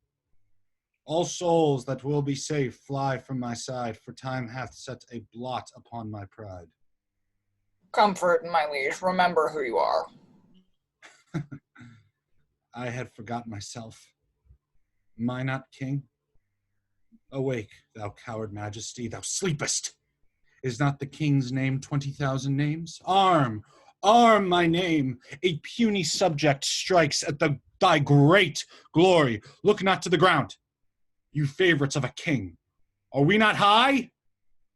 All souls that will be safe fly from my side, for time hath set a blot upon my pride. Comfort, my liege, remember who you are. I had forgot myself. Am I not king? Awake, thou coward majesty, thou sleepest. Is not the king's name 20,000 names? Arm, arm my name. A puny subject strikes at thy great glory. Look not to the ground. You favorites of a king, are we not high?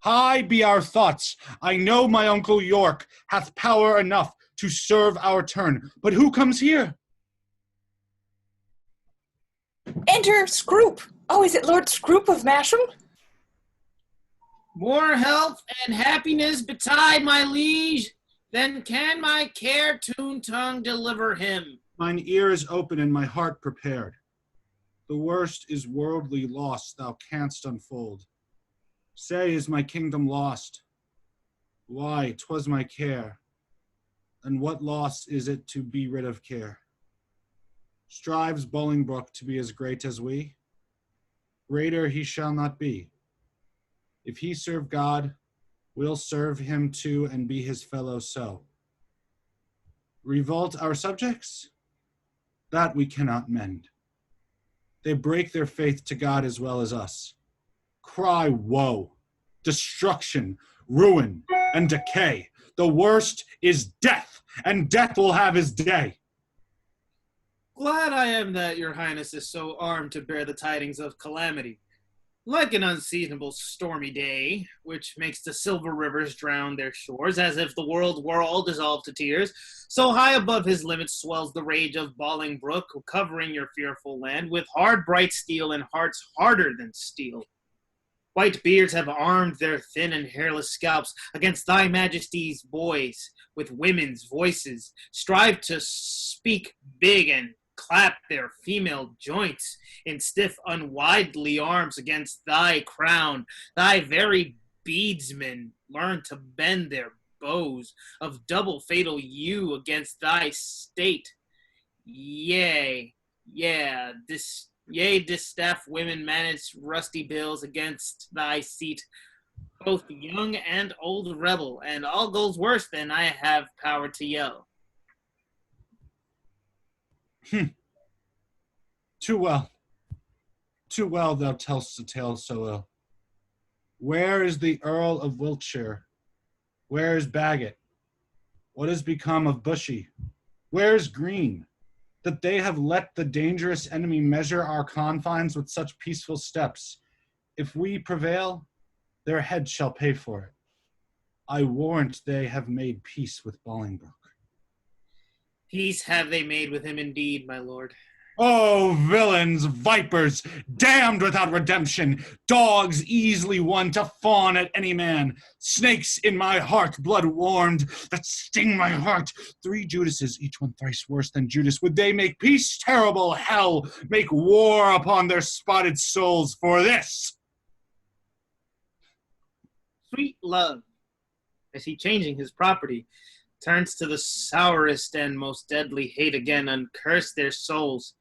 High be our thoughts. I know my uncle York hath power enough to serve our turn, but who comes here? Enter Scroop. Oh, is it Lord Scroop of Masham? More health and happiness betide my liege, than can my care-tuned tongue deliver him. Mine ear is open and my heart prepared. The worst is worldly loss thou canst unfold. Say, is my kingdom lost? Why, 'twas my care. And what loss is it to be rid of care? Strives Bolingbroke to be as great as we? Greater he shall not be. If he serve God, we'll serve him too and be his fellow so. Revolt our subjects? That we cannot mend. They break their faith to God as well as us. Cry woe, destruction, ruin, and decay. The worst is death, and death will have his day. Glad I am that your highness is so armed to bear the tidings of calamity. Like an unseasonable stormy day, which makes the silver rivers drown their shores, as if the world were all dissolved to tears, so high above his limits swells the rage of Bolingbroke, covering your fearful land with hard bright steel and hearts harder than steel. White beards have armed their thin and hairless scalps against thy majesty's boys with women's voices, strive to speak big and clap their female joints in stiff unwieldy arms against thy crown. Thy very beadsmen learn to bend their bows of double fatal yew against thy state. Yea, distaff women manage rusty bills against thy seat, both young and old rebel, and all goes worse than I have power to yell. Too well. Too well thou tell'st a tale so ill. Where is the Earl of Wiltshire? Where is Bagot? What has become of Bushy? Where is Green? That they have let the dangerous enemy measure our confines with such peaceful steps. If we prevail, their heads shall pay for it. I warrant they have made peace with Bolingbroke. Peace have they made with him indeed, my lord. Oh, villains, vipers, damned without redemption, dogs easily won to fawn at any man, snakes in my heart, blood warmed, that sting my heart. 3 Judases, each one thrice worse than Judas. Would they make peace? Terrible hell, make war upon their spotted souls for this. Sweet love, as he changing his property, turns to the sourest and most deadly hate again, uncurse their souls.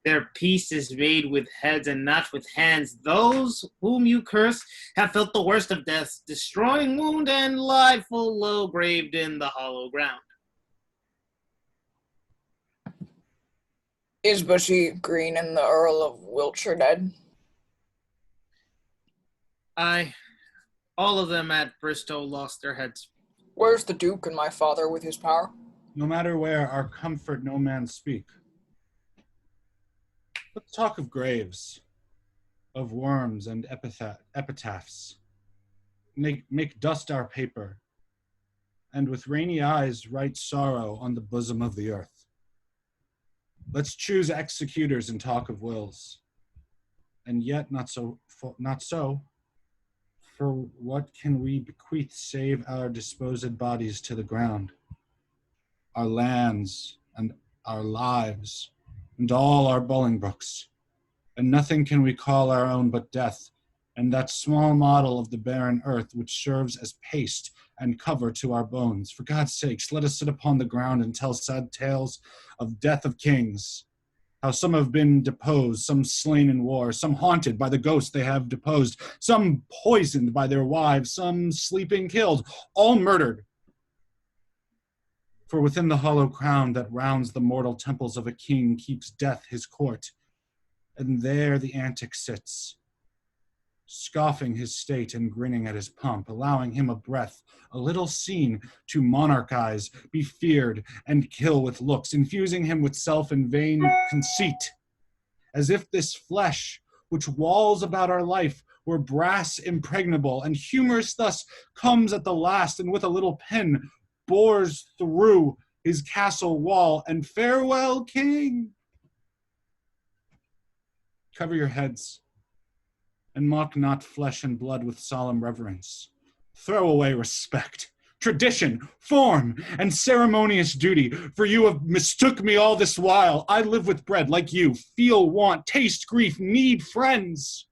Their peace is made with heads and not with hands. Those whom you curse have felt the worst of deaths, destroying wound and lie full low graved in the hollow ground. Is Bushy, Green, and the Earl of Wiltshire dead? Aye, all of them at Bristol lost their heads. Where's the Duke and my father with his power? No matter where, our comfort no man speak. Let's talk of graves, of worms and epitaphs. Make dust our paper, and with rainy eyes write sorrow on the bosom of the earth. Let's choose executors and talk of wills, and yet not so. For what can we bequeath save our disposed bodies to the ground? Our lands and our lives, and all our Bolingbroks, and nothing can we call our own but death, and that small model of the barren earth which serves as paste and cover to our bones. For God's sakes, let us sit upon the ground and tell sad tales of death of kings, how some have been deposed, some slain in war, some haunted by the ghost they have deposed, some poisoned by their wives, some sleeping killed, all murdered. For within the hollow crown that rounds the mortal temples of a king keeps death his court, and there the antic sits, scoffing his state and grinning at his pomp, allowing him a breath, a little scene, to monarchize, be feared, and kill with looks, infusing him with self and vain conceit, as if this flesh, which walls about our life, were brass impregnable, and humorous thus comes at the last, and with a little pen bores through his castle wall, and farewell, king! Cover your heads, and mock not flesh and blood with solemn reverence. Throw away respect, tradition, form, and ceremonious duty, for you have mistook me all this while. I live with bread like you, feel want, taste grief, need friends.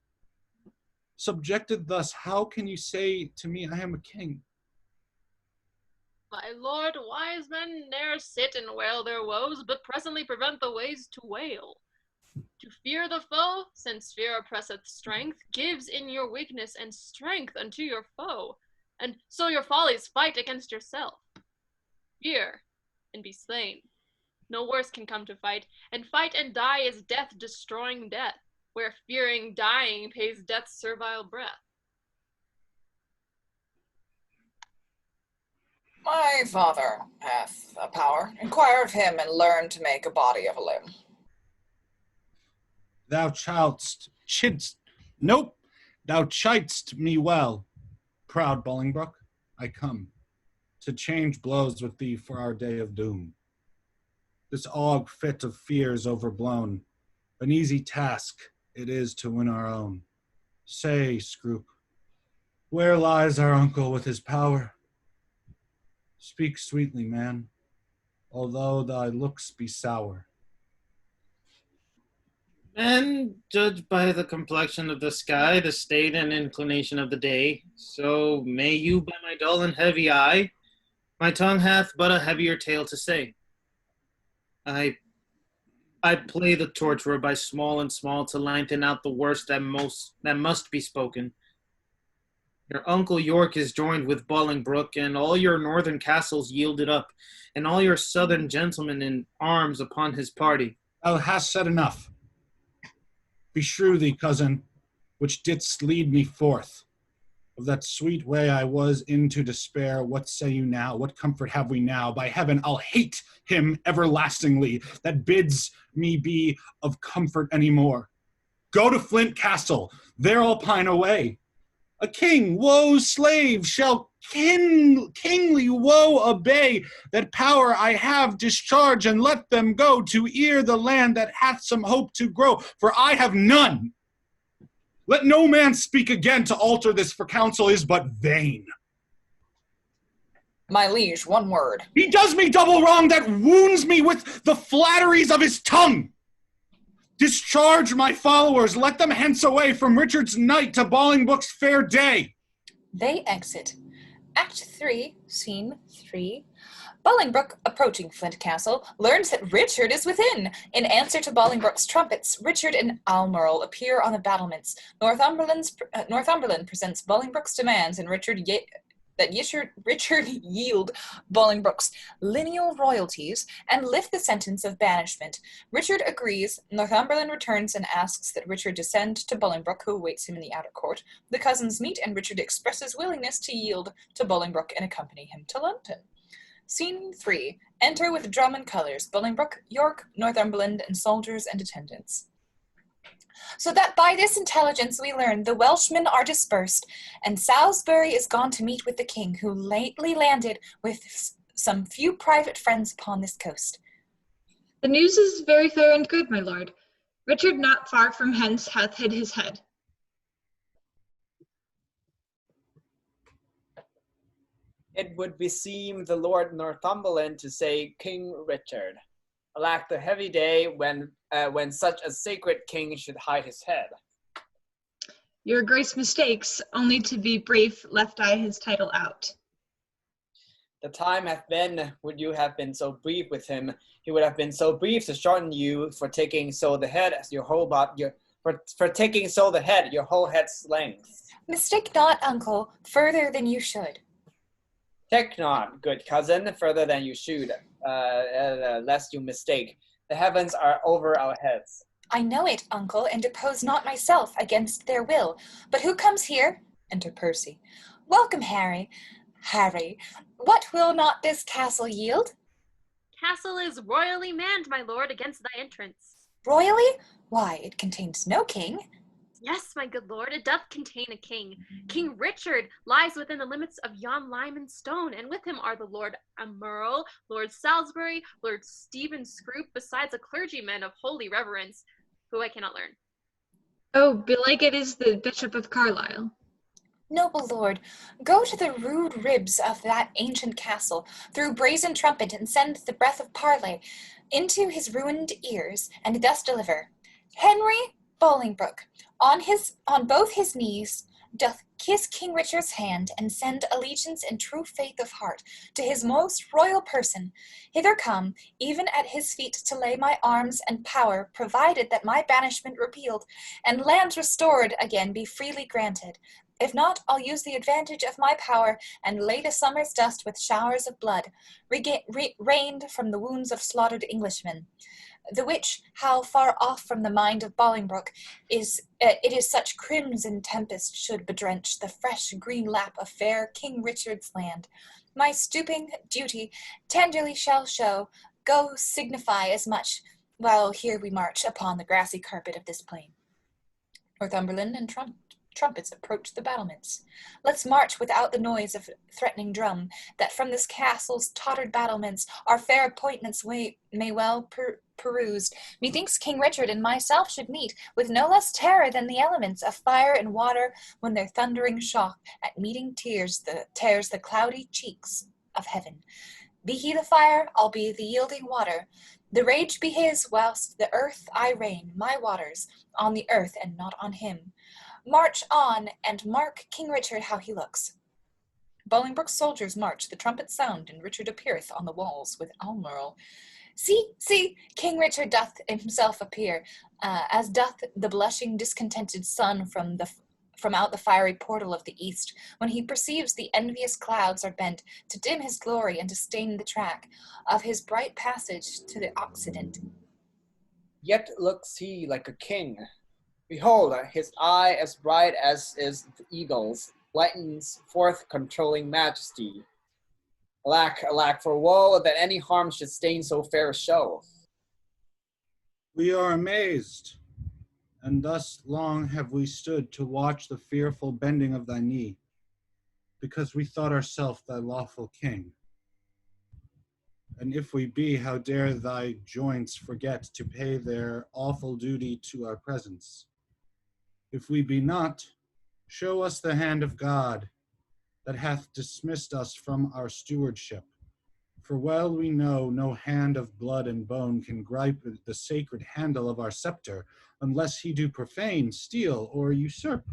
Subjected thus, how can you say to me I am a king? My lord, wise men ne'er sit and wail their woes, but presently prevent the ways to wail. To fear the foe, since fear oppresseth strength, gives in your weakness and strength unto your foe, and so your follies fight against yourself. Fear, and be slain. No worse can come to fight, and fight and die is death destroying death, where fearing dying pays death's servile breath. My father hath a power. Inquire of him and learn to make a body of a limb. Thou chidst me well, proud Bolingbroke. I come to change blows with thee for our day of doom. This ague fit of fears overblown, an easy task it is to win our own. Say, Scroop, where lies our uncle with his power? Speak sweetly, man, although thy looks be sour. Men judge by the complexion of the sky, the state and inclination of the day. So may you by my dull and heavy eye. My tongue hath but a heavier tale to say. I play the torturer by small and small to lengthen out the worst that must be spoken. Your uncle York is joined with Bolingbroke, and all your northern castles yielded up, and all your southern gentlemen in arms upon his party. Thou hast said enough. Beshrew thee, cousin, which didst lead me forth. Of that sweet way I was into despair, what say you now? What comfort have we now? By heaven, I'll hate him everlastingly, that bids me be of comfort any more. Go to Flint Castle, there I'll pine away. A king, woe slave, shall kingly woe obey, that power I have discharge, and let them go to ear the land that hath some hope to grow, for I have none. Let no man speak again to alter this, for counsel is but vain. My liege, one word. He does me double wrong that wounds me with the flatteries of his tongue. Discharge my followers, let them hence away from Richard's night to Bolingbroke's fair day. They exit. Act 3, Scene 3. Bolingbroke, approaching Flint Castle, learns that Richard is within. In answer to Bolingbroke's trumpets, Richard and Almerle appear on the battlements. Northumberland presents Bolingbroke's demands, and Richard yield Bolingbroke's lineal royalties and lift the sentence of banishment. Richard agrees. Northumberland returns and asks that Richard descend to Bolingbroke, who awaits him in the outer court. The cousins meet, and Richard expresses willingness to yield to Bolingbroke and accompany him to London. Scene 3. Enter with drum and colours, Bolingbroke, York, Northumberland, and soldiers and attendants. So that by this intelligence we learn the Welshmen are dispersed, and Salisbury is gone to meet with the king, who lately landed with some few private friends upon this coast. The news is very fair and good, my lord. Richard not far from hence hath hid his head. It would beseem the Lord Northumberland to say King Richard. Alack, the heavy day when such a sacred king should hide his head. Your grace mistakes, only to be brief, left I his title out. The time hath been, would you have been so brief with him, he would have been so brief to shorten you for taking so the head as your whole for taking so the head, your whole head's length. Mistake not, uncle, further than you should. Take not, good cousin, further than you should, lest you mistake. The heavens are over our heads. I know it, uncle, and depose not myself against their will. But who comes here? Enter Percy. Welcome, Harry. Harry, what will not this castle yield? Castle is royally manned, my lord, against thy entrance. Royally? Why, it contains no king. Yes, my good lord, it doth contain a king. King Richard lies within the limits of yon Lyman stone, and with him are the Lord Almerle, Lord Salisbury, Lord Stephen Scroop, besides a clergyman of holy reverence, who I cannot learn. Oh, belike it is the Bishop of Carlisle. Noble lord, go to the rude ribs of that ancient castle, through brazen trumpet, and send the breath of parley into his ruined ears, and thus deliver. Henry Bolingbroke, on both his knees, doth kiss King Richard's hand, and send allegiance and true faith of heart to his most royal person. Hither come, even at his feet, to lay my arms and power, provided that my banishment repealed, and lands restored again be freely granted. If not, I'll use the advantage of my power, and lay the summer's dust with showers of blood, rained from the wounds of slaughtered Englishmen. The which, how far off from the mind of Bolingbroke it is such crimson tempest should bedrench the fresh green lap of fair King Richard's land. My stooping duty tenderly shall show, go signify as much, while here we march upon the grassy carpet of this plain. Northumberland and trumpets approach the battlements. Let's march without the noise of threatening drum, that from this castle's tottered battlements our fair appointments may well perused. Methinks King Richard and myself should meet with no less terror than the elements of fire and water when their thundering shock at meeting tears tears the cloudy cheeks of heaven. Be he the fire, I'll be the yielding water. The rage be his, whilst the earth I rain, my waters, on the earth and not on him. March on, and mark King Richard how he looks. Bolingbroke's soldiers march, the trumpets sound, and Richard appeareth on the walls with Almerle. See, King Richard doth himself appear, as doth the blushing discontented sun from out the fiery portal of the east, when he perceives the envious clouds are bent to dim his glory and to stain the track of his bright passage to the Occident. Yet looks he like a king. Behold, his eye, as bright as is the eagle's, lightens forth controlling majesty. Alack, alack, for woe that any harm should stain so fair a show. We are amazed, and thus long have we stood to watch the fearful bending of thy knee, because we thought ourself thy lawful king. And if we be, how dare thy joints forget to pay their awful duty to our presence? If we be not, show us the hand of God that hath dismissed us from our stewardship. For well we know no hand of blood and bone can gripe the sacred handle of our scepter, unless he do profane, steal, or usurp.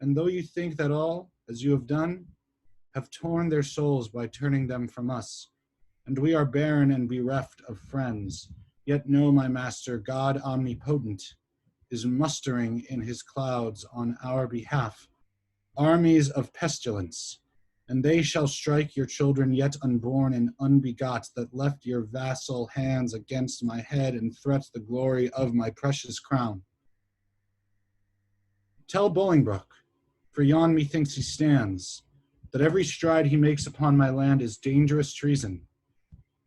And though you think that all, as you have done, have torn their souls by turning them from us, and we are barren and bereft of friends, yet know, my master, God omnipotent is mustering in his clouds on our behalf armies of pestilence, and they shall strike your children yet unborn and unbegot, that left your vassal hands against my head and threat the glory of my precious crown. Tell Bolingbroke, for yon methinks he stands, that every stride he makes upon my land is dangerous treason.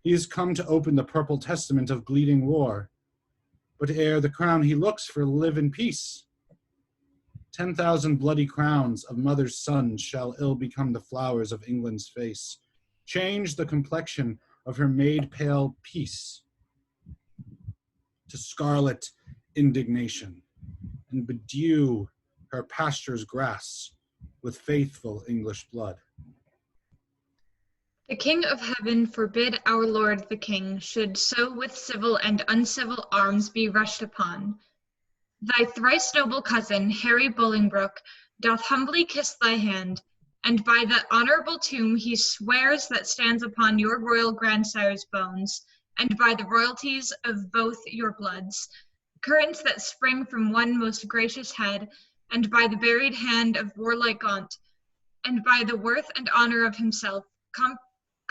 He is come to open the purple testament of bleeding war, but ere the crown he looks for live in peace. 10,000 bloody crowns of mothers' sons shall ill become the flowers of England's face, change the complexion of her made pale peace to scarlet indignation, and bedew her pastures' grass with faithful English blood. The King of Heaven forbid our Lord the King should so with civil and uncivil arms be rushed upon. Thy thrice noble cousin, Harry Bolingbroke, doth humbly kiss thy hand, and by that honorable tomb he swears that stands upon your royal grandsire's bones, and by the royalties of both your bloods, currents that spring from one most gracious head, and by the buried hand of warlike Gaunt, and by the worth and honor of himself,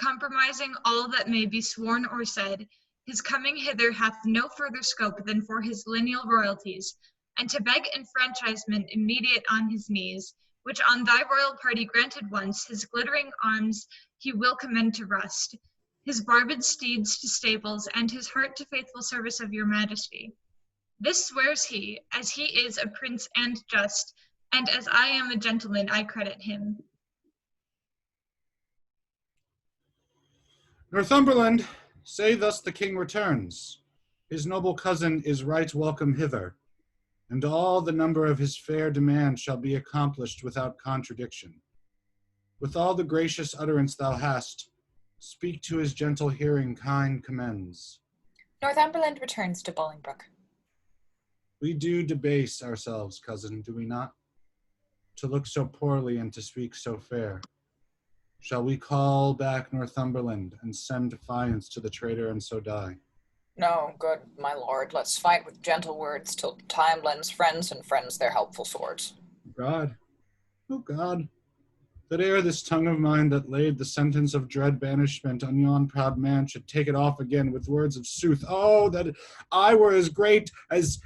compromising all that may be sworn or said, his coming hither hath no further scope than for his lineal royalties, and to beg enfranchisement immediate on his knees, which on thy royal party granted once, his glittering arms he will commend to rust, his barbed steeds to stables, and his heart to faithful service of your majesty. This swears he, as he is a prince and just, and as I am a gentleman, I credit him. Northumberland, say thus the king returns. His noble cousin is right welcome hither, and all the number of his fair demand shall be accomplished without contradiction. With all the gracious utterance thou hast, speak to his gentle hearing kind commends. Northumberland returns to Bolingbroke. We do debase ourselves, cousin, do we not? To look so poorly and to speak so fair. Shall we call back Northumberland and send defiance to the traitor and so die? No, good my lord, let's fight with gentle words till time lends friends and friends their helpful swords. God, oh God, that ere this tongue of mine that laid the sentence of dread banishment on yon proud man should take it off again with words of sooth. Oh, that I were as great as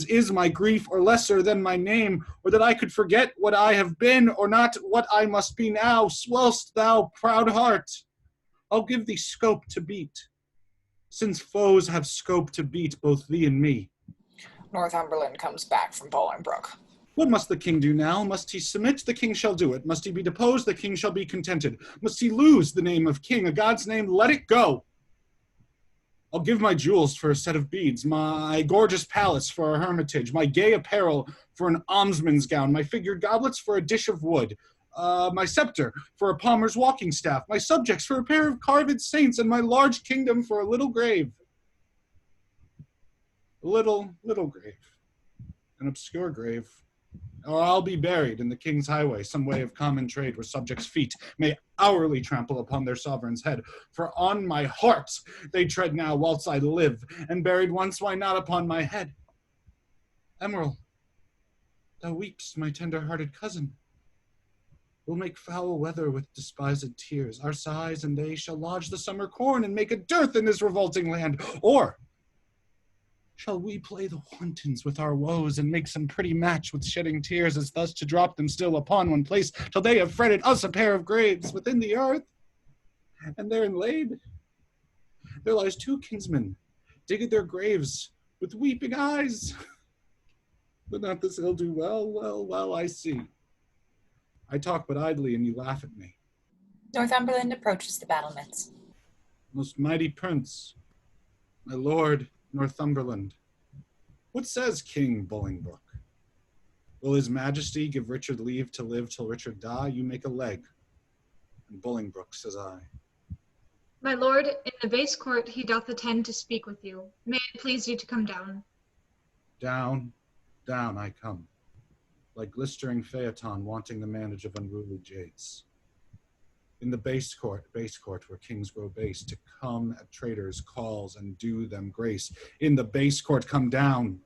is my grief, or lesser than my name, or that I could forget what I have been, or not what I must be now. Swell'st thou, proud heart, I'll give thee scope to beat, since foes have scope to beat both thee and me. Northumberland comes back from Bolingbroke. What must the king do now? Must he submit? The king shall do it. Must he be deposed? The king shall be contented. Must he lose the name of king, a God's name? Let it go. I'll give my jewels for a set of beads, my gorgeous palace for a hermitage, my gay apparel for an almsman's gown, my figured goblets for a dish of wood, my scepter for a palmer's walking staff, my subjects for a pair of carved saints, and my large kingdom for a little grave. A little grave, an obscure grave. Or I'll be buried in the king's highway, some way of common trade where subjects' feet may hourly trample upon their sovereign's head. For on my heart they tread now whilst I live, and buried once, why not upon my head? Emerald, thou weepst, my tender-hearted cousin. We'll make foul weather with despised tears. Our sighs and they shall lodge the summer corn and make a dearth in this revolting land. Or Shall we play the wantons with our woes, and make some pretty match with shedding tears, as thus to drop them still upon one place, till they have fretted us a pair of graves within the earth? And therein laid, there lies two kinsmen, digged their graves with weeping eyes. But not this ill do well, I see. I talk but idly, and you laugh at me. Northumberland approaches the battlements. Most mighty prince, my lord Northumberland, what says King Bolingbroke? Will his majesty give Richard leave to live till Richard die? You make a leg. And Bolingbroke, says I. My lord, in the base court he doth attend to speak with you. May it please you to come down. Down I come, like glistering phaeton wanting the manage of unruly jades. In the base court where kings grow base, to come at traitors' calls and do them grace. In the base court come down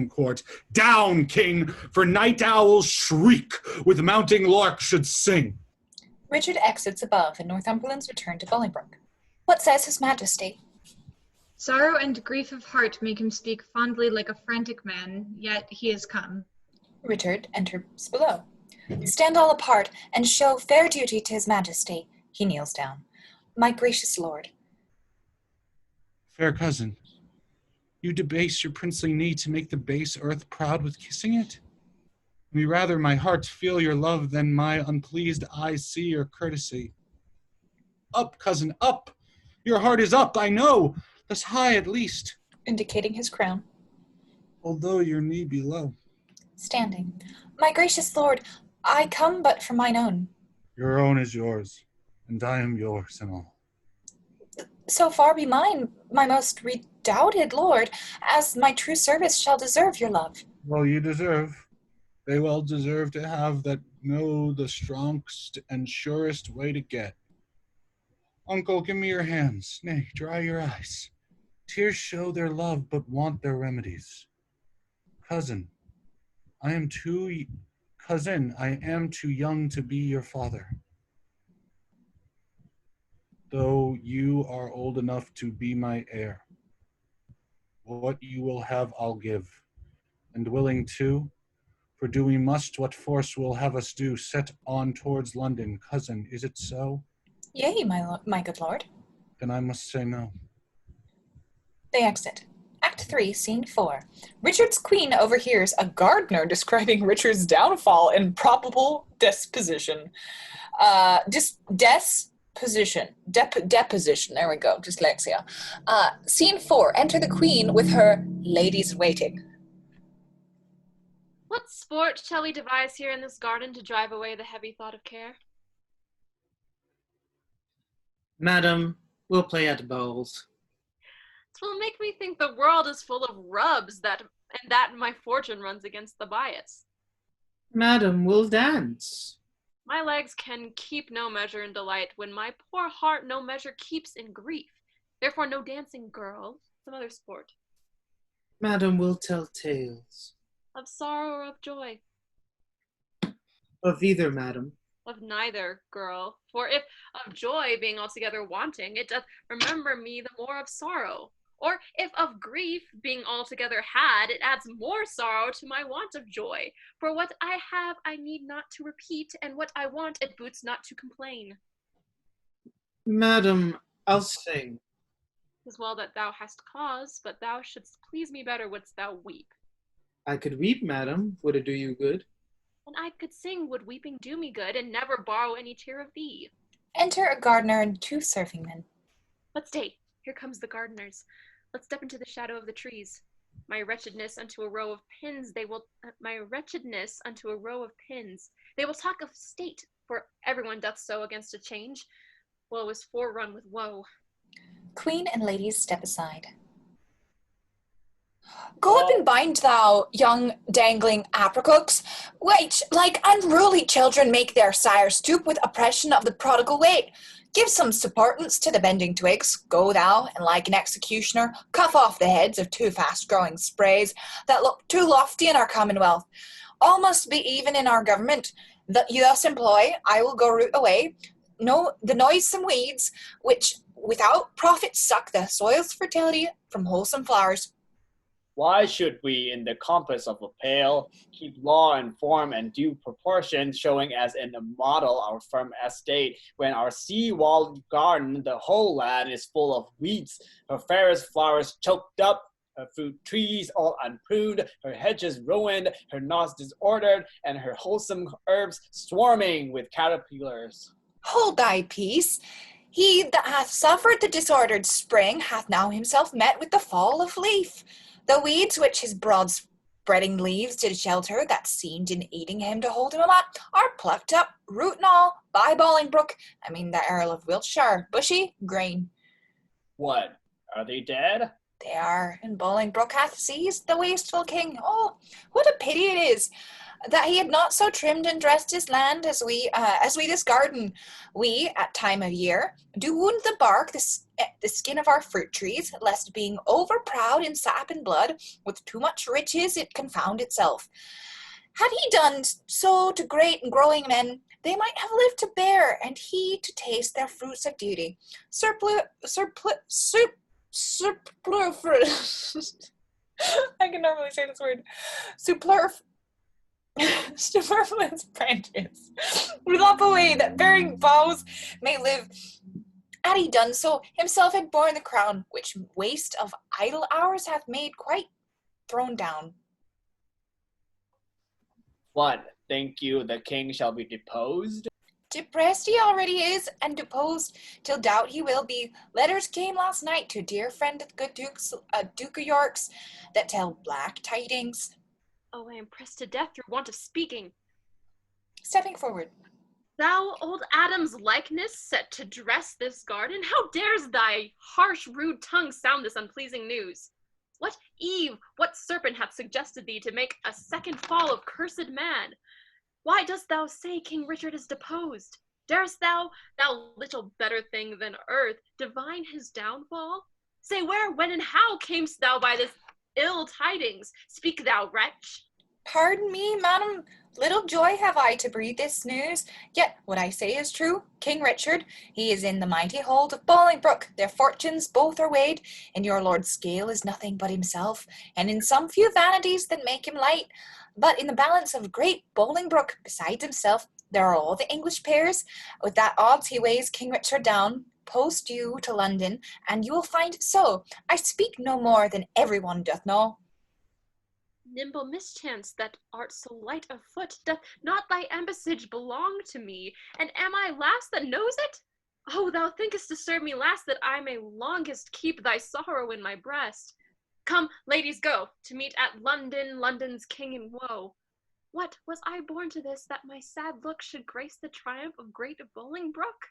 court, down king, for night owls shriek, with mounting lark should sing. Richard exits above, and Northumberland's return to Bolingbroke. What says his majesty? Sorrow and grief of heart make him speak fondly like a frantic man, yet he is come. Richard enters below. Stand all apart, and show fair duty to his majesty. He kneels down. My gracious lord. Fair cousin, you debase your princely knee to make the base earth proud with kissing it? Me rather my heart feel your love than my unpleased eyes see your courtesy. Up, cousin, up! Your heart is up, I know, thus high at least. Indicating his crown. Although your knee be low. Standing. My gracious lord, I come but for mine own. Your own is yours, and I am yours and all. So far be mine, my most redoubted lord, as my true service shall deserve your love. Well, you deserve. They well deserve to have that know the strongest and surest way to get. Uncle, give me your hands. Nay, dry your eyes. Tears show their love, but want their remedies. Cousin, I am too young to be your father. Though you are old enough to be my heir. What you will have, I'll give, and willing too, for do we must what force will have us do, set on towards London. Cousin, is it so? Yea, my good lord. Then I must say no. They exit. Act 3, Scene 4. Richard's queen overhears a gardener describing Richard's downfall and probable deposition. Deposition. There we go. Dyslexia. Scene 4. Enter the queen with her ladies-waiting. What sport shall we devise here in this garden to drive away the heavy thought of care? Madam, we'll play at bowls. 'Twill make me think the world is full of rubs, and that my fortune runs against the bias. Madam, we'll dance. My legs can keep no measure in delight, when my poor heart no measure keeps in grief. Therefore no dancing, girl, some other sport. Madam, we'll tell tales. Of sorrow or of joy? Of either, madam. Of neither, girl. For if of joy being altogether wanting, it doth remember me the more of sorrow. Or if of grief being altogether had, it adds more sorrow to my want of joy. For what I have I need not to repeat, and what I want it boots not to complain. Madam, I'll sing. 'Tis well that thou hast cause, but thou shouldst please me better wouldst thou weep. I could weep, madam, would it do you good? And I could sing would weeping do me good, and never borrow any tear of thee. Enter a gardener and 2 serving men. But stay, here comes the gardeners. Let's step into the shadow of the trees. My wretchedness unto a row of pins, they will talk of state, for everyone doth so against a change. Woe is forerun with woe. Queen and ladies step aside. Go up and bind thou, young dangling apricots, which, like unruly children, make their sire stoop with oppression of the prodigal weight. Give some supportance to the bending twigs. Go thou, and like an executioner, cuff off the heads of 2 fast-growing sprays that look too lofty in our commonwealth. All must be even in our government. That you thus employ, I will go root away. The noisome weeds, which without profit suck the soil's fertility from wholesome flowers. Why should we, in the compass of a pale, keep law and form and due proportion, showing as in a model our firm estate, when our sea-walled garden, the whole land, is full of weeds, her fairest flowers choked up, her fruit trees all unpruned, her hedges ruined, her knots disordered, and her wholesome herbs swarming with caterpillars? Hold thy peace. He that hath suffered the disordered spring hath now himself met with the fall of leaf. The weeds which his broad spreading leaves did shelter, that seemed in aiding him to hold him about, are plucked up, root and all, by Bolingbroke, the Earl of Wiltshire, Bushy, Green. What, are they dead? They are, and Bolingbroke hath seized the wasteful king. Oh, what a pity it is that he had not so trimmed and dressed his land as we this garden. We, at time of year, do wound the bark, the skin of our fruit trees, lest being over proud in sap and blood, with too much riches it confound itself. Had he done so to great and growing men, they might have lived to bear, and he to taste their fruits of duty. I can normally say this word. Superfluous branches. We lop away that bearing boughs may live. Had he done so, himself had borne the crown, which waste of idle hours hath made quite thrown down. What, think you the king shall be deposed? Depressed he already is, and deposed till doubt he will be. Letters came last night to dear friend of the good Duke of York's, that tell black tidings. Oh, I am pressed to death through want of speaking. Stepping forward. Thou old Adam's likeness set to dress this garden, how dares thy harsh, rude tongue sound this unpleasing news? What Eve, what serpent hath suggested thee to make a second fall of cursed man? Why dost thou say King Richard is deposed? Darest thou, thou little better thing than earth, divine his downfall? Say where, when, and how camest thou by this ill tidings? Speak thou, wretch. Pardon me, madam, little joy have I to breathe this news, yet what I say is true. King Richard, he is in the mighty hold of Bolingbroke, their fortunes both are weighed, in your lord's scale is nothing but himself, and in some few vanities that make him light, but in the balance of great Bolingbroke, besides himself, there are all the English peers. With that odds he weighs King Richard down. Post you to London, and you will find it so. I speak no more than every one doth know. Nimble mischance that art so light of foot, doth not thy embassage belong to me? And am I last that knows it? Oh, thou thinkest to serve me last, that I may longest keep thy sorrow in my breast. Come, ladies, go, to meet at London, London's king in woe. What, was I born to this, that my sad look should grace the triumph of great Bolingbroke?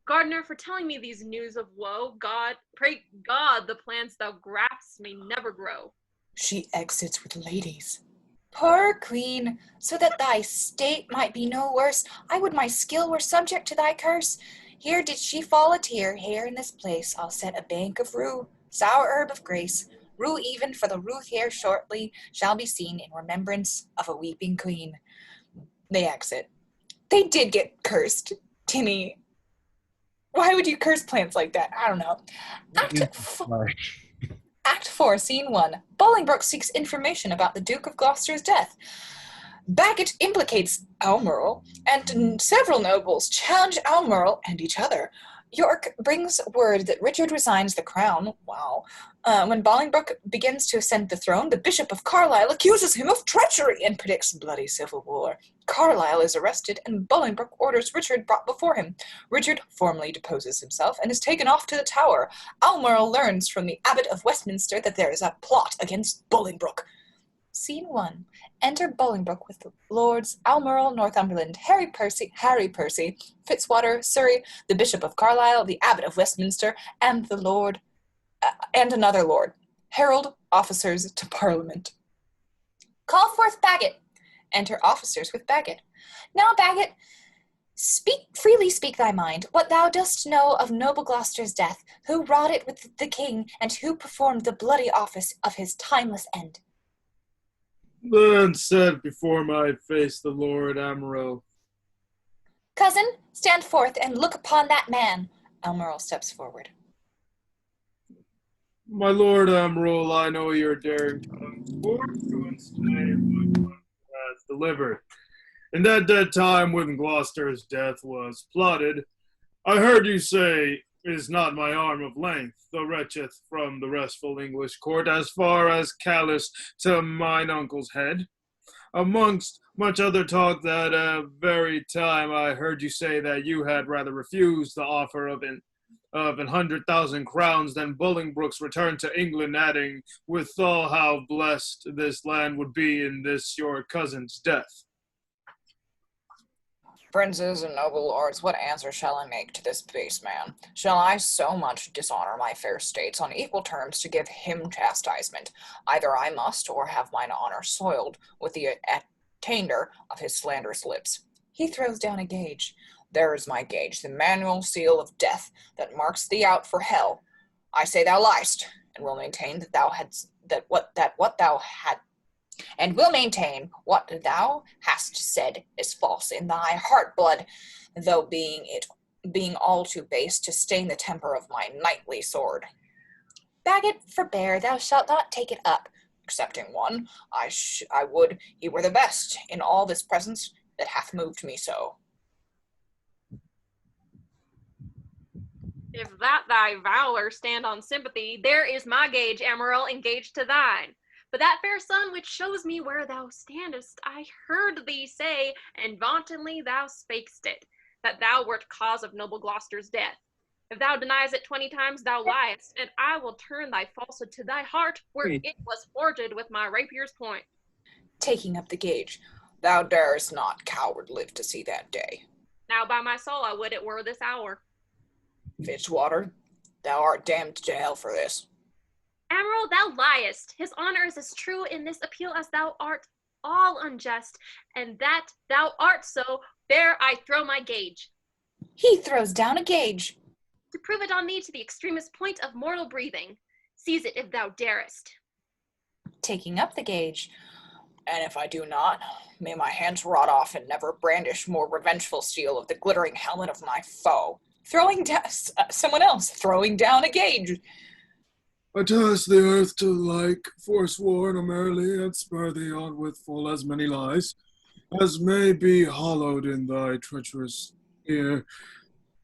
Gardener, for telling me these news of woe, God, pray God, the plants thou grasp'st may never grow. She exits with ladies. Poor queen, so that thy state might be no worse, I would my skill were subject to thy curse. Here did she fall a tear, here in this place I'll set a bank of rue, sour herb of grace, rue even, for the rue here shortly shall be seen in remembrance of a weeping queen. They exit. They did get cursed, Timmy. Why would you curse plants like that? I don't know. Act 4, Scene 1. Bolingbroke seeks information about the Duke of Gloucester's death. Bagot implicates Almerle, and several nobles challenge Almerle and each other. York brings word that Richard resigns the crown. Wow. When Bolingbroke begins to ascend the throne, the Bishop of Carlisle accuses him of treachery and predicts bloody civil war. Carlisle is arrested, and Bolingbroke orders Richard brought before him. Richard formally deposes himself and is taken off to the Tower. Almerle learns from the Abbot of Westminster that there is a plot against Bolingbroke. Scene 1. Enter Bolingbroke with the Lords Almerle, Northumberland, Harry Percy, Fitzwater, Surrey, the Bishop of Carlisle, the Abbot of Westminster, and the Lord, and another Lord. Herald officers to Parliament. Call forth Bagot. Enter officers with Bagot. Now, Bagot, freely speak thy mind, what thou dost know of noble Gloucester's death, who wrought it with the king, and who performed the bloody office of his timeless end. Then set before my face the Lord Almerle. Cousin, stand forth and look upon that man. Almerle steps forward. My lord Admiral, I know your daring tongue forth to ensnare what one has delivered. In that dead time when Gloucester's death was plotted, I heard you say, is not my arm of length, though reacheth from the restful English court as far as Calais to mine uncle's head. Amongst much other talk that very time I heard you say that you had rather refused the offer of an 100,000 crowns than Bolingbroke's return to England, adding withal how blessed this land would be in this your cousin's death. Princes and noble lords, what answer shall I make to this base man? Shall I so much dishonor my fair states on equal terms to give him chastisement? Either I must, or have mine honor soiled with the attainder of his slanderous lips. He throws down a gage. There is my gage, the manual seal of death that marks thee out for hell. I say thou liest, and will maintain what thou hast said is false in thy heart blood, though being all too base to stain the temper of my knightly sword. Bagot, forbear, thou shalt not take it up, excepting one. I would he were the best in all this presence that hath moved me so. If that thy valor stand on sympathy, there is my gage, Amaryl, engaged to thine. But that fair sun which shows me where thou standest, I heard thee say, and vauntingly thou spakest it, that thou wert cause of noble Gloucester's death. If thou denies it 20 times, thou liest, and I will turn thy falsehood to thy heart, where it was forged with my rapier's point. Taking up the gage, thou darest not, coward, live to see that day. Now by my soul I would it were this hour. Fitzwater, thou art damned to hell for this. Amaryl, thou liest. His honor is as true in this appeal as thou art all unjust, and that thou art so, there I throw my gage. He throws down a gage. To prove it on thee to the extremest point of mortal breathing. Seize it if thou darest. Taking up the gage. And if I do not, may my hands rot off and never brandish more revengeful steel of the glittering helmet of my foe. Someone else throwing down a gage. I task the earth to like, forsworn or merrily, and spur thee on with full as many lies, as may be hollowed in thy treacherous ear.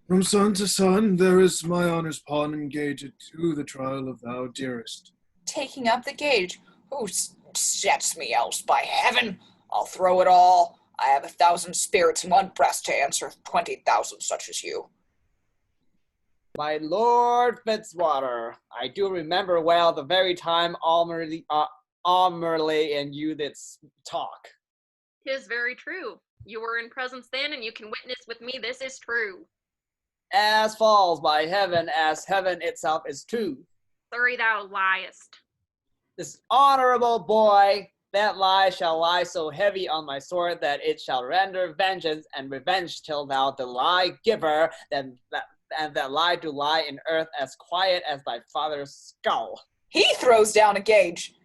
From sun to sun, there is my honor's pawn engaged to the trial of thou dearest. Taking up the gage. Who sets me else, by heaven? I'll throw it all. I have 1,000 spirits in one breast to answer 20,000 such as you. My lord Fitzwater, I do remember well the very time Almerley and you did talk. 'Tis very true. You were in presence then, and you can witness with me this is true. As falls by heaven, as heaven itself is true. Surrey, thou liest. This honorable boy, that lie shall lie so heavy on my sword that it shall render vengeance and revenge till thou the lie giver, and that lie do lie in earth as quiet as thy father's skull. He throws down a gage.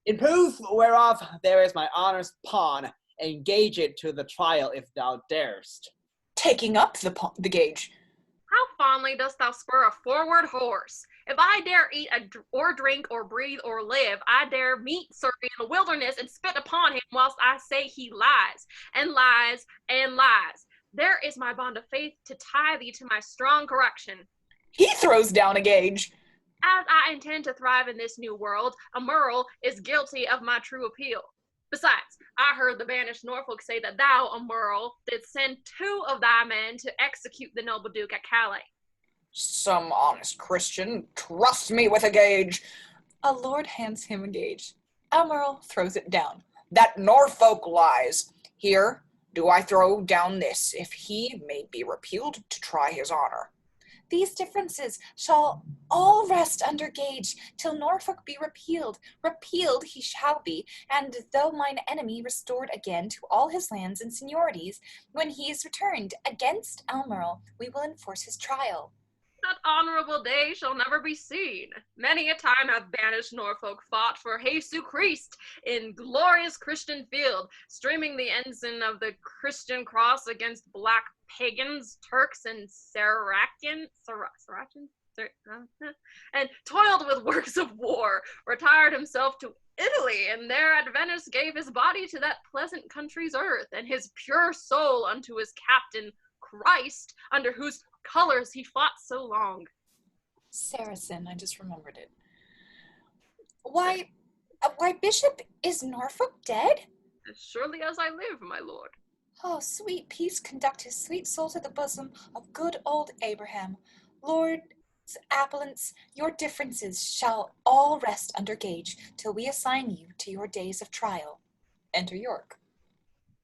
In proof whereof there is my honor's pawn, engage it to the trial if thou darest. Taking up the gage. How fondly dost thou spur a forward horse? If I dare eat or drink or breathe or live, I dare meet Surrey in the wilderness and spit upon him whilst I say he lies, and lies, and lies. There is my bond of faith to tie thee to my strong correction. He throws down a gage. As I intend to thrive in this new world, a Merle is guilty of my true appeal. Besides, I heard the banished Norfolk say that thou, a Merle, did send 2 of thy men to execute the noble Duke at Calais. Some honest Christian trusts me with a gage. A lord hands him a gage. Almerle throws it down. That Norfolk lies. Here do I throw down this, if he may be repealed to try his honor. These differences shall all rest under gage, till Norfolk be repealed. Repealed he shall be, and though mine enemy restored again to all his lands and seniorities, when he is returned against Almerle, we will enforce his trial. That honorable day shall never be seen. Many a time hath banished Norfolk fought for Jesu Christ in glorious Christian field, streaming the ensign of the Christian cross against black pagans, Turks, and Saracens. and toiled with works of war, retired himself to Italy, and there at Venice gave his body to that pleasant country's earth, and his pure soul unto his captain, Christ, under whose colors he fought so long. Saracen, I just remembered it. Why, Bishop, is Norfolk dead? As surely as I live, my lord. Oh, sweet peace conduct his sweet soul to the bosom of good old Abraham. Lords appellants, your differences shall all rest under gage till we assign you to your days of trial. Enter York.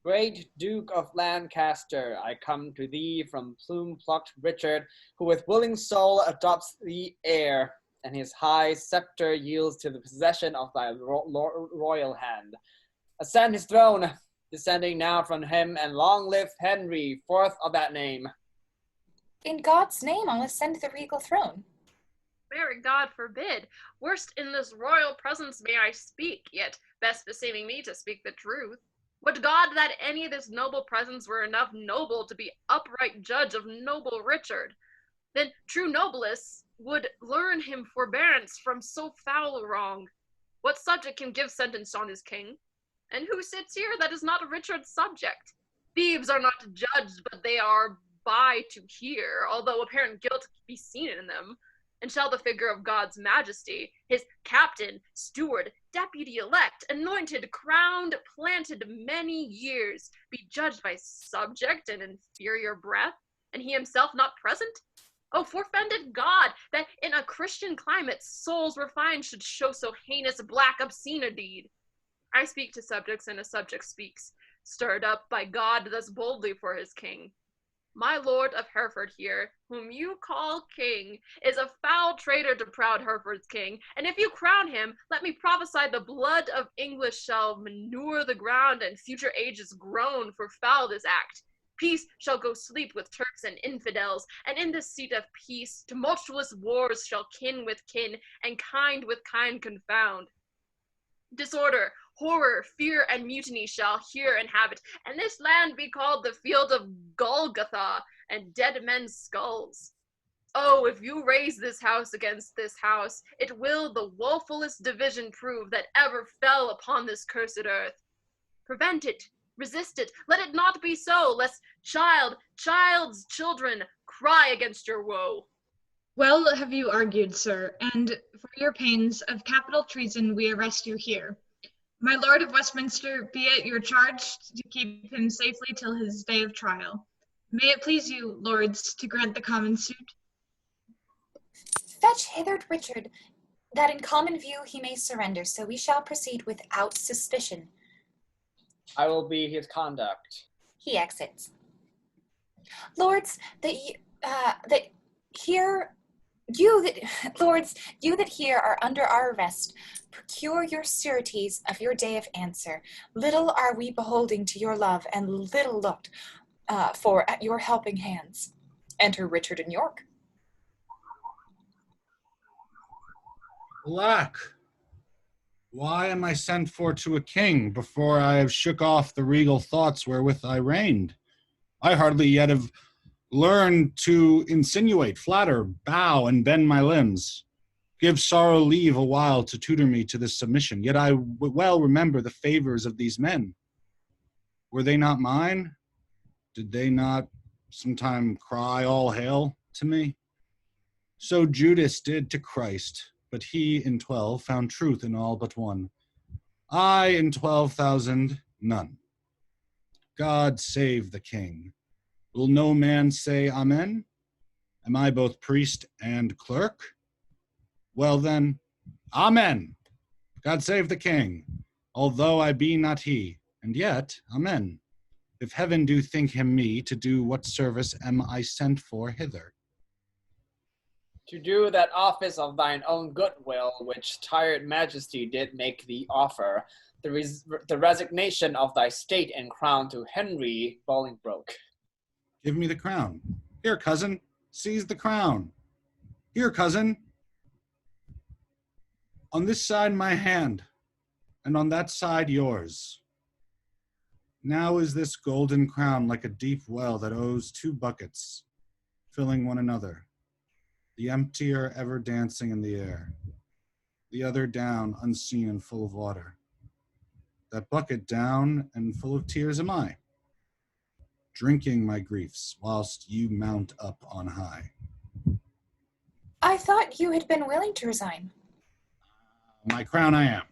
Great Duke of Lancaster, I come to thee from plume-plucked Richard, who with willing soul adopts the heir, and his high scepter yields to the possession of thy royal hand. Ascend his throne, descending now from him, and long live Henry, fourth of that name. In God's name, I'll ascend the regal throne. Very God forbid. Worst in this royal presence may I speak, yet best beseeming me to speak the truth. Would God that any of this noble presence were enough noble to be upright judge of noble Richard, then true noblesse would learn him forbearance from so foul a wrong. What subject can give sentence on his king? And who sits here that is not Richard's subject? Thieves are not judged, but they are by to hear, although apparent guilt be seen in them. And shall the figure of God's majesty, his captain, steward, deputy elect, anointed, crowned, planted many years, be judged by subject and inferior breath, and he himself not present? Oh, forfended God, that in a Christian climate souls refined should show so heinous black obscene a deed. I speak to subjects, and a subject speaks, stirred up by God thus boldly for his king. My lord of Hereford here, whom you call king, is a foul traitor to proud Hereford's king, and if you crown him, let me prophesy the blood of English shall manure the ground, and future ages groan for foul this act. Peace shall go sleep with Turks and infidels, and in this seat of peace, tumultuous wars shall kin with kin, and kind with kind confound. Disorder, horror, fear, and mutiny shall here inhabit, and this land be called the field of Golgotha, and dead men's skulls. Oh, if you raise this house against this house, it will the woefulest division prove that ever fell upon this cursed earth. Prevent it, resist it, let it not be so, lest child's children cry against your woe. Well have you argued, sir, and for your pains of capital treason we arrest you here. My lord of Westminster, be it your charge to keep him safely till his day of trial. May it please you, lords, to grant the common suit. Fetch hither Richard, that in common view he may surrender, so we shall proceed without suspicion. I will be his conduct. He exits. Lords, Lords, you that here are under our arrest, procure your sureties of your day of answer. Little are we beholding to your love, and little looked for at your helping hands. Enter Richard and York. Alack! Why am I sent for to a king before I have shook off the regal thoughts wherewith I reigned? I hardly yet have learned to insinuate, flatter, bow, and bend my limbs. Give sorrow leave a while to tutor me to this submission, yet I well remember the favors of these men. Were they not mine? Did they not sometime cry all hail to me? So Judas did to Christ, but he in 12 found truth in all but one. I in 12,000, none. God save the king. Will no man say amen? Am I both priest and clerk? Well then, amen. God save the king, although I be not he, and yet, amen. If heaven do think him me, to do what service am I sent for hither? To do that office of thine own goodwill, which tired majesty did make thee offer, the resignation of thy state and crown to Henry Bolingbroke. Give me the crown. Here, cousin, seize the crown. Here, cousin. On this side my hand, and on that side yours. Now is this golden crown like a deep well that owes two buckets, filling one another. the emptier ever dancing in the air, the other down, unseen and full of water. That bucket down and full of tears am I, drinking my griefs whilst you mount up on high. I thought you had been willing to resign. My crown I am.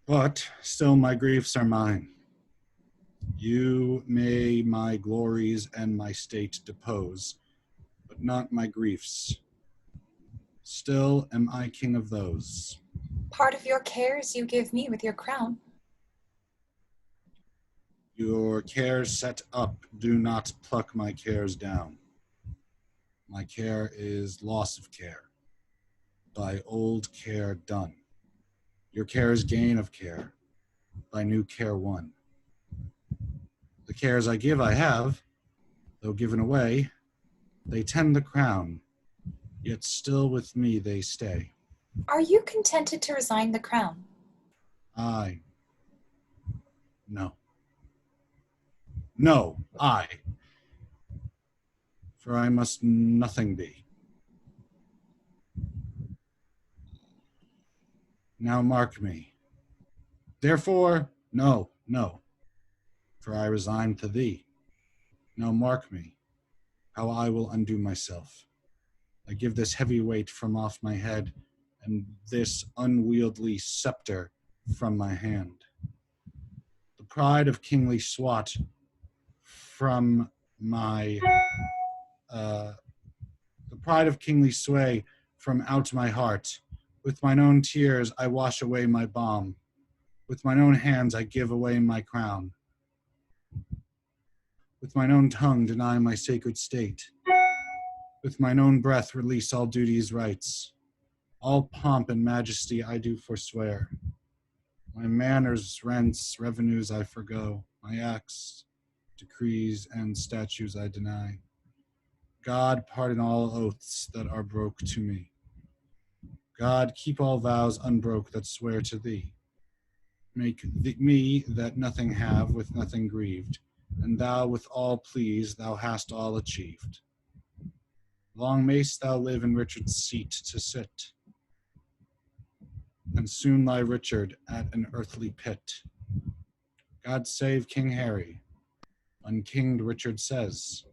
But still my griefs are mine. You may my glories and my state depose, but not my griefs. Still am I king of those. Part of your cares you give me with your crown. Your cares set up, do not pluck my cares down. My care is loss of care, by old care done. Your care is gain of care, by new care won. The cares I give I have, though given away, they tend the crown, yet still with me they stay. Are you contented to resign the crown? I. No. No, I. For I must nothing be. Now mark me. Therefore, no, no, for I resign to thee. Now mark me, how I will undo myself. I give this heavy weight from off my head, and this unwieldy scepter from my hand. The pride of kingly Swat from my the pride of kingly sway from out my heart. With mine own tears I wash away my balm. With mine own hands I give away my crown. With mine own tongue deny my sacred state. With mine own breath release all duty's rights. All pomp and majesty I do forswear. My manners, rents, revenues I forgo. My acts, decrees, and statutes I deny. God, pardon all oaths that are broke to me. God, keep all vows unbroke that swear to thee. Make me that nothing have, with nothing grieved, and thou with all pleased, thou hast all achieved. Long mayst thou live in Richard's seat to sit, and soon lie Richard at an earthly pit. God save King Harry, unkinged Richard says,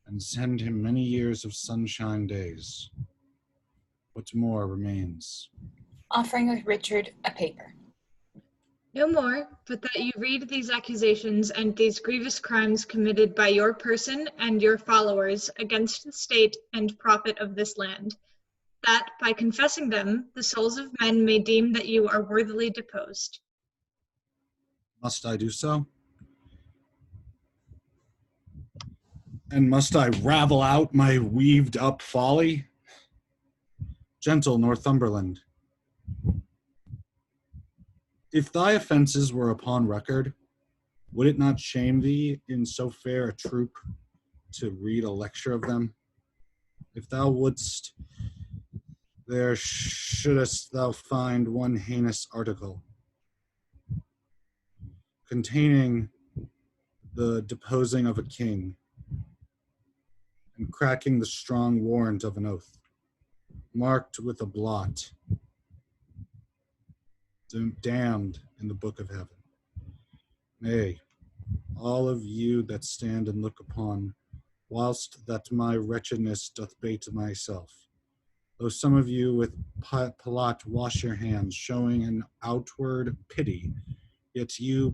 and send him many years of sunshine days. What more remains? Offering Richard a paper. No more, but that you read these accusations and these grievous crimes committed by your person and your followers against the state and profit of this land, that by confessing them, the souls of men may deem that you are worthily deposed. Must I do so? And must I ravel out my weaved up folly? Gentle Northumberland, if thy offences were upon record, would it not shame thee in so fair a troop to read a lecture of them? If thou wouldst, there shouldst thou find one heinous article containing the deposing of a king and cracking the strong warrant of an oath, marked with a blot, damned in the book of heaven. Nay, all of you that stand and look upon, whilst that my wretchedness doth bate myself, though some of you with Pilat wash your hands, showing an outward pity, yet you,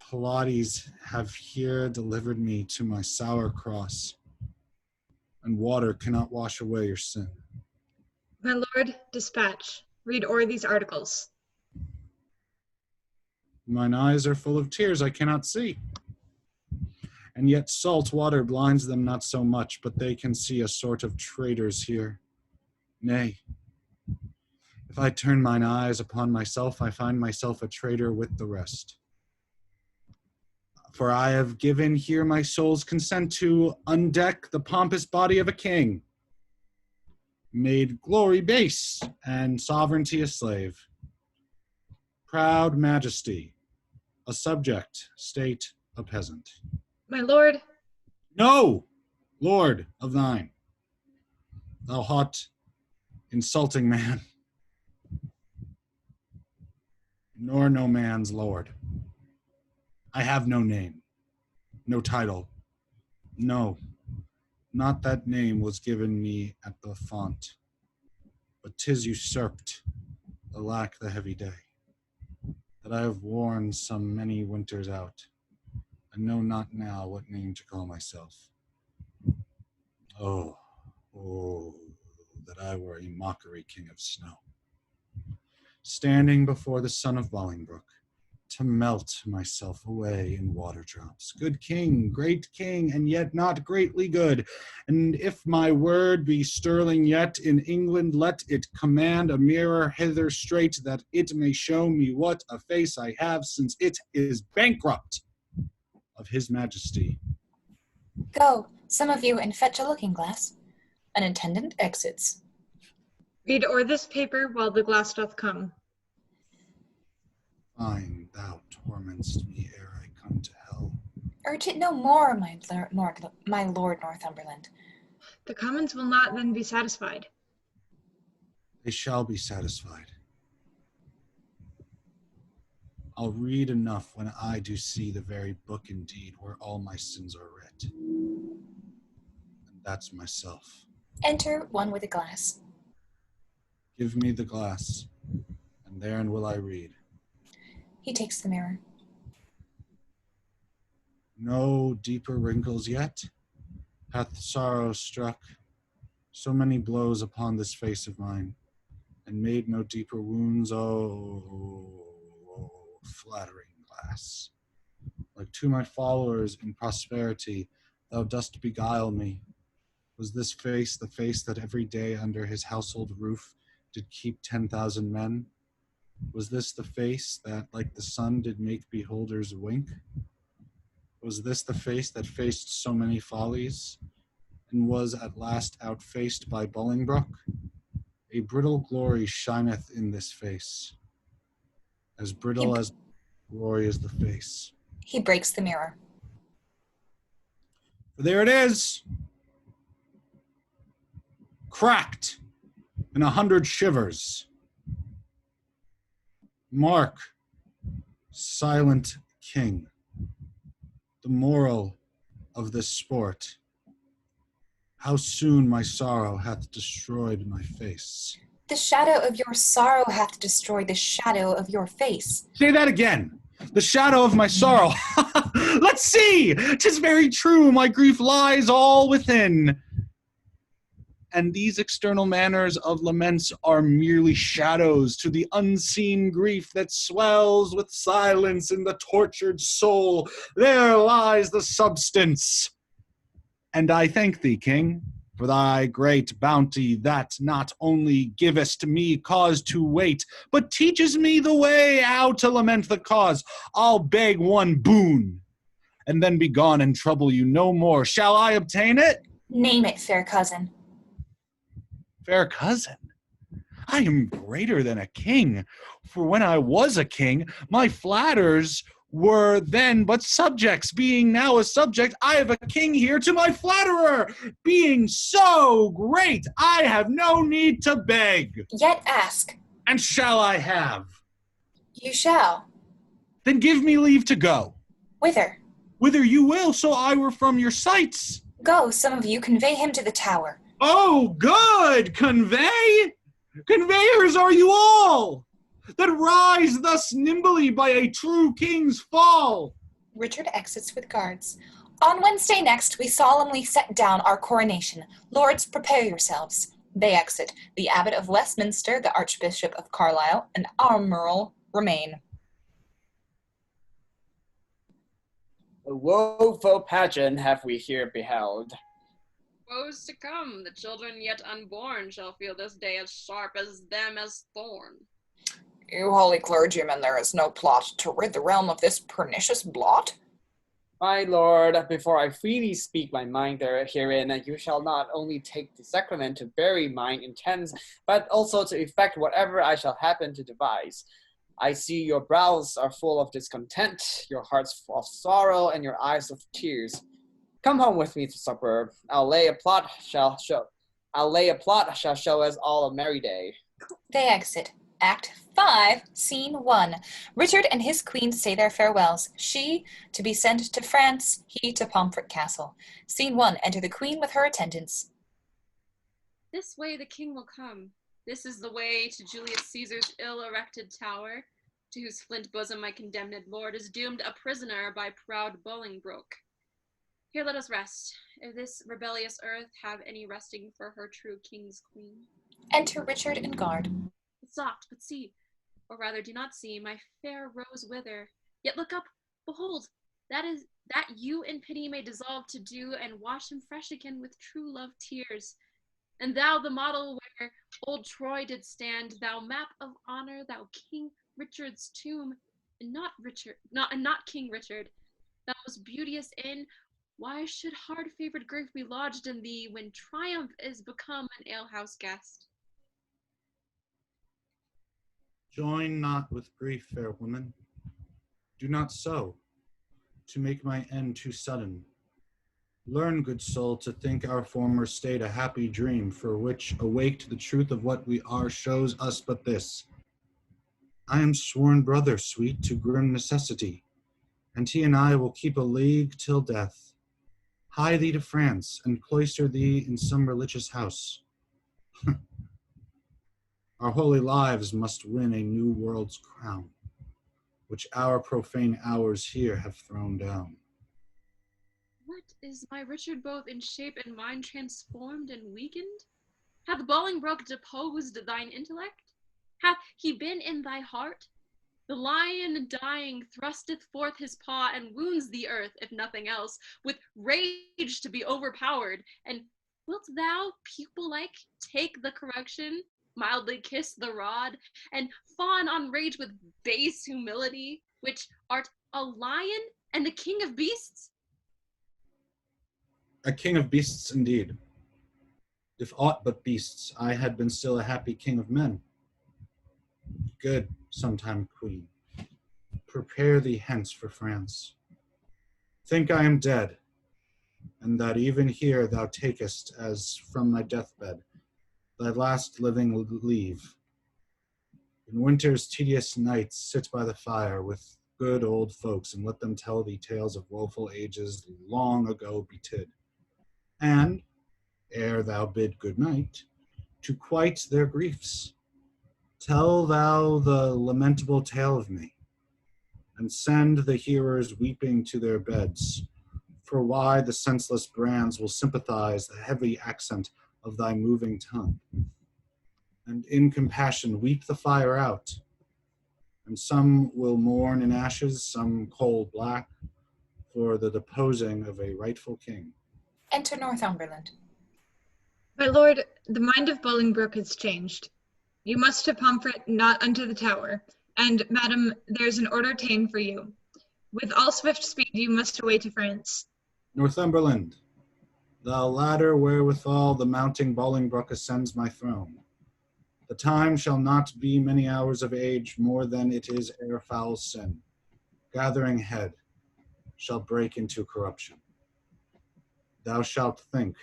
Pilates, have here delivered me to my sour cross, and water cannot wash away your sin. My lord, dispatch. Read o'er these articles. Mine eyes are full of tears I cannot see. And yet salt water blinds them not so much, but they can see a sort of traitors here. Nay, if I turn mine eyes upon myself, I find myself a traitor with the rest. For I have given here my soul's consent to undeck the pompous body of a king, made glory base and sovereignty a slave, proud majesty, a subject, state, a peasant. My lord, No, Lord of thine, thou hot, insulting man, nor no man's lord. I have no name, no title. No, not that name was given me at the font, but 'tis usurped, alack the heavy day, that I have worn some many winters out, and know not now what name to call myself. Oh, oh, that I were a mockery king of snow, standing before the son of Bolingbroke, to melt myself away in water drops. Good king, great king, and yet not greatly good. And if my word be sterling yet, in England let it command a mirror hither straight, that it may show me what a face I have, since it is bankrupt of his majesty. Go, some of you, and fetch a looking-glass. An attendant exits. Read o'er this paper while the glass doth come. Fine, thou tormentst me ere I come to hell. Urge it no more, my lord Northumberland. The commons will not then be satisfied. They shall be satisfied. I'll read enough when I do see the very book indeed where all my sins are writ. And that's myself. Enter one with a glass. Give me the glass, and therein will I read. He takes the mirror. No deeper wrinkles yet hath sorrow struck so many blows upon this face of mine, and made no deeper wounds. Oh, flattering glass. Like to my followers in prosperity, thou dost beguile me. Was this face the face that every day under his household roof did keep 10,000 men? Was this the face that, like the sun, did make beholders wink? Was this the face that faced so many follies, and was at last outfaced by Bolingbroke? A brittle glory shineth in this face, as brittle as glory is the face. He breaks the mirror. For there it is, cracked in 100 shivers. Mark, silent king, the moral of this sport. How soon my sorrow hath destroyed my face. The shadow of your sorrow hath destroyed the shadow of your face. Say that again. The shadow of my sorrow. Let's see. 'Tis very true. My grief lies all within. And these external manners of laments are merely shadows to the unseen grief that swells with silence in the tortured soul. There lies the substance. And I thank thee, king, for thy great bounty that not only givest me cause to wait, but teaches me the way how to lament the cause. I'll beg one boon, and then be gone and trouble you no more. Shall I obtain it? Name it, fair cousin. Fair cousin, I am greater than a king, for when I was a king, my flatterers were then but subjects. Being now a subject, I have a king here to my flatterer. Being so great, I have no need to beg. Yet ask. And shall I have? You shall. Then give me leave to go. Whither? Whither you will, so I were from your sights. Go, some of you, convey him to the tower. Oh, good! Convey? Conveyors are you all, that rise thus nimbly by a true king's fall. Richard exits with guards. On Wednesday next, we solemnly set down our coronation. Lords, prepare yourselves. They exit. The Abbot of Westminster, the Archbishop of Carlisle, and Almirall remain. A woeful pageant have we here beheld. Woes to come, the children yet unborn shall feel this day as sharp as them as thorn. You holy clergymen, there is no plot to rid the realm of this pernicious blot? My lord, before I freely speak my mind herein, you shall not only take the sacrament to bury mine intents, but also to effect whatever I shall happen to devise. I see your brows are full of discontent, your hearts full of sorrow, and your eyes of tears. Come home with me to supper. I'll lay a plot shall show us all a merry day. They exit. Act 5, Scene 1. Richard and his queen say their farewells. She to be sent to France, he to Pomfret Castle. Scene 1. Enter the queen with her attendants. This way the king will come. This is the way to Julius Caesar's ill-erected tower, to whose flint bosom my condemned lord is doomed a prisoner by proud Bolingbroke. Here let us rest, if this rebellious earth have any resting for her true king's queen. Enter Richard and guard. But soft, but see, or rather do not see, my fair rose wither. Yet look up, behold, that you in pity may dissolve to dew, and wash him fresh again with true love tears. And thou, the model where old Troy did stand, thou map of honor, thou King Richard's tomb, and not King Richard, thou most beauteous in, why should hard-favored grief be lodged in thee, when triumph is become an alehouse guest? Join not with grief, fair woman. Do not so, to make my end too sudden. Learn, good soul, to think our former state a happy dream, for which, awaked, the truth of what we are shows us but this. I am sworn brother, sweet, to grim necessity, and he and I will keep a league till death. Hie thee to France, and cloister thee in some religious house. Our holy lives must win a new world's crown, which our profane hours here have thrown down. What, is my Richard both in shape and mind transformed and weakened? Hath Bolingbroke deposed thine intellect? Hath he been in thy heart? The lion dying thrusteth forth his paw and wounds the earth, if nothing else, with rage to be overpowered. And wilt thou, pupil-like, take the correction, mildly kiss the rod, and fawn on rage with base humility, which art a lion and a king of beasts? A king of beasts indeed. If aught but beasts, I had been still a happy king of men. Good, sometime queen, prepare thee hence for France. Think I am dead, and that even here thou takest, as from thy deathbed, thy last living leave. In winter's tedious nights sit by the fire with good old folks, and let them tell thee tales of woeful ages long ago betid. And, ere thou bid good night, to quite their griefs, tell thou the lamentable tale of me, and send the hearers weeping to their beds, for why the senseless brands will sympathize the heavy accent of thy moving tongue, and in compassion weep the fire out, and some will mourn in ashes, some coal black, for the deposing of a rightful king. Enter Northumberland. My lord, the mind of Bolingbroke has changed. You must to Pomfret, not unto the tower. And, madam, there's an order ta'en for you. With all swift speed you must away to France. Northumberland, thou ladder wherewithal the mounting Bolingbroke ascends my throne. The time shall not be many hours of age, more than it is ere foul sin, gathering head, shall break into corruption. Thou shalt think,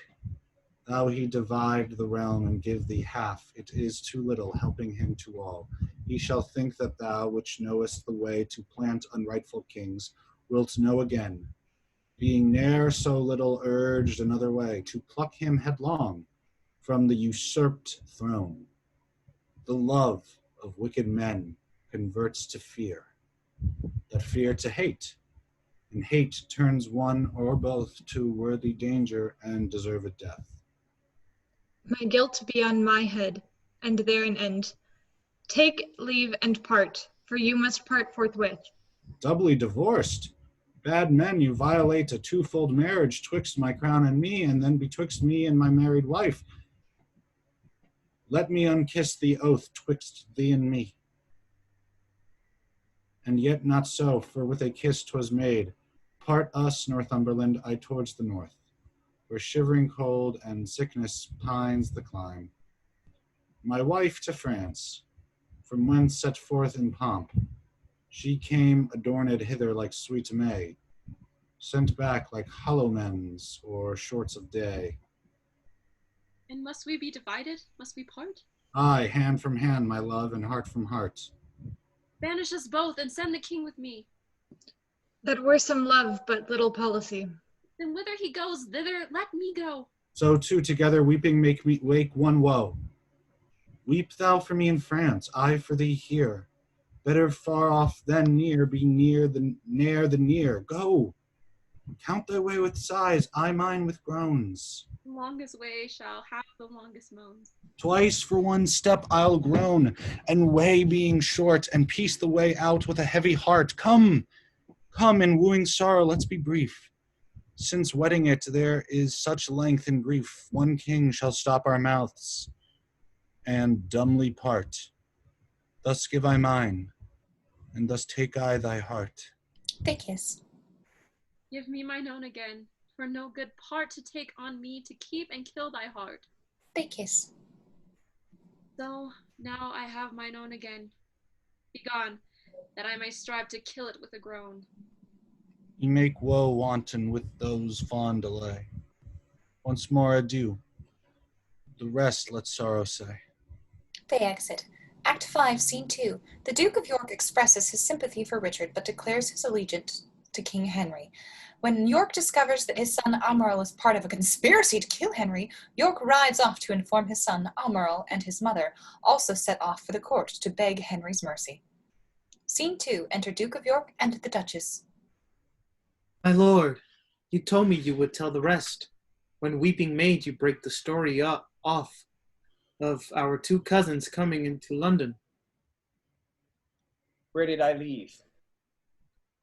though he divide the realm and give thee half, it is too little, helping him to all. He shall think that thou, which knowest the way to plant unrightful kings, wilt know again, being ne'er so little urged another way, to pluck him headlong from the usurped throne. The love of wicked men converts to fear, that fear to hate, and hate turns one or both to worthy danger and deserved death. My guilt be on my head, and there an end. Take leave and part, for you must part forthwith. Doubly divorced. Bad men, you violate a twofold marriage twixt my crown and me, and then betwixt me and my married wife. Let me unkiss the oath twixt thee and me. And yet not so, for with a kiss 'twas made. Part us, Northumberland, I towards the north, where shivering cold and sickness pines the clime. My wife to France, from whence set forth in pomp, she came adorned hither like sweet May. sent back like hollow men's or shorts of day. And must we be divided? Must we part? Aye, hand from hand, my love, and heart from heart. Banish us both and send the king with me. That were some love, but little policy. Then whither he goes, thither let me go. So two together weeping make me wake one woe. Weep thou for me in France, I for thee here. Better far off than near, be near than ne'er the near. Go, count thy way with sighs, I mine with groans. The longest way shall have the longest moans. Twice for one step I'll groan, and way being short, and piece the way out with a heavy heart. Come, come, in wooing sorrow, let's be brief. Since wedding it there is such length and grief, one king shall stop our mouths, and dumbly part. Thus give I mine, and thus take I thy heart. They kiss. Give me mine own again, for no good part to take on me to keep and kill thy heart. They kiss. So now I have mine own again. Begone, that I may strive to kill it with a groan. Ye make woe wanton with those fond delay. Once more adieu. The rest let sorrow say. They exit. Act 5, Scene 2. The Duke of York expresses his sympathy for Richard, but declares his allegiance to King Henry. When York discovers that his son Almerle is part of a conspiracy to kill Henry, York rides off to inform his son Almerle, and his mother also set off for the court to beg Henry's mercy. Scene 2. Enter Duke of York and the Duchess. My lord, you told me you would tell the rest. When weeping maid, you break the story off of our two cousins coming into London. Where did I leave?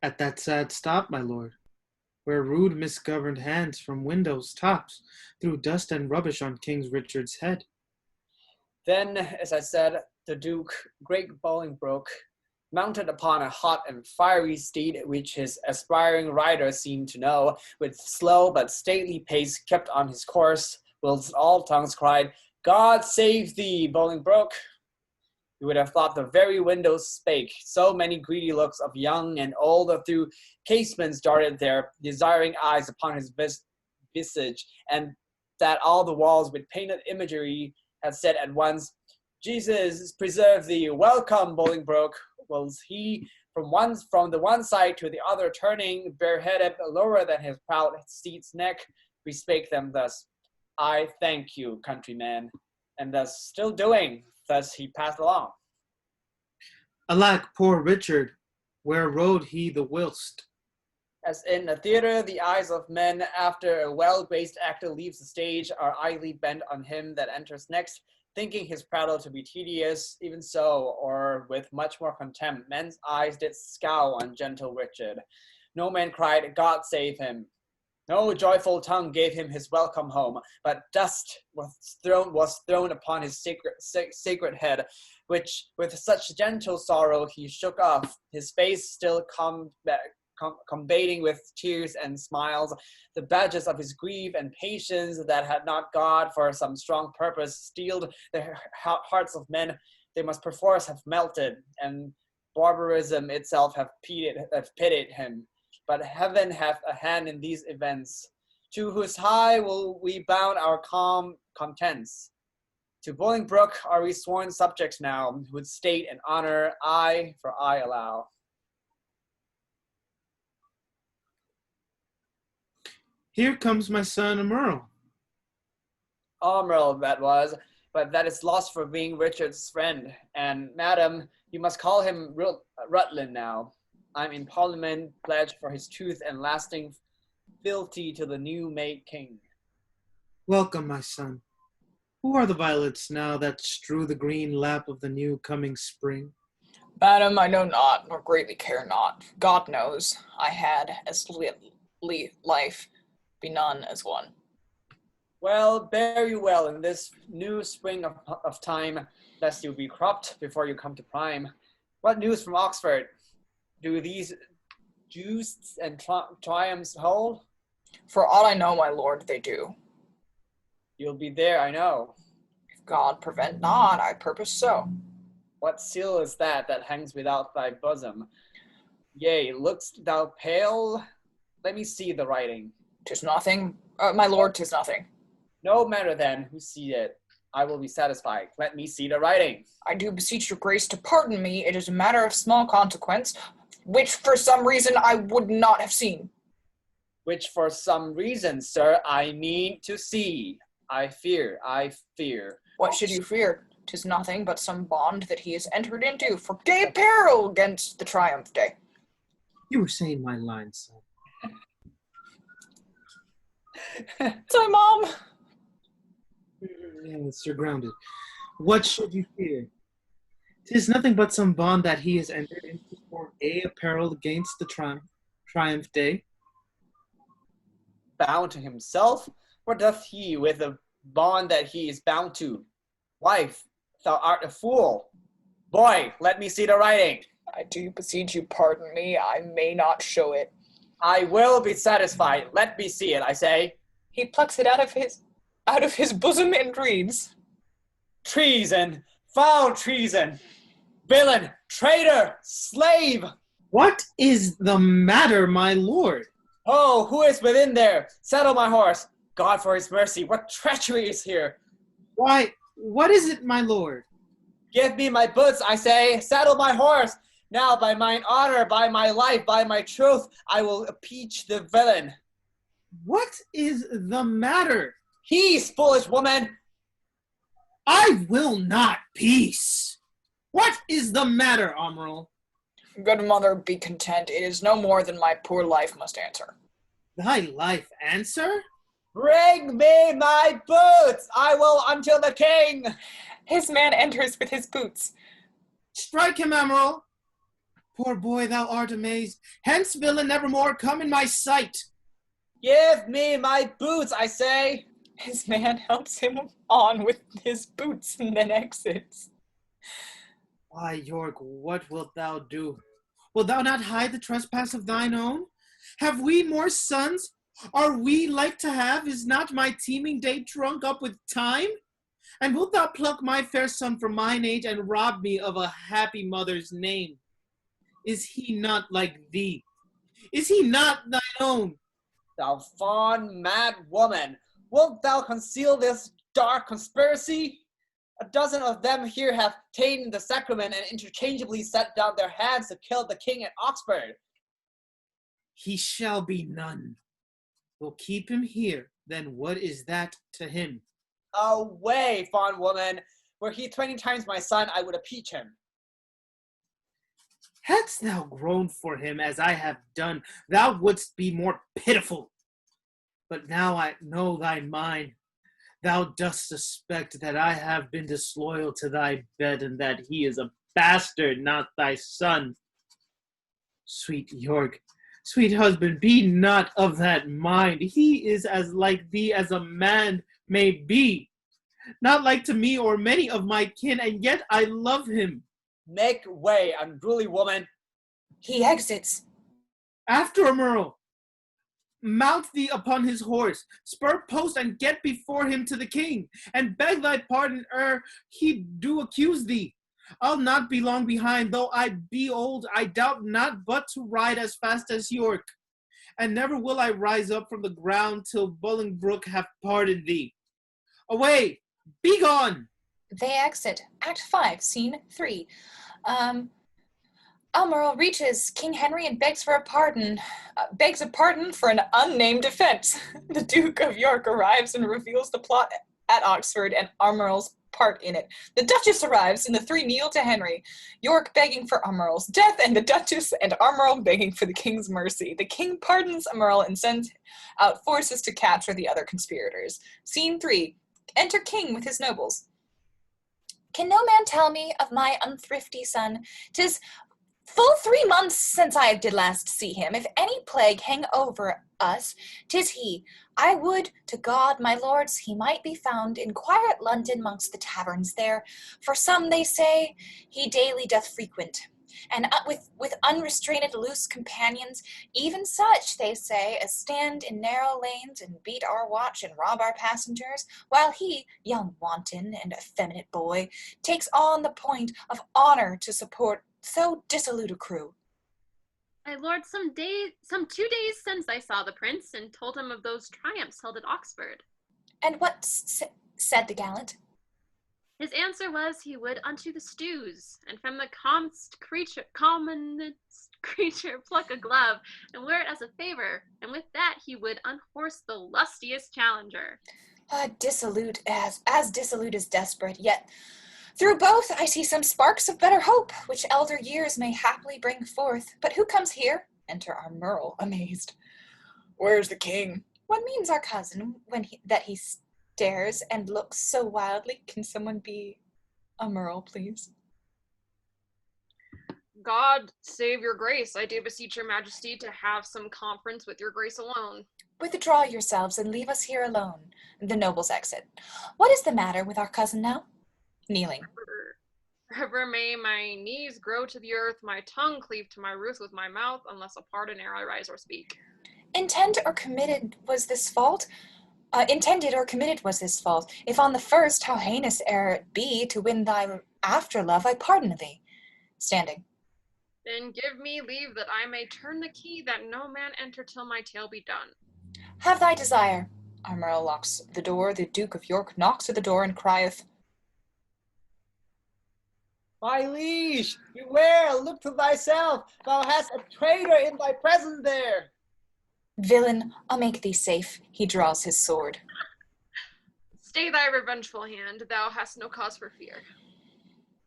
At that sad stop, my lord, where rude misgoverned hands from windows' tops threw dust and rubbish on King Richard's head. Then, as I said, the Duke, great Bolingbroke, mounted upon a hot and fiery steed, which his aspiring rider seemed to know, with slow but stately pace kept on his course, whilst all tongues cried, God save thee, Bolingbroke! You would have thought the very windows spake, so many greedy looks of young and old through casements darted their desiring eyes upon his visage, and that all the walls with painted imagery had said at once, Jesus preserve thee, welcome, Bolingbroke, whilst he from the one side to the other turning, bareheaded, lower than his proud steed's neck, bespake them thus, I thank you, countryman, and thus still doing, thus he passed along. Alack, poor Richard, where rode he the whilst? As in a theatre, the eyes of men, after a well-graced actor leaves the stage, are idly bent on him that enters next, thinking his prattle to be tedious, even so, or with much more contempt, men's eyes did scowl on gentle Richard. No man cried, God save him. No joyful tongue gave him his welcome home, but dust was thrown upon his sacred head, which with such gentle sorrow he shook off, his face still combating with tears and smiles, the badges of his grief and patience that had not God for some strong purpose steeled the hearts of men, they must perforce have melted, and barbarism itself have pitied him. But heaven hath a hand in these events, to whose high will we bound our calm contents. To Bolingbroke are we sworn subjects now, with state and honor I for I allow. Here comes my son Almerle. Almerle that was, but that is lost for being Richard's friend. And madam, you must call him Rutland now. I'm in Parliament pledged for his truth and lasting fealty to the new made king. Welcome, my son. Who are the violets now that strew the green lap of the new coming spring? Madam, I know not, nor greatly care not. God knows, I had as life be none as one. Well, bear you well in this new spring of time, lest you be cropped before you come to prime. What news from Oxford? Do these juists and triumphs hold? For aught I know, my lord, they do. You'll be there, I know. If God prevent not, I purpose so. What seal is that hangs without thy bosom? Yea, look'st thou pale? Let me see the writing. 'Tis nothing, my lord, 'tis nothing. No matter then who see it, I will be satisfied. Let me see the writing. I do beseech your grace to pardon me. It is a matter of small consequence, which for some reason I would not have seen. Which for some reason, sir, I need to see. I fear. What should you fear? 'Tis nothing but some bond that he has entered into for gay peril against the triumph day. You were saying my lines, son. Sorry, Mom. Yes, you're grounded. What should you fear? 'Tis nothing but some bond that he has entered into for gay apparel against the triumph day. Bound to himself? What doth he with the bond that he is bound to? Wife, thou art a fool. Boy, let me see the writing. I do beseech you pardon me. I may not show it. I will be satisfied. Let me see it, I say. He plucks it out of his bosom and reads. Treason! Foul treason! Villain! Traitor! Slave! What is the matter, my lord? Oh, who is within there? Saddle my horse. God for his mercy, what treachery is here? Why, what is it, my lord? Give me my boots, I say. Saddle my horse. Now, by mine honor, by my life, by my truth, I will impeach the villain. What is the matter? Peace, foolish woman. I will not peace. What is the matter, Amral? Good mother, be content. It is no more than my poor life must answer. Thy life answer? Bring me my boots. I will unto the king. His man enters with his boots. Strike him, Amral. Poor boy, thou art amazed. Hence, villain, nevermore come in my sight. Give me my boots, I say. His man helps him on with his boots and then exits. Why, York, what wilt thou do? Wilt thou not hide the trespass of thine own? Have we more sons? Are we like to have? Is not my teeming day drunk up with time? And wilt thou pluck my fair son from mine age and rob me of a happy mother's name? Is he not like thee? Is he not thine own? Thou fond, mad woman, wilt thou conceal this dark conspiracy? A dozen of them here have taken the sacrament and interchangeably set down their hands to kill the king at Oxford. He shall be none. We'll keep him here, then what is that to him? Away, fond woman. Were he 20 times my son, I would impeach him. Hadst thou groaned for him as I have done, thou wouldst be more pitiful. But now I know thy mind. Thou dost suspect that I have been disloyal to thy bed, and that he is a bastard, not thy son. Sweet York, sweet husband, be not of that mind. He is as like thee as a man may be. Not like to me or many of my kin, and yet I love him. Make way, unruly woman. He exits. After Amral. Mount thee upon his horse, spur post and get before him to the king, and beg thy pardon ere he do accuse thee. I'll not be long behind, though I be old, I doubt not but to ride as fast as York. And never will I rise up from the ground till Bolingbroke have pardoned thee. Away, be gone! They exit. Act 5, Scene 3. Almerle reaches King Henry and begs a pardon for an unnamed offense. The Duke of York arrives and reveals the plot at Oxford and Almerle's part in it. The Duchess arrives and the three kneel to Henry, York begging for Almerle's death and the Duchess and Almerle begging for the king's mercy. The king pardons Almerle and sends out forces to capture the other conspirators. Scene 3. Enter King with his nobles. Can no man tell me of my unthrifty son? 'Tis full 3 months since I did last see him. If any plague hang over us, 'tis he. I would to God, my lords, he might be found in quiet London mongst the taverns there. For some, they say, he daily doth frequent, and with unrestrained loose companions, even such, they say, as stand in narrow lanes and beat our watch and rob our passengers, while he, young wanton and effeminate boy, takes on the point of honor to support so dissolute a crew. My lord, some 2 days since I saw the prince and told him of those triumphs held at Oxford. And what said the gallant? His answer was he would unto the stews, and from the commonest creature pluck a glove, and wear it as a favor, and with that he would unhorse the lustiest challenger. Dissolute as dissolute as desperate, yet through both I see some sparks of better hope, which elder years may haply bring forth. But who comes here? Enter our Merle, amazed. Where's the king? What means our cousin when he stares and looks so wildly? Can someone be a Merle, please? God save your grace, I do beseech your majesty to have some conference with your grace alone. Withdraw yourselves and leave us here alone. The nobles exit. What is the matter with our cousin now? Kneeling. Forever may my knees grow to the earth, my tongue cleave to my roof with my mouth, unless a pardon ere I rise or speak. Intended or committed was this fault? If on the first, how heinous ere it be, to win thy after love, I pardon thee. Standing. Then give me leave that I may turn the key, that no man enter till my tale be done. Have thy desire. Our Merle locks the door. The Duke of York knocks at the door and crieth, My liege, beware, look to thyself. Thou hast a traitor in thy presence there. Villain, I'll make thee safe. He draws his sword. Stay thy revengeful hand, thou hast no cause for fear.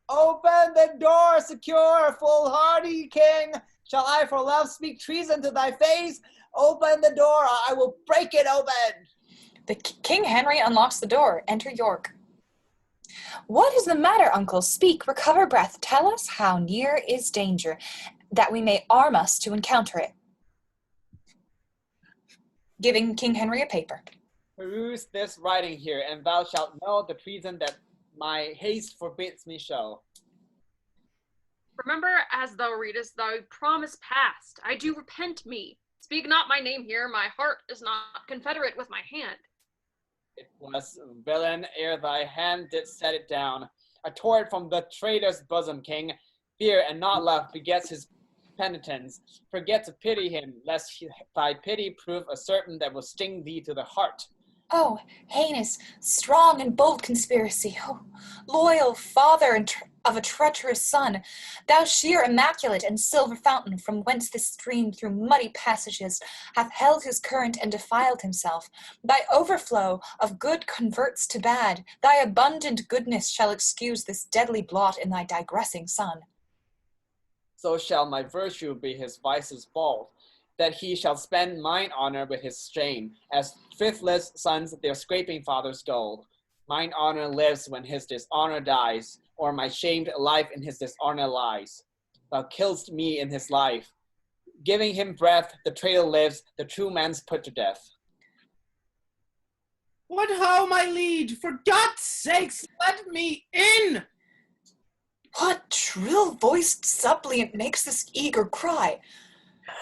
Open the door, secure, foolhardy king. Shall I for love speak treason to thy face? Open the door, I will break it open. The King Henry unlocks the door. Enter York. What is the matter, uncle? Speak, recover breath. Tell us how near is danger, that we may arm us to encounter it. Giving King Henry a paper. Peruse this writing here, and thou shalt know the treason that my haste forbids me show. Remember, as thou readest, thy promise past. I do repent me. Speak not my name here, my heart is not confederate with my hand. It was, villain, ere thy hand did set it down. I tore it from the traitor's bosom, king. Fear and not love begets his penitence. Forget to pity him, lest thy pity prove a serpent that will sting thee to the heart. Oh, heinous, strong and bold conspiracy. Oh, loyal father of a treacherous son, thou sheer immaculate and silver fountain, from whence this stream through muddy passages hath held his current and defiled himself. Thy overflow of good converts to bad. Thy abundant goodness shall excuse this deadly blot in thy digressing son. So shall my virtue be his vice's fault, that he shall spend mine honor with his shame, as thriftless sons their scraping father's gold. Mine honor lives when his dishonor dies, or my shamed life in his dishonor lies. Thou kill'st me in his life. Giving him breath, the traitor lives, the true man's put to death. What ho, my liege? For God's sakes, let me in! What shrill-voiced suppliant makes this eager cry?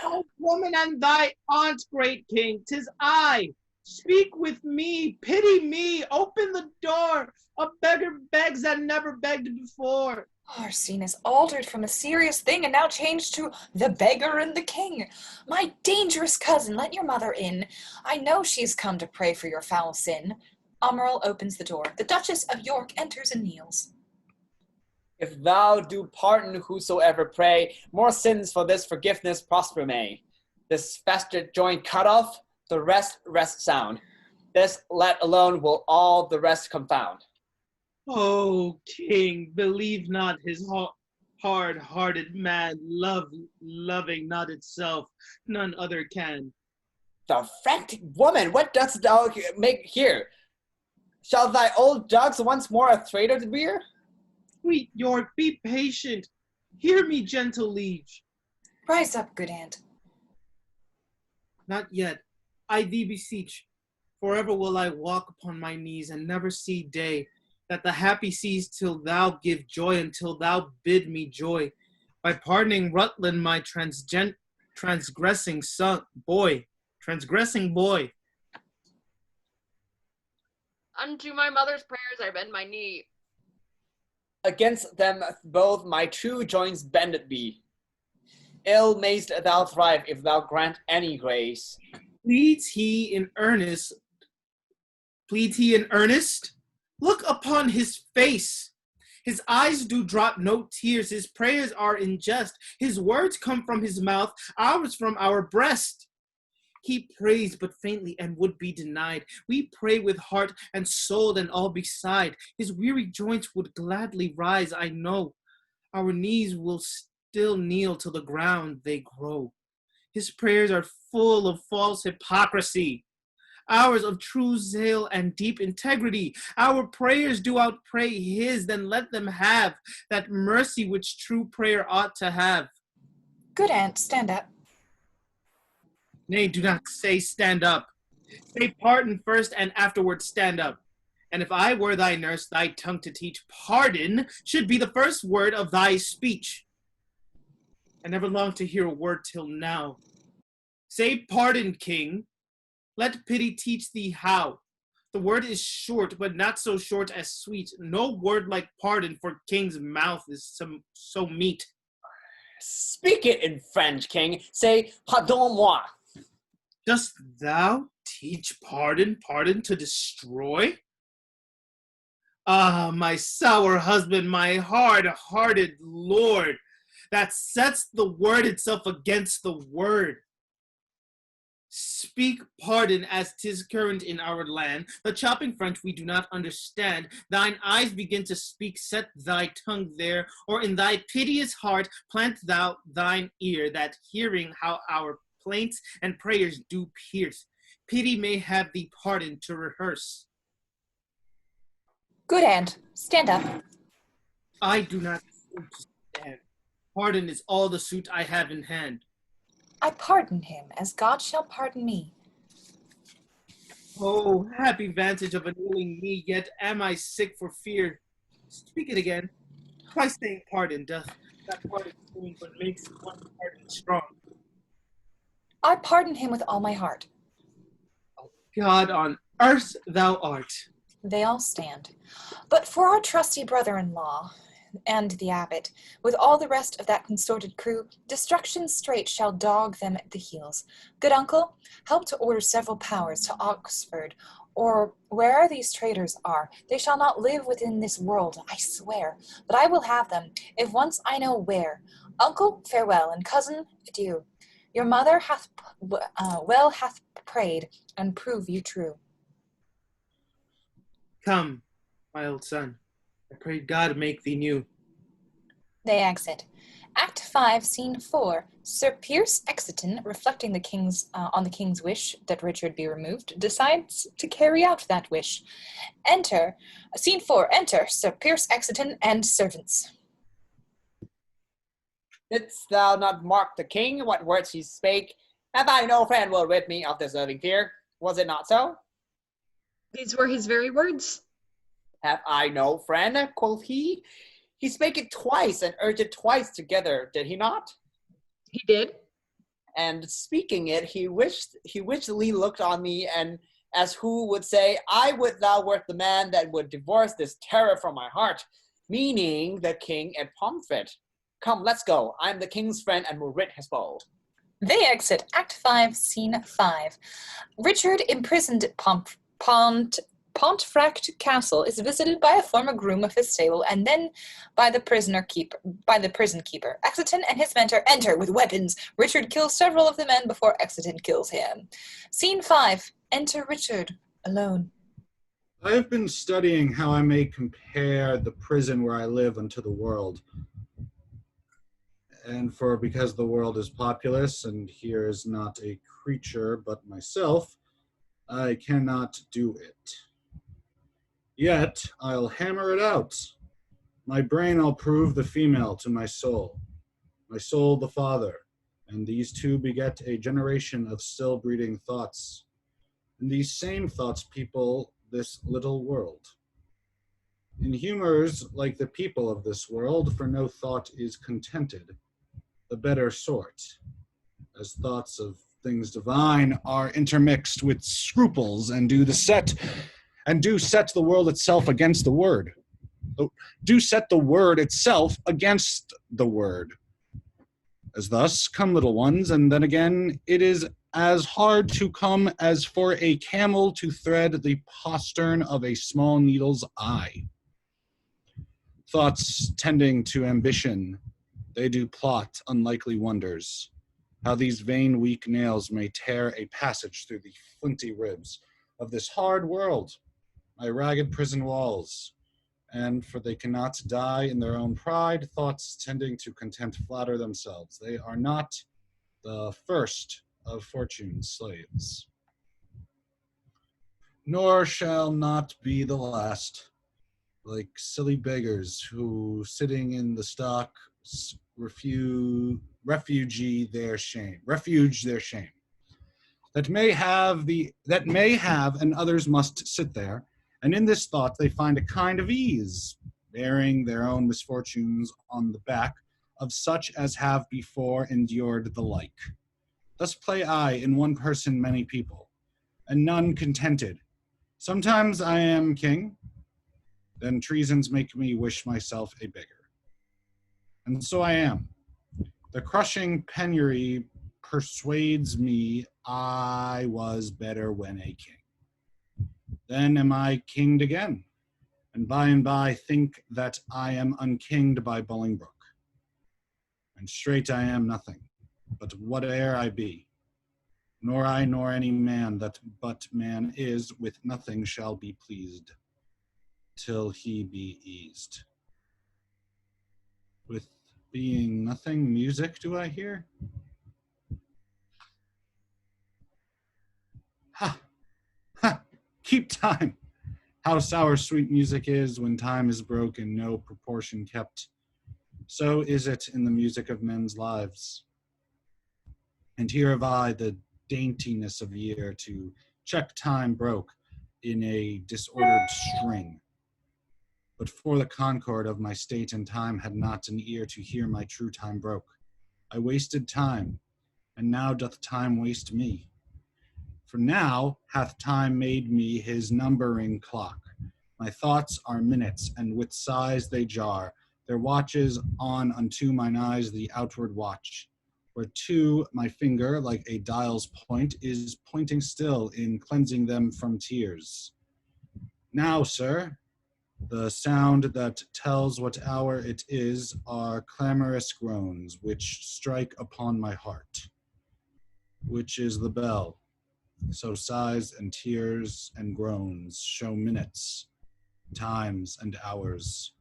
O woman and thy aunt, great king, 'tis I. Speak with me, pity me, open the door. A beggar begs that never begged before. Our scene is altered from a serious thing and now changed to the beggar and the king. My dangerous cousin, let your mother in. I know she has come to pray for your foul sin. Aumerle opens the door. The Duchess of York enters and kneels. If thou do pardon whosoever pray, more sins for this forgiveness prosper may. This festered joint cut off, the rest sound. This let alone will all the rest confound. O king, believe not his hard-hearted man, loving not itself, none other can. Thou frantic woman, what dost thou make here? Shall thy old dogs once more a traitor to bear? Sweet York, be patient. Hear me, gentle liege. Rise up, good aunt. Not yet. I thee beseech. Forever will I walk upon my knees and never see day, that the happy cease till thou give joy, until thou bid me joy, by pardoning Rutland my transgressing boy. Unto my mother's prayers I bend my knee. Against them both my true joints bended be. Ill mayst thou thrive if thou grant any grace. Pleads he in earnest? Pleads he in earnest? Look upon his face. His eyes do drop no tears. His prayers are in jest. His words come from his mouth, ours from our breast. He prays but faintly and would be denied. We pray with heart and soul and all beside. His weary joints would gladly rise, I know. Our knees will still kneel till the ground they grow. His prayers are full of false hypocrisy, ours of true zeal and deep integrity. Our prayers do outpray his, then let them have that mercy which true prayer ought to have. Good aunt, stand up. Nay, do not say stand up. Say pardon first and afterwards stand up. And if I were thy nurse, thy tongue to teach, pardon should be the first word of thy speech. I never longed to hear a word till now. Say pardon, king. Let pity teach thee how. The word is short, but not so short as sweet. No word like pardon for king's mouth is so meet. Speak it in French, king. Say, pardon-moi. Dost thou teach pardon to destroy? Ah, my sour husband, my hard-hearted lord, that sets the word itself against the word. Speak pardon as 'tis current in our land. The chopping French we do not understand. Thine eyes begin to speak, set thy tongue there, or in thy piteous heart plant thou thine ear, that hearing how our plaints and prayers do pierce, pity may have thee pardon to rehearse. Good aunt, stand up. I do not stand. Pardon is all the suit I have in hand. I pardon him, as God shall pardon me. Oh, happy vantage of annealing me, yet am I sick for fear. Speak it again. Why saying pardon doth that pardon wound but makes one pardon strong? I pardon him with all my heart. God on earth thou art. They all stand. But for our trusty brother-in-law and the abbot, with all the rest of that consorted crew, destruction straight shall dog them at the heels. Good uncle, help to order several powers to Oxford, or where'er these traitors are. They shall not live within this world, I swear, but I will have them, if once I know where. Uncle, farewell, and cousin, adieu. Your mother hath prayed, and prove you true. Come, my old son, I pray God make thee new. They exit. Act 5, Scene 4. Sir Pierce Exiton, reflecting on the king's wish that Richard be removed, decides to carry out that wish. Scene 4. Enter Sir Pierce Exiton and servants. Didst thou not mark the king, what words he spake? Have I no friend will rid me of deserving fear? Was it not so? These were his very words. Have I no friend, quoth he? He spake it twice and urged it twice together, did he not? He did. And speaking it, he wishfully looked on me, and as who would say, I would thou wert the man that would divorce this terror from my heart, meaning the king at Pomfret. Come, let's go. I am the king's friend and will rid his foe. They exit. Act 5, Scene 5. Richard, imprisoned at Pontefract Castle, is visited by a former groom of his stable, and then by the prison keeper. Exiton and his mentor enter with weapons. Richard kills several of the men before Exiton kills him. Scene 5. Enter Richard, alone. I have been studying how I may compare the prison where I live unto the world. And because the world is populous, and here is not a creature but myself, I cannot do it. Yet I'll hammer it out. My brain I'll prove the female to my soul the father, and these two beget a generation of still breeding thoughts. And these same thoughts people this little world. In humors like the people of this world, for no thought is contented, the better sort, as thoughts of things divine are intermixed with scruples and do set the world itself against the word. Do set the word itself against the word. As thus come little ones, and then again it is as hard to come as for a camel to thread the postern of a small needle's eye. Thoughts tending to ambition, they do plot unlikely wonders, how these vain weak nails may tear a passage through the flinty ribs of this hard world, my ragged prison walls, and for they cannot die in their own pride, thoughts tending to content flatter themselves. They are not the first of fortune's slaves, nor shall not be the last, like silly beggars who, sitting in the stocks, refuge their shame, that may have, and others must sit there, and in this thought they find a kind of ease, bearing their own misfortunes on the back of such as have before endured the like. Thus play I in one person many people, and none contented. Sometimes I am king, then treasons make me wish myself a beggar. And so I am. The crushing penury persuades me I was better when a king. Then am I kinged again, and by think that I am unkinged by Bolingbroke. And straight I am nothing, but whate'er I be, nor I nor any man that but man is with nothing shall be pleased, till he be eased. With being nothing, music do I hear? Ha! Ha! Keep time! How sour sweet music is when time is broken, no proportion kept. So is it in the music of men's lives. And here have I the daintiness of year to check time broke in a disordered string. But for the concord of my state and time had not an ear to hear my true time broke. I wasted time, and now doth time waste me. For now hath time made me his numbering clock. My thoughts are minutes, and with sighs they jar. Their watches on unto mine eyes the outward watch, whereto my finger, like a dial's point, is pointing still in cleansing them from tears. Now, sir, the sound that tells what hour it is are clamorous groans which strike upon my heart, which is the bell. So sighs and tears and groans show minutes, times and hours.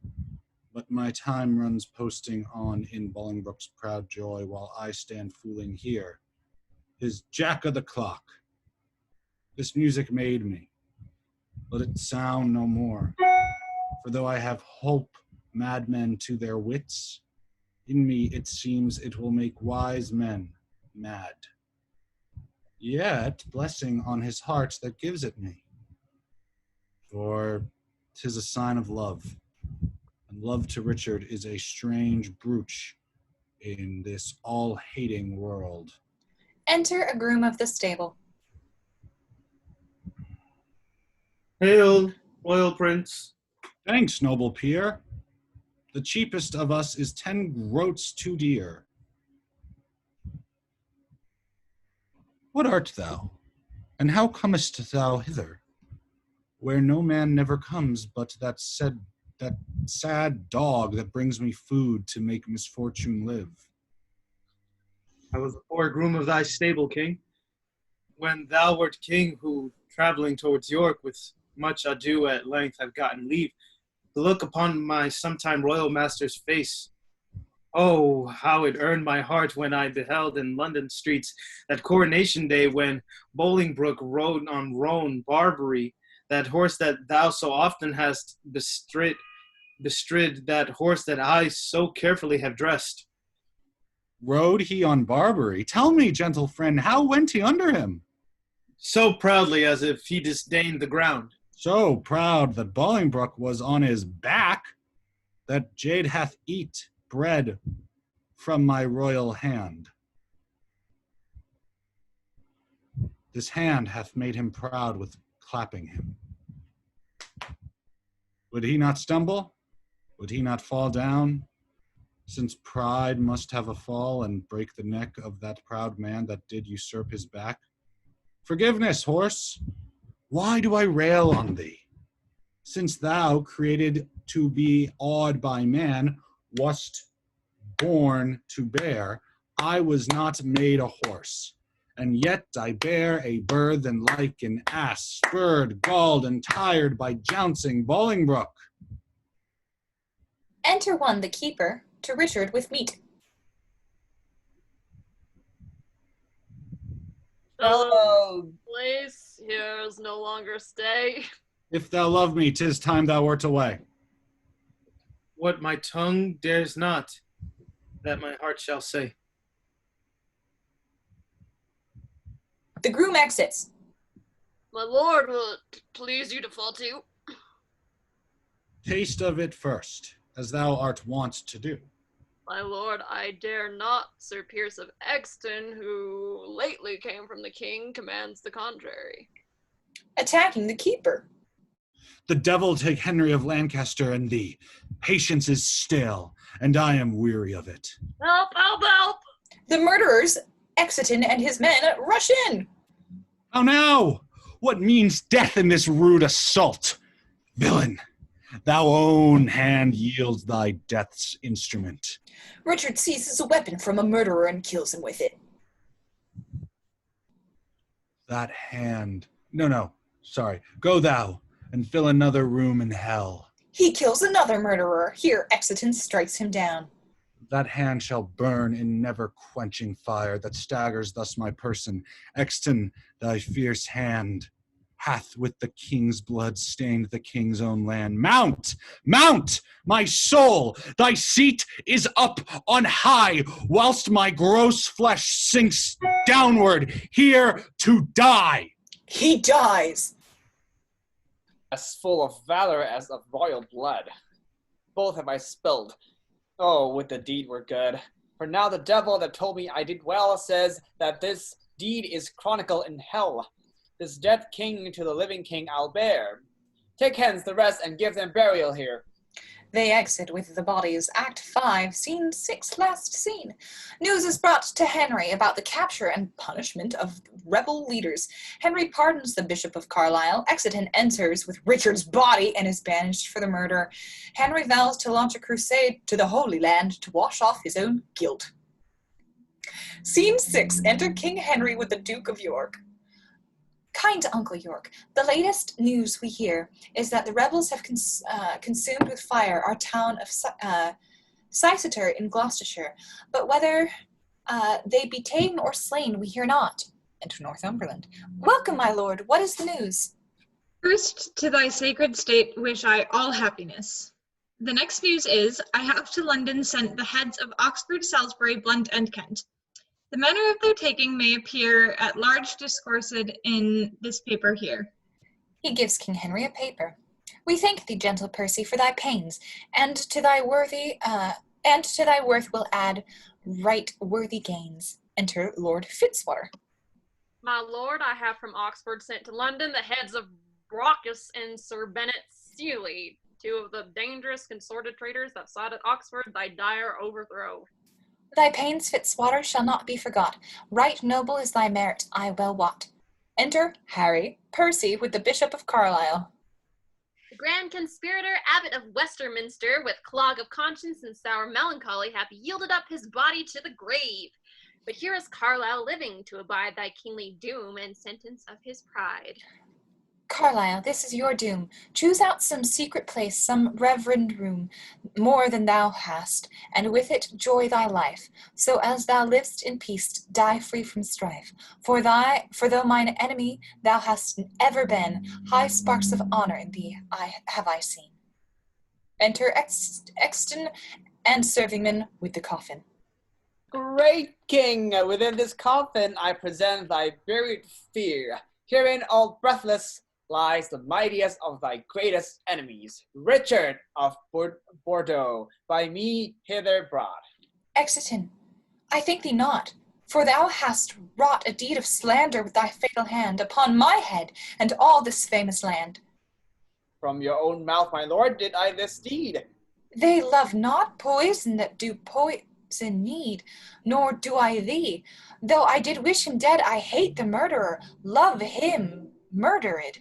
But my time runs posting on in Bolingbroke's proud joy, while I stand fooling here, his jack of the clock. This music made me. Let it sound no more. For though I have hope madmen to their wits, in me it seems it will make wise men mad. Yet blessing on his heart that gives it me. For 'tis a sign of love, and love to Richard is a strange brooch in this all-hating world. Enter a groom of the stable. Hail, royal prince. Thanks, noble peer. The cheapest of us is 10 groats too dear. What art thou, and how comest thou hither, where no man never comes but that sad dog that brings me food to make misfortune live? I was a poor groom of thy stable, king, when thou wert king, who, traveling towards York with much ado at length have gotten leave to look upon my sometime royal master's face. Oh, how it earned my heart when I beheld in London streets that coronation day when Bolingbroke rode on roan Barbary, that horse that thou so often hast bestrid, that horse that I so carefully have dressed. Rode he on Barbary? Tell me, gentle friend, how went he under him? So proudly as if he disdained the ground. So proud that Bolingbroke was on his back, that jade hath eat bread from my royal hand. This hand hath made him proud with clapping him. Would he not stumble? Would he not fall down? since pride must have a fall and break the neck of that proud man that did usurp his back. Forgiveness, horse! Why do I rail on thee? Since thou, created to be awed by man, wast born to bear, I was not made a horse. And yet I bear a burthen like an ass, spurred, galled, and tired by jouncing Bolingbroke. Enter one, the keeper, to Richard with meat. Hello, place. Here's no longer stay. If thou love me, 'tis time thou wert away. What my tongue dares not, that my heart shall say. The groom exits. My lord, will it please you to fall to? Taste of it first, as thou art wont to do. My lord, I dare not. Sir Pierce of Exton, who lately came from the king, commands the contrary. Attacking the keeper. The devil take Henry of Lancaster and thee. Patience is stale, and I am weary of it. Help, help, help! The murderers, Exiton and his men, rush in. How now? What means death in this rude assault? Villain, thou own hand yields thy death's instrument. Richard seizes a weapon from a murderer and kills him with it. That hand. No, sorry. Go thou, and fill another room in hell. He kills another murderer. Here, Exiton strikes him down. That hand shall burn in never-quenching fire that staggers thus my person. Exton, thy fierce hand hath with the king's blood stained the king's own land. Mount! Mount! My soul! Thy seat is up on high, whilst my gross flesh sinks downward, here to die. He dies. As full of valor as of royal blood. Both have I spilled. Oh, would the deed were good. For now the devil that told me I did well says that this deed is chronicle in hell. This dead king to the living king I'll bear. Take hence the rest and give them burial here. They exit with the bodies. Act 5, Scene 6, last scene. News is brought to Henry about the capture and punishment of rebel leaders. Henry pardons the Bishop of Carlisle. Exiton enters with Richard's body and is banished for the murder. Henry vows to launch a crusade to the Holy Land to wash off his own guilt. Scene 6, enter King Henry with the Duke of York. Kind Uncle York, the latest news we hear is that the rebels have consumed with fire our town of Ciceter in Gloucestershire, but whether they be ta'en or slain we hear not. Enter Northumberland. Welcome, my lord. What is the news? First, to thy sacred state wish I all happiness. The next news is, I have to London sent the heads of Oxford, Salisbury, Blunt, and Kent. The manner of their taking may appear at large discoursed in this paper here. He gives King Henry a paper. We thank thee, gentle Percy, for thy pains, and to thy worth will add right worthy gains. Enter Lord Fitzwater. My lord, I have from Oxford sent to London the heads of Brockus and Sir Bennet Seeley, two of the dangerous consorted traitors that sought at Oxford thy dire overthrow. Thy pains, Fitzwater, shall not be forgot. Right noble is thy merit, I well wot. Enter Harry, Percy, with the Bishop of Carlisle. The grand conspirator, abbot of Westminster, with clog of conscience and sour melancholy, hath yielded up his body to the grave. But here is Carlisle living to abide thy kingly doom and sentence of his pride. Carlisle, this is your doom. Choose out some secret place, some reverend room, more than thou hast, and with it joy thy life, so as thou livest in peace, die free from strife. For though mine enemy thou hast ever been, high sparks of honor in thee have I seen. Enter Exton and servingman with the coffin. Great king, within this coffin I present thy buried fear. Herein all breathless lies the mightiest of thy greatest enemies, Richard of Bordeaux, by me hither brought. Exiton, I think thee not, for thou hast wrought a deed of slander with thy fatal hand upon my head and all this famous land. From your own mouth, my lord, did I this deed. They love not poison that do poison need, nor do I thee. Though I did wish him dead, I hate the murderer, love him murdered.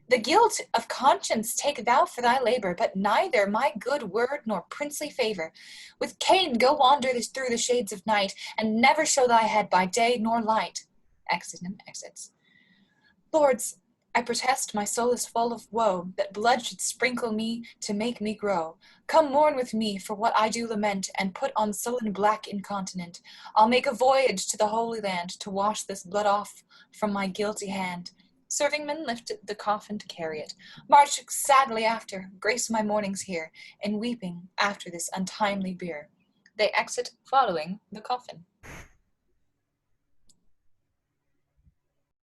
The guilt of conscience take thou for thy labor, but neither my good word nor princely favor. With Cain go wander through the shades of night, and never show thy head by day nor light. Exit and exits. Lords, I protest my soul is full of woe, that blood should sprinkle me to make me grow. Come mourn with me for what I do lament, and put on sullen black incontinent. I'll make a voyage to the Holy Land, to wash this blood off from my guilty hand. Servingmen lifted the coffin to carry it. March sadly after, grace my mornings here, in weeping after this untimely bier. They exit following the coffin.